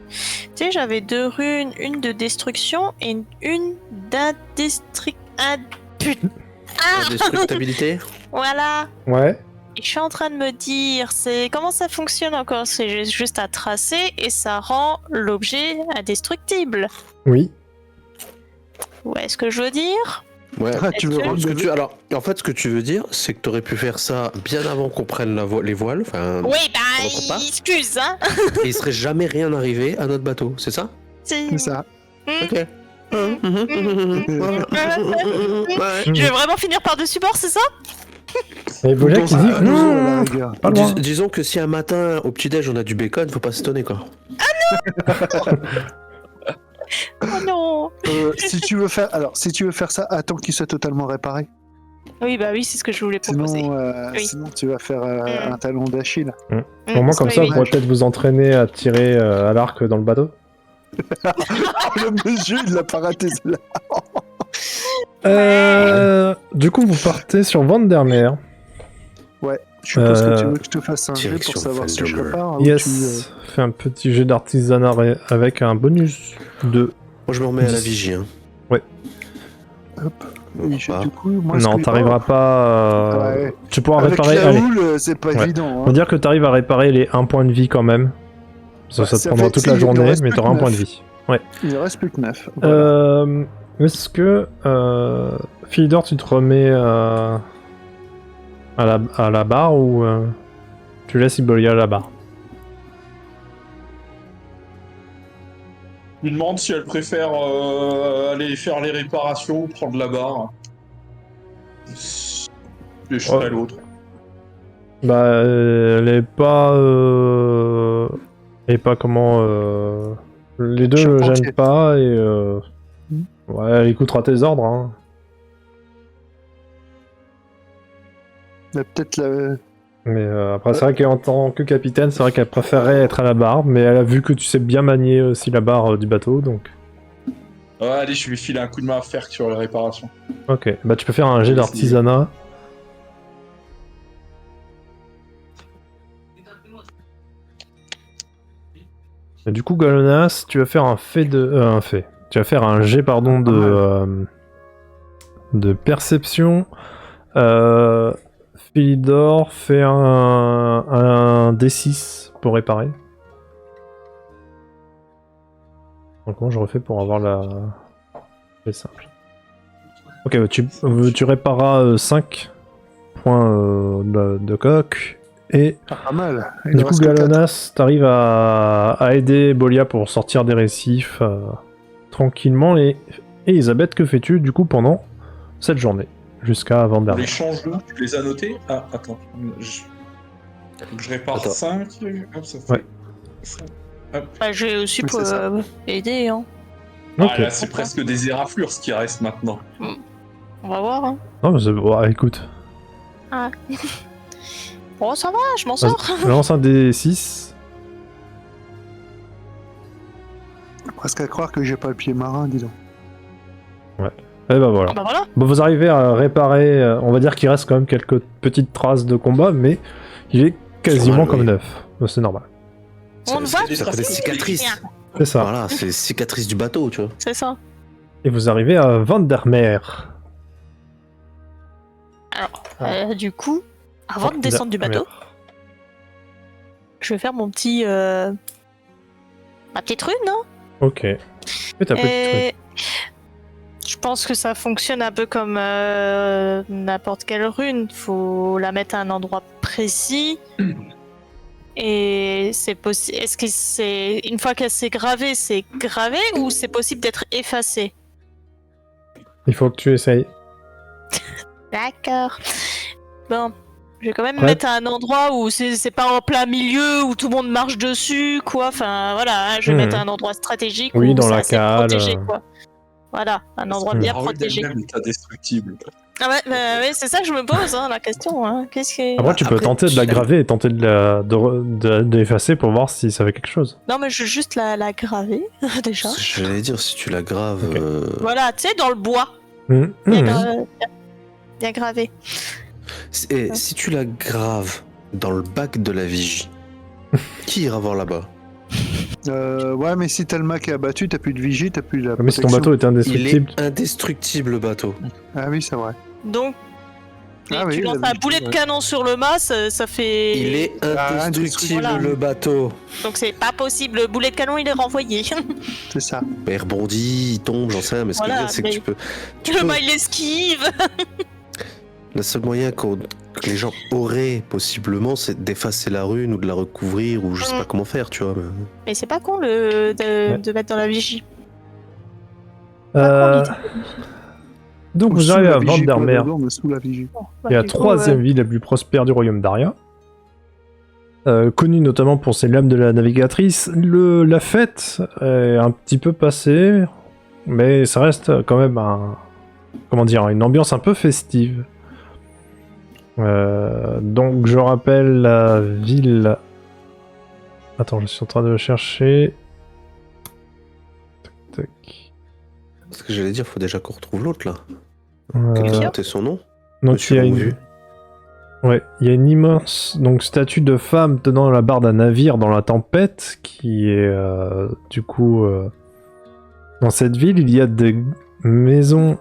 Tu sais, j'avais 2 runes, une de destruction et une d'indestruction. Ah, putain. Ah, Indestructibilité voilà. Ouais. Et je suis en train de me dire, comment ça fonctionne encore? C'est juste à tracer et ça rend l'objet indestructible. Oui. Ouais, ce que je veux dire? Ouais. Ah, tu veux Est-ce que- rendre Alors, en fait, ce que tu veux dire, c'est que tu aurais pu faire ça bien avant qu'on prenne les voiles, enfin, Oui, bah, comprends pas. excuse, hein. et il serait jamais rien arrivé à notre bateau, c'est ça? C'est ça. Ok. Je vais vraiment finir par-dessus bord, c'est ça? Et Bojack qui dit... À 12 heures, à la rigueur. Pas loin. Disons que si un matin, au petit-déj, on a du bacon, faut pas s'étonner, quoi. Oh non. Si tu veux faire ça, attends qu'il soit totalement réparé. Oui, bah oui, c'est ce que je voulais proposer. Oui. Sinon, tu vas faire un talon d'Achille. Au moins, comme ça, vous pourrez peut-être vous entraîner à tirer à l'arc dans le bateau. Le monsieur, il l'a pas raté, celle-là. Du coup, vous partez sur Vandermeer. Je suppose que tu veux que je te fasse un jet Direction pour savoir si je Vandermeer. repars. Yes. Fais un petit jet d'artisanat avec un bonus de... Moi, je me remets à la 10. vigie. Hein. Oui, Pas. du coup, moi, Non, t'arriveras pas... Ah ouais. Tu pourras Avec réparer... la Allez, houle, c'est pas Ouais. évident. on Hein. va dire que t'arrives à réparer les 1 point de vie quand même. Ça te ça prendra fait- toute si, la il en journée, reste mais plus que t'auras 1 point de 9. vie. Il en reste plus que 9. Est-ce que... Philidor, tu te remets à la barre ou... Tu laisses Ibolia à la barre? Je lui demande si elle préfère aller faire les réparations ou prendre la barre. Et je ferai Ouais. l'autre. Bah, elle est pas... Elle est pas comment... Les deux ne Charpentier. gênent pas et... Ouais, elle écoutera tes ordres, hein. Peut-être la... Mais après, c'est vrai qu'en tant que capitaine, c'est vrai qu'elle préférerait être à la barre, mais elle a vu que tu sais bien manier aussi la barre du bateau, donc... Ouais, allez, je lui file un coup de main à faire sur les réparations. Ok, bah tu peux faire un jet d'artisanat. Et du coup, Galonas, tu vas faire un fait de... un fait. Tu vas faire un jet, pardon, de perception. Philidor fait un D6 pour réparer. Donc, comment je refais pour avoir la... C'est simple. Ok, tu répareras 5 points de coque. Et Pas mal. Il du en coup, reste que 4. Galonas, t'arrives à aider Bolia pour sortir des récifs tranquillement. Et Elisabeth, que fais-tu du coup pendant cette journée jusqu'à Les Vandermeer? changes d'eau, tu les as notés? Ah, attends. Donc, je répare Attends. 5. Hop, ça fait... Ouais. Bah, j'ai aussi Oui, pour c'est ça. aider, hein. Ah, Ok. là, c'est presque des éraflures ce qui reste maintenant. On va voir, hein. Non, mais ouais, écoute. Bon, ça va, je m'en sors. Je lance un D6. Presque à croire que j'ai pas le pied marin, dis donc. Et bah voilà. Bah voilà. Bon, vous arrivez à réparer. On va dire qu'il reste quand même quelques petites traces de combat, mais il est quasiment Normal, comme oui. neuf. C'est normal. On ne voit des Ça fait des traces. cicatrices. C'est ça. Voilà, c'est les cicatrices du bateau, tu vois. C'est ça. Et vous arrivez à Vandermeer. Alors, du coup, avant de descendre du bateau, je vais faire mon petit... ma petite rune, hein. Ok. Et ta petite Et je pense que ça fonctionne un peu comme n'importe quelle rune. Faut la mettre à un endroit précis. Et c'est possible. Est-ce que c'est une fois qu'elle s'est gravée, c'est gravé ou c'est possible d'être effacé? Il faut que tu essayes. D'accord. Bon, je vais quand même Ouais. mettre à un endroit où c'est pas en plein milieu où tout le monde marche dessus, quoi. Enfin, voilà, hein, je vais mettre à un endroit stratégique. Oui, où dans c'est la assez cale, protégé, quoi. Voilà, un endroit bien La rue protégé. d'elle-même est indestructible. Ah ouais, bah, ouais, c'est ça que je me pose, hein, la question. Hein. Qu'est-ce que... Après, tu peux Après, tenter de la graver et tenter de l'effacer pour voir si ça fait quelque chose. Non, mais je vais juste la graver, déjà. J'allais dire, si tu la graves. Ok. Voilà, tu sais, dans le bois. Mhm. Bien gravé. Si tu la graves dans le bac de la vigie, qui ira voir là-bas? Ouais, mais si t'as le mât qui est abattu, t'as plus de vigie, t'as plus de la Mais si ton protection. bateau était Il indestructible, est indestructible, le bateau. Ah oui, c'est vrai. Donc, Ah tu oui, lances la un vigie, boulet de ouais. canon sur le mât, ça fait... Il est indestructible, Voilà. le bateau. Donc c'est pas possible, le boulet de canon, il est renvoyé. C'est ça. Bah, il rebondit, il tombe, j'en sais rien, mais ce que je veux Voilà, dire, c'est que mais- tu peux. Le mât, il esquive. Le seul moyen que les gens auraient possiblement, c'est d'effacer la rune ou de la recouvrir ou je sais pas comment faire, tu vois. mais- Mais c'est pas con Ouais. de mettre dans la vigie. euh, Pas con, donc Ou vous sous arrivez la à vigie, pas Vandermeer. dedans, mais sous la vigie. Et la troisième ville la plus prospère du royaume d'Aria. Connue notamment pour ses lames de la navigatrice. La fête est un petit peu passée, mais ça reste quand même une ambiance un peu festive. Donc je rappelle la ville. Attends, je suis en train de le chercher. Tac, tac. Ce que j'allais dire, faut déjà qu'on retrouve l'autre là. Euh, Quelqu'un a noté son nom? donc Monsieur il y a Longue-Vue. Ouais, il y a une immense statue de femme tenant la barre d'un navire dans la tempête qui est du coup dans cette ville. Il y a des maisons.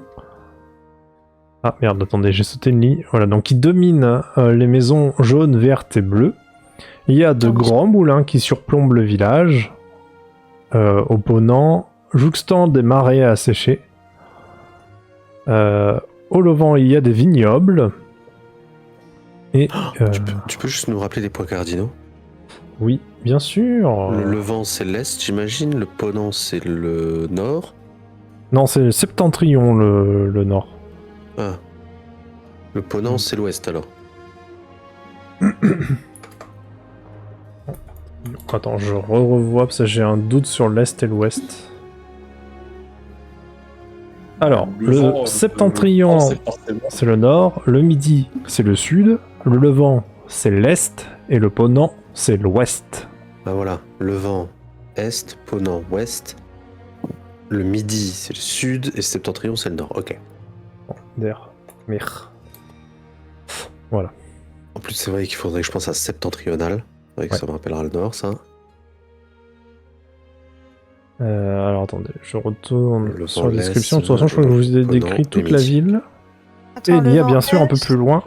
Ah merde, attendez, j'ai sauté une ligne. Voilà, donc il domine les maisons jaunes, vertes et bleues. Il y a de grands moulins qui surplombent le village, opponant, jouxtant des marais à sécher. Au Levant, il y a des vignobles. Et Tu peux juste nous rappeler les points cardinaux? oui, bien sûr. Le Levant, c'est l'Est, j'imagine. Le Ponant, c'est le Nord. Non, c'est le septentrion, le nord. Ah. Le Ponant, c'est l'Ouest, alors. Attends, je revois parce que j'ai un doute sur l'est et l'ouest. Alors, le septentrion, c'est le nord, le midi, c'est le sud, le levant, c'est l'est, et le ponant, c'est l'ouest. Bah voilà. Levant, Est, Ponant, Ouest. Le Midi, c'est le Sud. Et le Septentrion, c'est le Nord. Ok. Der, mir. Voilà. En plus, c'est vrai qu'il faudrait que je pense à septentrional. C'est vrai que ça me rappellera le Nord, ça. Alors attendez, je retourne Le sur la Nord, description. De l'Est, toute façon, je crois que je vous ai le décrit Nord, toute le la Midi. ville. Attends, Et il y a le bien sûr un peu nord-est. plus loin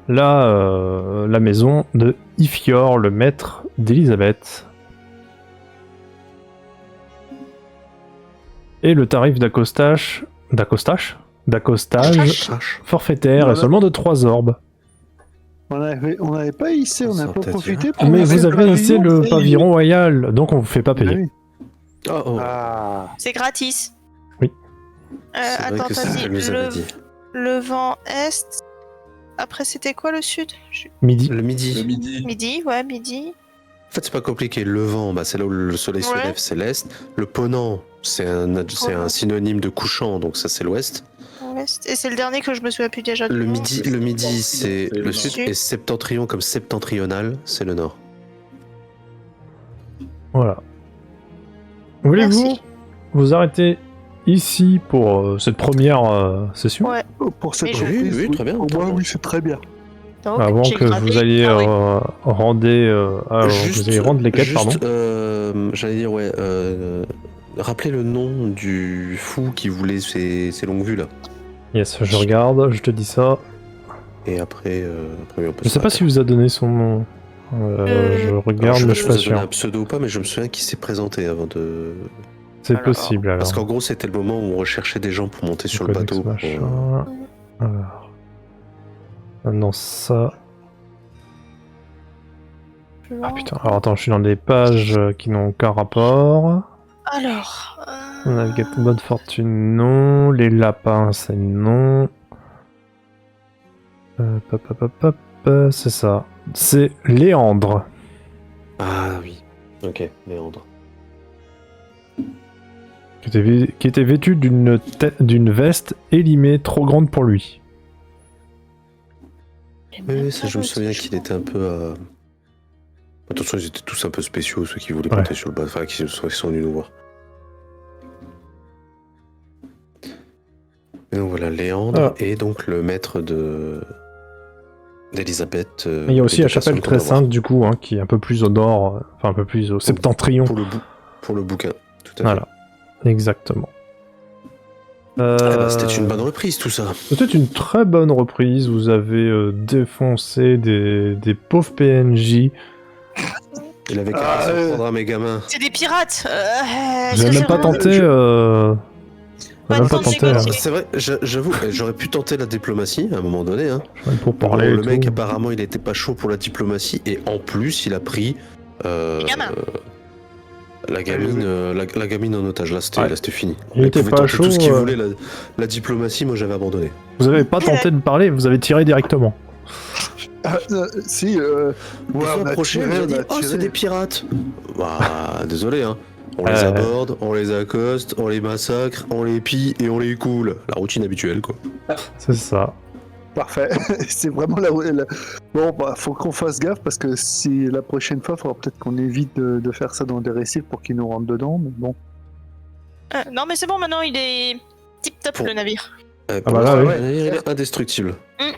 la maison de Ifior, le maître d'Elisabeth. Et le tarif d'accostage forfaitaire est Voilà. seulement de 3 orbes. On n'avait pas hissé, on Ça n'a va pas peut-être profité dire. pour Mais lancer vous avez hissé le pavillon. pavillon royal, donc on vous fait pas Ah payer. oui. Oh, oh. Ah. C'est gratis. Oui. C'est vrai Attends, que t'as c'est ce dit qu'elle nous avait dit. le vent est. Après, c'était quoi le sud? Midi. Le Midi. Le Midi. Midi, ouais, midi. En fait, c'est pas compliqué. Le Levant, bah, c'est là où le soleil se Ouais. lève, c'est l'Est. Le Ponant, c'est un synonyme de couchant, donc ça, c'est l'Ouest. Ouest. Et c'est le dernier que je me souviens plus déjà. du Le nom. Midi, c'est le Sud. Sud. Et Septentrion, comme septentrional, c'est le Nord. Voilà. Voulez-vous Merci. vous arrêter ici pour cette première session Ouais. Pour cette Mais je- reprise, Oui, très bien, Pour très moi, bien. oui, c'est très bien. Donc, avant j'ai que gravé- vous alliez Ah oui. vous alliez rendre les quêtes, pardon. J'allais dire, ouais. Rappelez le nom du fou qui voulait ces longues vues là. Yes, je regarde, je te dis ça. Et après, on peut Je sais pas si vous a donné son nom. Je regarde, mais je suis pas sûr. un pseudo ou pas, mais je me souviens qu'il s'est présenté avant de. C'est Alors, possible alors. Parce qu'en gros, c'était le moment où on recherchait des gens pour monter sur le Codex bateau. pour, machin. Alors. Non, ça. Ah putain, alors attends, je suis dans des pages qui n'ont aucun rapport. Alors. Navigate bonne fortune, non. Les lapins, c'est non. C'est ça. C'est Léandre. Ah oui. Ok, Léandre. Qui était vêtu d'une veste élimée trop grande pour lui. Oui, ça, je me souviens qu'il était un peu. Attention, ils étaient tous un peu spéciaux, ceux qui voulaient Ouais. monter sur le bateau, enfin, qui sont venus nous voir. Et donc voilà, Léandre est donc le maître d'Elisabeth. Mais il y a aussi la chapelle très sainte, du coup, hein, qui est un peu plus au nord, enfin un peu plus au septentrion. Pour le bouquin, tout à fait. Voilà, exactement. C'était une bonne reprise, tout ça. C'était une très bonne reprise. Vous avez défoncé des pauvres PNJ. Il avait qu'à se prendre à mes gamins. C'est des pirates. Vous n'avez même pas tenté. Pas même de pas temps de tenté. négocier. C'est vrai, j'avoue, j'aurais pu tenter la diplomatie à un moment donné. Hein. Pour parler. Le et mec, tout. apparemment, il était pas chaud pour la diplomatie et en plus, il a pris gamins. la gamine en otage. Là, c'était fini. Il Le était pouvait pas tenter chaud, tout ce qu'il voulait. La diplomatie, moi, j'avais abandonné. Vous avez pas tenté de parler, vous avez tiré directement. Ah, si, Ouais, on a approché, tiré, il a on dit a oh, c'est tiré. des pirates. Bah, désolé, hein. On les aborde, on les accoste, on les massacre, on les pille et on les coule. La routine habituelle, quoi. C'est ça. Parfait. C'est vraiment Bon, bah, faut qu'on fasse gaffe parce que si la prochaine fois, il faudra peut-être qu'on évite de faire ça dans des récifs pour qu'ils nous rentrent dedans. Mais bon. Non, mais c'est bon, maintenant il est tip-top le navire. bah là, oui. Il est indestructible. J'ai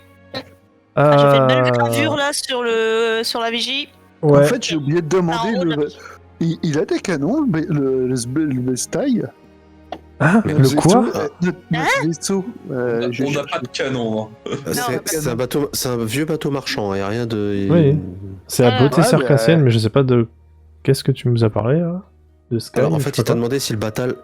fait une belle gravure là sur la vigie. Ouais. En fait, j'ai oublié de demander. Ah, Il a des canons, le Bestai. Ah, le quoi? Notre vaisseau. On n'a pas de canon. Hein. C'est un vieux bateau marchand, il n'y a rien de... Oui. C'est la beauté Ouais, circassienne, mais je sais pas de... Qu'est-ce que tu nous as parlé, là? De Sky, Alors, en je fait, sais il t'a pas. demandé si le batal...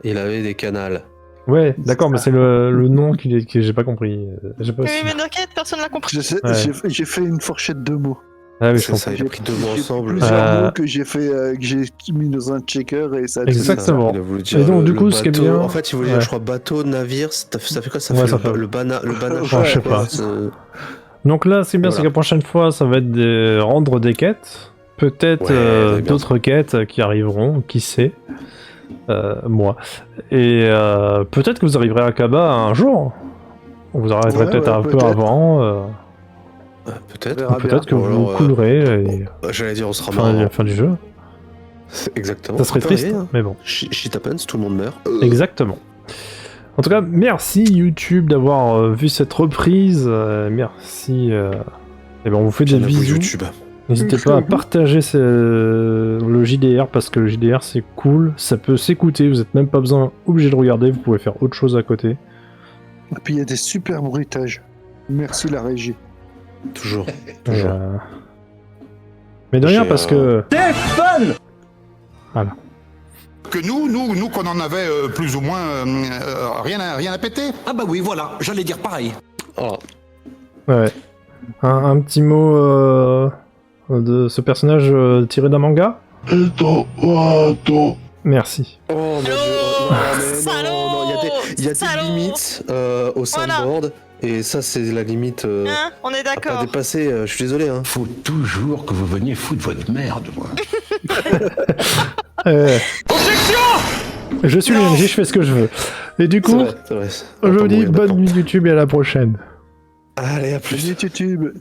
il avait des canals. Ouais, d'accord, mais c'est le nom que j'ai pas compris. J'ai pas Oui, su. mais t'inquiète, personne l'a compris. Ouais. J'ai fait une fourchette de mots. Ah oui, je C'est comprends. ça, il a pris deux mots ensemble. Plusieurs mots que j'ai fait, que j'ai mis dans un checker et ça. Exactement. Il a voulu dire Et donc, le du coup, ce qui est bateau. bien- En fait, il voulait dire, Ouais. je crois, bateau, navire. Ça fait quoi? Ça Ouais, fait ça fait- le bana. je sais pas. Donc là, ce qui est bien, c'est que la prochaine fois, ça va être rendre des quêtes. Peut-être Ouais, bien. d'autres quêtes qui arriveront, qui sait. Moi. Et peut-être que vous arriverez à Kaba un jour. Vous arriverez Ouais, peut-être ouais, un peu peut-être. avant. Peut-être. verra bien. Peut-être que Ou vous alors, coulerez. Et... J'allais dire, on sera Fin, mort. fin du jeu. Exactement. Ça serait peut triste, arriver, hein. mais bon. Shit happens, tout le monde meurt. Exactement. En tout cas, merci YouTube d'avoir vu cette reprise. Merci. Et ben, on vous fait des Bien à vous, bisous. YouTube. N'hésitez pas à partager le JDR parce que le JDR c'est cool, ça peut s'écouter, vous n'êtes même pas obligé de regarder, vous pouvez faire autre chose à côté. Et puis il y a des super bruitages. Merci la régie. Toujours. Et, Toujours. Mais de rien J'ai, parce que. Que nous qu'on en avait plus ou moins rien à péter. Ah bah oui, voilà, j'allais dire pareil. Oh, Ouais. Un petit mot de ce personnage tiré d'un manga. Merci. oh mon dieu. Salaud Non, mais non, Salaud non, il y a des Salaud limites au soundboard. Et ça, c'est la limite Hein, on est à pas d'accord. dépasser. Je suis désolé. Hein. Faut toujours que vous veniez foutre votre merde, moi. Je suis l'UMJ, je fais ce que je veux. Et du coup, C'est vrai. je vous dis Autant mourir bonne maintenant. nuit YouTube et à la prochaine. Allez, à plus. Salut YouTube.